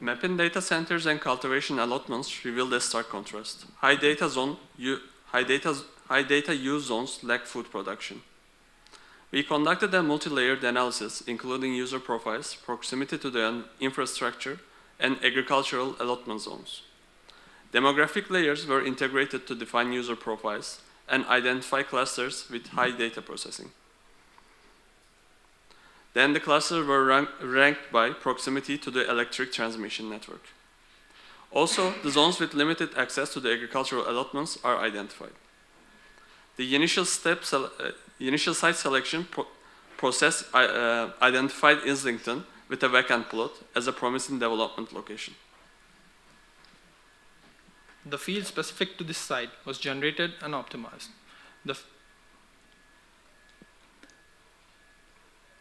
Mapping data centers and cultivation allotments revealed a stark contrast. High data use zones lack food production. We conducted a multi-layered analysis, including user profiles, proximity to the infrastructure, and agricultural allotment zones. Demographic layers were integrated to define user profiles and identify clusters with high data processing. Then the clusters were ranked by proximity to the electric transmission network. Also, the zones with limited access to the agricultural allotments are identified. The initial site selection process identified Islington with a vacant plot as a promising development location. The field specific to this site was generated and optimized.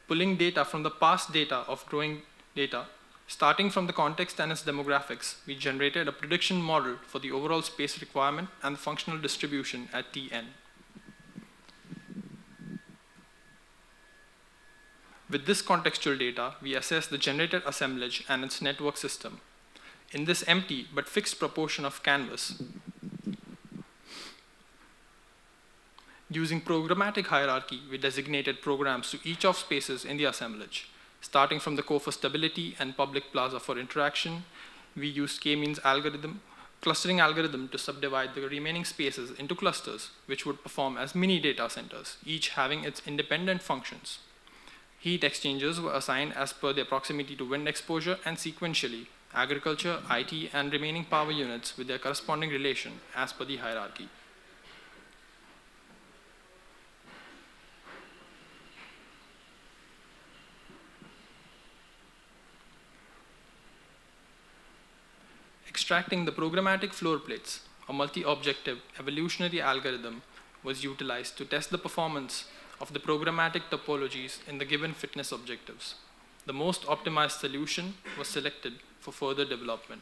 Pulling data from the past data of growing data, starting from the context and its demographics, we generated a prediction model for the overall space requirement and the functional distribution at Tn. With this contextual data, we assess the generated assemblage and its network system. In this empty but fixed proportion of canvas, using programmatic hierarchy, we designated programs to each of spaces in the assemblage. Starting from the core for stability and public plaza for interaction, we used k-means clustering algorithm to subdivide the remaining spaces into clusters, which would perform as mini data centers, each having its independent functions. Heat exchangers were assigned as per their proximity to wind exposure and sequentially, agriculture, IT, and remaining power units with their corresponding relation as per the hierarchy. Extracting the programmatic floor plates, a multi-objective evolutionary algorithm was utilized to test the performance of the programmatic topologies in the given fitness objectives. The most optimized solution was selected for further development.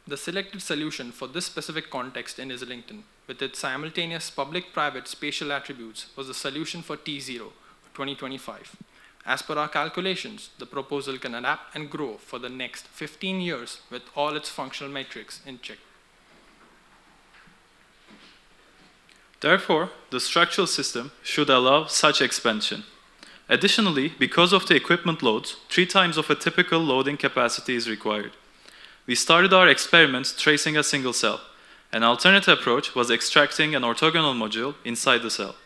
The selected solution for this specific context in Islington, with its simultaneous public-private spatial attributes, was the solution for T0, 2025. As per our calculations, the proposal can adapt and grow for the next 15 years with all its functional metrics in check. Therefore, the structural system should allow such expansion. Additionally, because of the equipment loads, 3 times of a typical loading capacity is required. We started our experiments tracing a single cell. An alternate approach was extracting an orthogonal module inside the cell.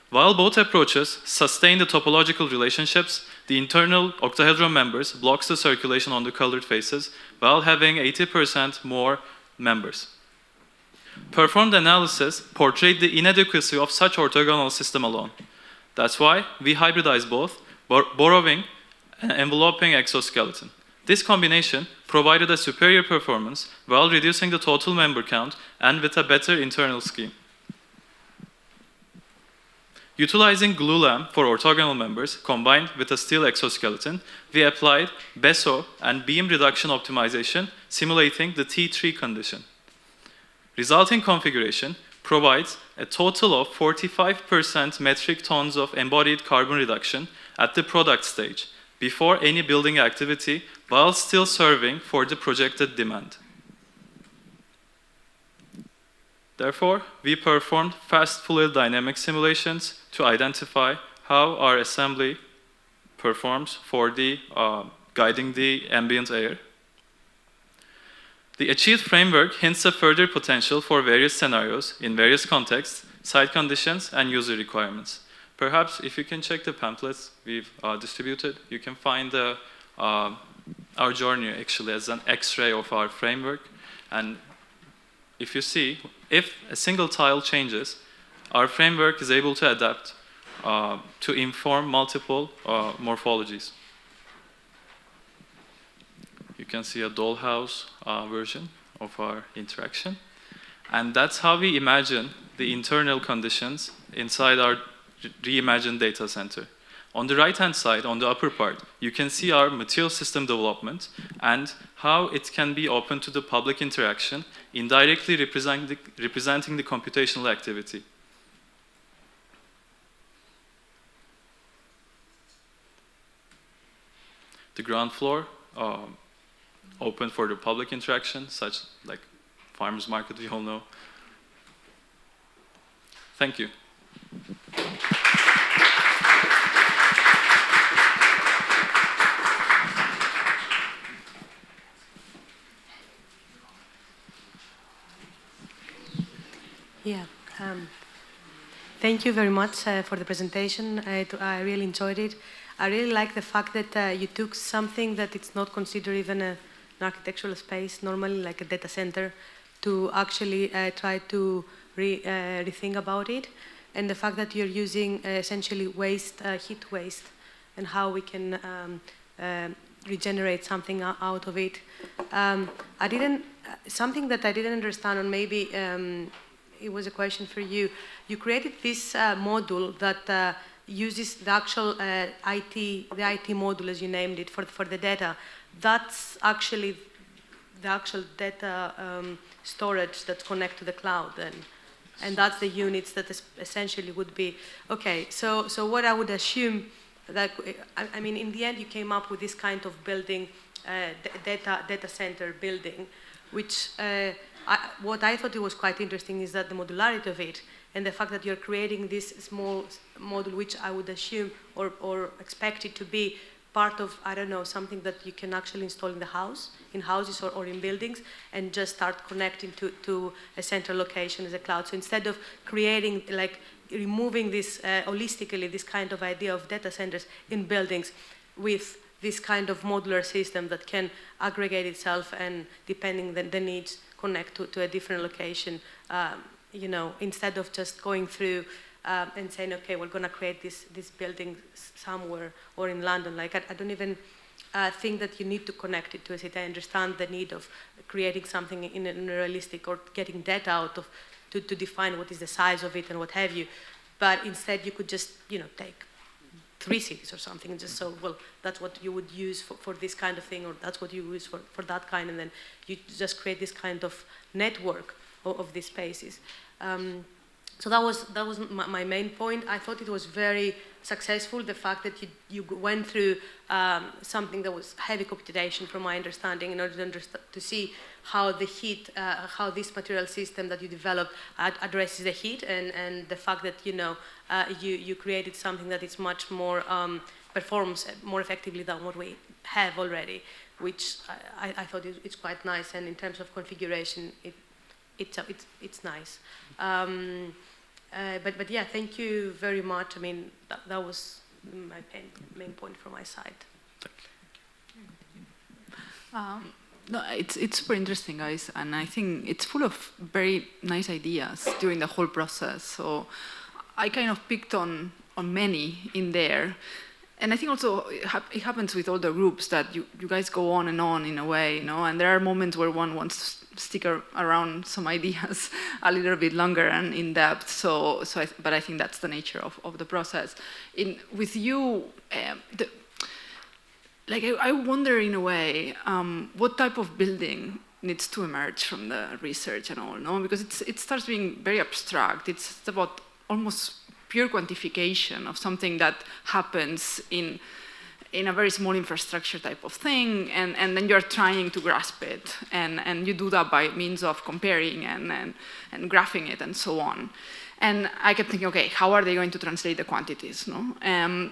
While both approaches sustain the topological relationships, the internal octahedron members blocks the circulation on the colored faces while having 80% more members. Performed analysis portrayed the inadequacy of such orthogonal system alone. That's why we hybridize both, borrowing and enveloping exoskeleton. This combination provided a superior performance while reducing the total member count and with a better internal scheme. Utilizing glulam for orthogonal members combined with a steel exoskeleton, we applied BESO and beam reduction optimization simulating the T3 condition. Resulting configuration provides a total of 45% metric tons of embodied carbon reduction at the product stage before any building activity while still serving for the projected demand. Therefore, we performed fast fluid dynamic simulations to identify how our assembly performs for the guiding the ambient air. The achieved framework hints at further potential for various scenarios in various contexts, site conditions, and user requirements. Perhaps if you can check the pamphlets we've distributed, you can find our journey actually as an X-ray of our framework. And if you see, if a single tile changes, our framework is able to adapt to inform multiple morphologies. You can see a dollhouse version of our interaction. And that's how we imagine the internal conditions inside our reimagined data center. On the right-hand side, on the upper part, you can see our material system development and how it can be open to the public interaction, indirectly representing the computational activity. The ground floor, open for the public interaction, such like farmers market we all know. Thank you. Yeah. Thank you very much for the presentation. I really enjoyed it. I really like the fact that you took something that it's not considered even an architectural space, normally like a data center, to actually try to rethink about it. And the fact that you're using essentially waste, heat waste, and how we can regenerate something out of it. Something that I didn't understand, or maybe it was a question for you. You created this module that uses the actual the IT module, as you named it, for the data. That's actually the actual data storage that's connected to the cloud then. And that's the units that essentially would be, okay, so what I would assume, that, I mean, in the end you came up with this kind of building, data center building, which what I thought it was quite interesting is that the modularity of it and the fact that you're creating this small module, which I would assume or expect it to be part of, I don't know, something that you can actually install in the house, in houses or in buildings, and just start connecting to a central location as a cloud. So instead of creating, like, removing this holistically, this kind of idea of data centers in buildings with this kind of modular system that can aggregate itself and, depending on the needs, connect to a different location, you know, instead of just going through and saying, okay, we're going to create this building somewhere or in London. Like, I don't even think that you need to connect it to a city. I understand the need of creating something in a realistic or getting data out of to define what is the size of it and what have you. But instead, you could just, you know, take 3 cities or something and just so, well, that's what you would use for this kind of thing, or that's what you use for that kind, and then you just create this kind of network of these spaces. So that was my main point. I thought it was very successful, the fact that you went through something that was heavy computation, from my understanding, in order to see how the heat, how this material system that you developed addresses the heat, and the fact that, you know, you created something that is much more, performs more effectively than what we have already, which I thought it's quite nice, and in terms of configuration, it's nice. But yeah, thank you very much. I mean, that was my main point from my side. No, it's super interesting, guys, and I think it's full of very nice ideas during the whole process. So I kind of picked on many in there. And I think also it happens with all the groups that you guys go on and on in a way, you know, and there are moments where one wants to stick around some ideas a little bit longer and in depth. But I think that's the nature of the process. With you, I wonder in a way, what type of building needs to emerge from the research and all, no? Because it starts being very abstract. It's about almost pure quantification of something that happens in a very small infrastructure type of thing, and then you're trying to grasp it, and you do that by means of comparing and graphing it and so on. And I kept thinking, okay, how are they going to translate the quantities, no? And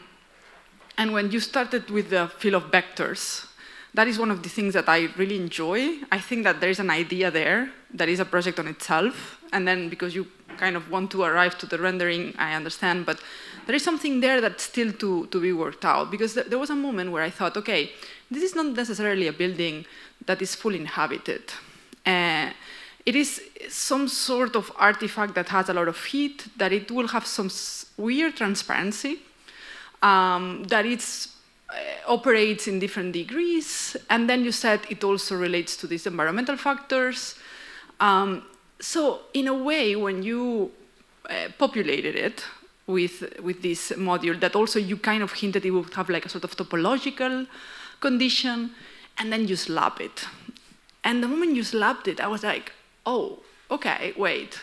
when you started with the field of vectors, that is one of the things that I really enjoy. I think that there is an idea there that is a project on itself, and then because you kind of want to arrive to the rendering, I understand, but there is something there that's still to be worked out, because there was a moment where I thought, okay, this is not necessarily a building that is fully inhabited. It is some sort of artifact that has a lot of heat, that it will have some weird transparency, that it operates in different degrees, and then you said it also relates to these environmental factors. So in a way, when you populated it with this module, that also you kind of hinted it would have like a sort of topological condition, and then you slap it. And the moment you slapped it, I was like, oh, okay, wait.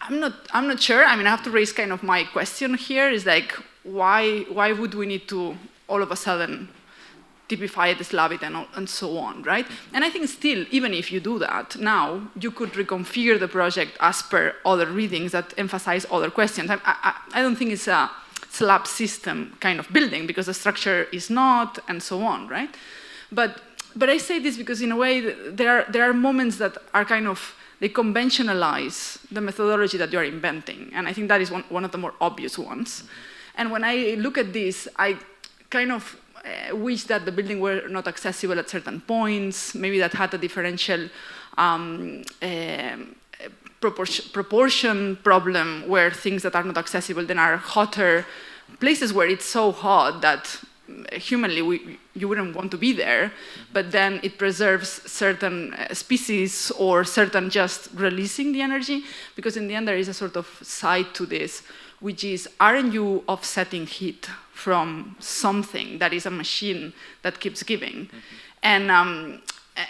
I'm not sure. I mean, I have to raise kind of my question here, is like, why would we need to all of a sudden typify it, slab it, and so on, right? And I think still, even if you do that, now you could reconfigure the project as per other readings that emphasize other questions. I don't think it's a slab system kind of building, because the structure is not, and so on, right? But I say this because in a way, there are moments that are kind of, they conventionalize the methodology that you are inventing. And I think that is one of the more obvious ones. And when I look at this, I kind of wish that the building were not accessible at certain points, maybe that had a differential proportion problem, where things that are not accessible then are hotter, places where it's so hot that humanly you wouldn't want to be there, but then it preserves certain species or certain just releasing the energy, because in the end there is a sort of side to this, which is, aren't you offsetting heat from something that is a machine that keeps giving? And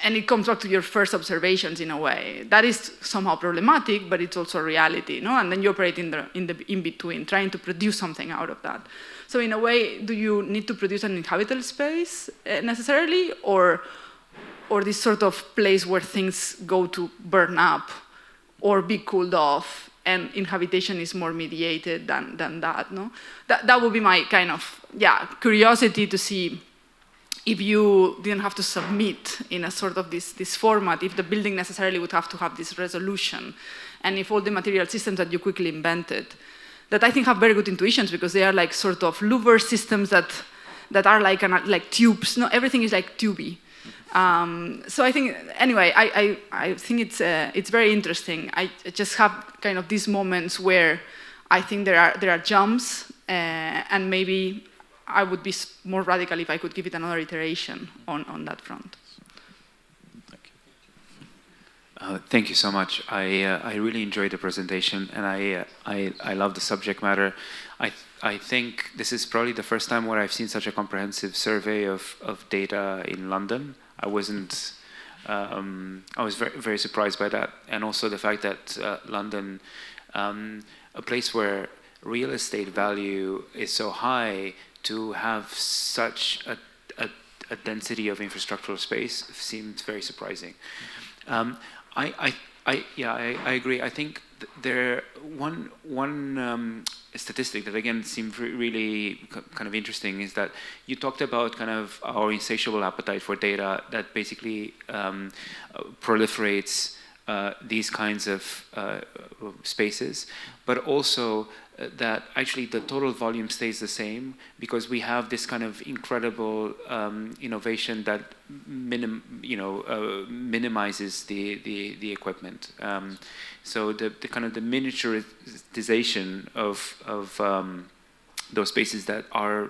it comes back to your first observations in a way. That is somehow problematic, but it's also reality, no? And then you operate in the in-between, trying to produce something out of that. So in a way, do you need to produce an inhabitable space necessarily, or this sort of place where things go to burn up or be cooled off, and inhabitation is more mediated than that, no? That would be my kind of, curiosity to see if you didn't have to submit in a sort of this format, if the building necessarily would have to have this resolution, and if all the material systems that you quickly invented, that I think have very good intuitions, because they are like sort of louver systems that are like tubes. No, everything is like tubey. So I think, anyway, I think it's very interesting. I just have kind of these moments where I think there are jumps, and maybe I would be more radical if I could give it another iteration on that front. Thank you so much. I really enjoyed the presentation, and I love the subject matter. I think this is probably the first time where I've seen such a comprehensive survey of data in London. I was very, very surprised by that, and also the fact that London, a place where real estate value is so high, to have such a density of infrastructural space seemed very surprising. I agree. I think there one statistic that again seemed really kind of interesting is that you talked about kind of our insatiable appetite for data that basically proliferates these kinds of spaces, but also that actually the total volume stays the same, because we have this kind of incredible innovation that minimizes the equipment. So the kind of the miniaturization of those spaces that are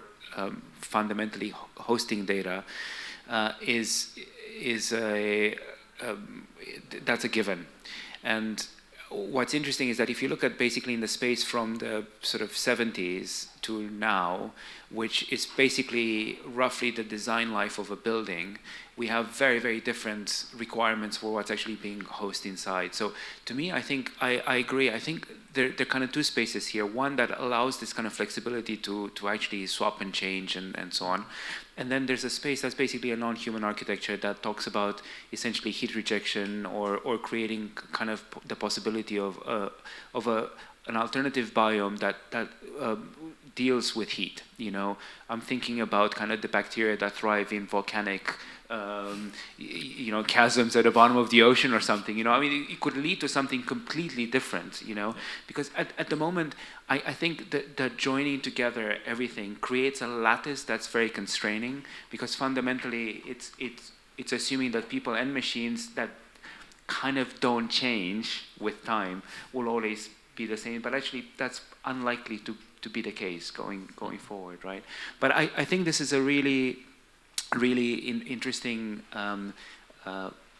fundamentally hosting data that's a given. And what's interesting is that if you look at basically in the space from the sort of 70s to now, which is basically roughly the design life of a building, we have very, very different requirements for what's actually being hosted inside. So to me, I think, I agree. I think there are kind of two spaces here. One that allows this kind of flexibility to actually swap and change and so on. And then there's a space that's basically a non-human architecture that talks about essentially heat rejection or creating kind of the possibility of an alternative biome that deals with heat. You know, I'm thinking about kind of the bacteria that thrive in volcanic you know, chasms at the bottom of the ocean or something, you know. I mean, it could lead to something completely different, you know, because at the moment, I think that joining together everything creates a lattice that's very constraining, because fundamentally it's assuming that people and machines that kind of don't change with time will always be the same, but actually that's unlikely to be the case going forward, right? But I think this is a really interesting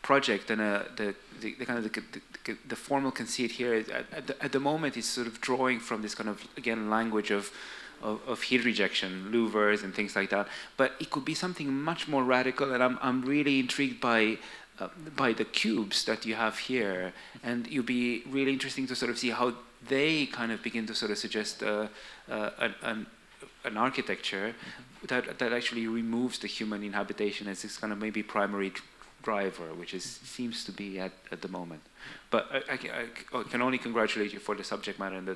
project, and the kind of the formal conceit here is at the moment is sort of drawing from this kind of, again, language of heat rejection, louvers and things like that. But it could be something much more radical, and I'm really intrigued by the cubes that you have here, and it'll be really interesting to sort of see how they kind of begin to sort of suggest an architecture that actually removes the human inhabitation as this kind of maybe primary driver, which seems to be at the moment. But I can only congratulate you for the subject matter and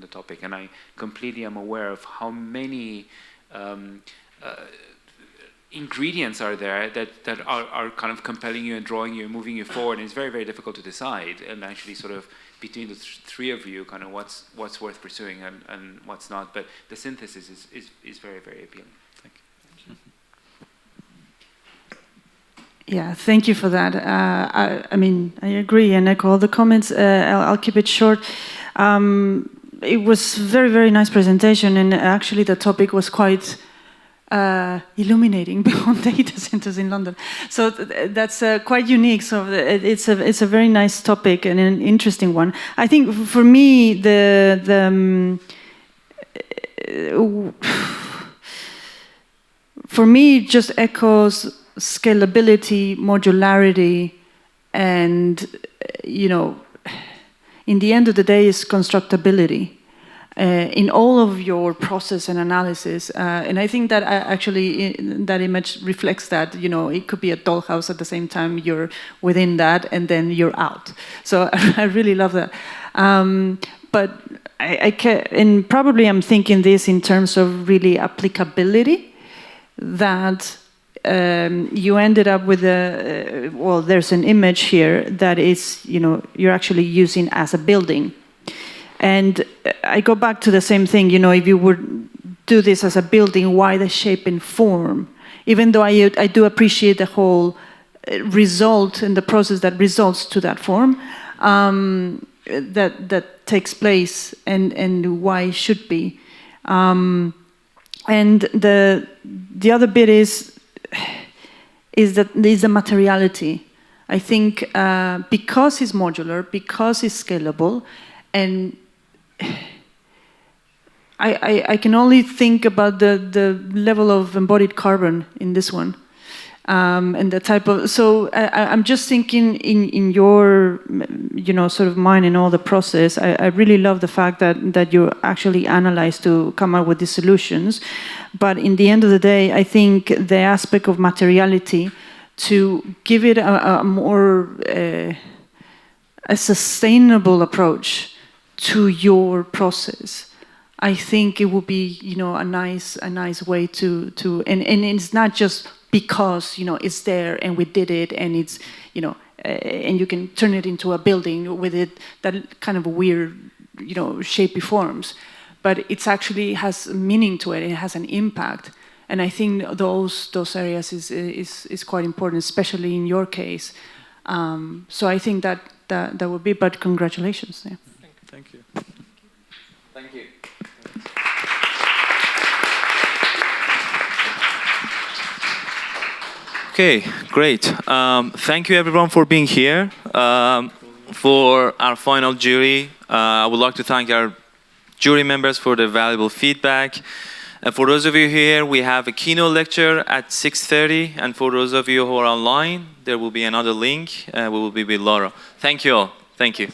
the topic, and I completely am aware of how many ingredients are there that are kind of compelling you and drawing you and moving you forward, and it's very, very difficult to decide, and actually sort of between the three of you, kind of what's worth pursuing and what's not. But the synthesis is very, very appealing. Thank you. Yeah, thank you for that. I mean, I agree and echo all the comments. I'll keep it short. It was very, very nice presentation, and actually the topic was quite illuminating beyond data centers in London. So that's quite unique. So it's a very nice topic and an interesting one. I think for me for me it just echoes scalability, modularity, and you know, in the end of the day, is constructability. In all of your process and analysis, and I think that actually that image reflects that. You know, it could be a dollhouse at the same time you're within that, and then you're out. So I really love that. But and probably I'm thinking this in terms of really applicability. That you ended up with well, there's an image here that is, you know, you're actually using as a building. And I go back to the same thing, you know, if you would do this as a building, why the shape and form? Even though I do appreciate the whole result and the process that results to that form, that takes place and why it should be. And the other bit is the materiality. I think because it's modular, because it's scalable, and I can only think about the level of embodied carbon in this one, and the type of. So I'm just thinking in your, you know, sort of mind and all the process. I really love the fact that you actually analyze to come up with these solutions, but in the end of the day, I think the aspect of materiality to give it a more a sustainable approach to your process, I think it would be, you know, a nice way to and it's not just because, you know, it's there and we did it and it's, you know, and you can turn it into a building with it that kind of weird, you know, shapy forms, but it's actually has meaning to it. It has an impact, and I think those areas is quite important, especially in your case. So I think that would be. But congratulations. Yeah. Thank you. Thank you. Okay, great. Thank you everyone for being here. For our final jury, I would like to thank our jury members for their valuable feedback. And for those of you here, we have a keynote lecture at 6:30. And for those of you who are online, there will be another link. We will be with Laura. Thank you all. Thank you.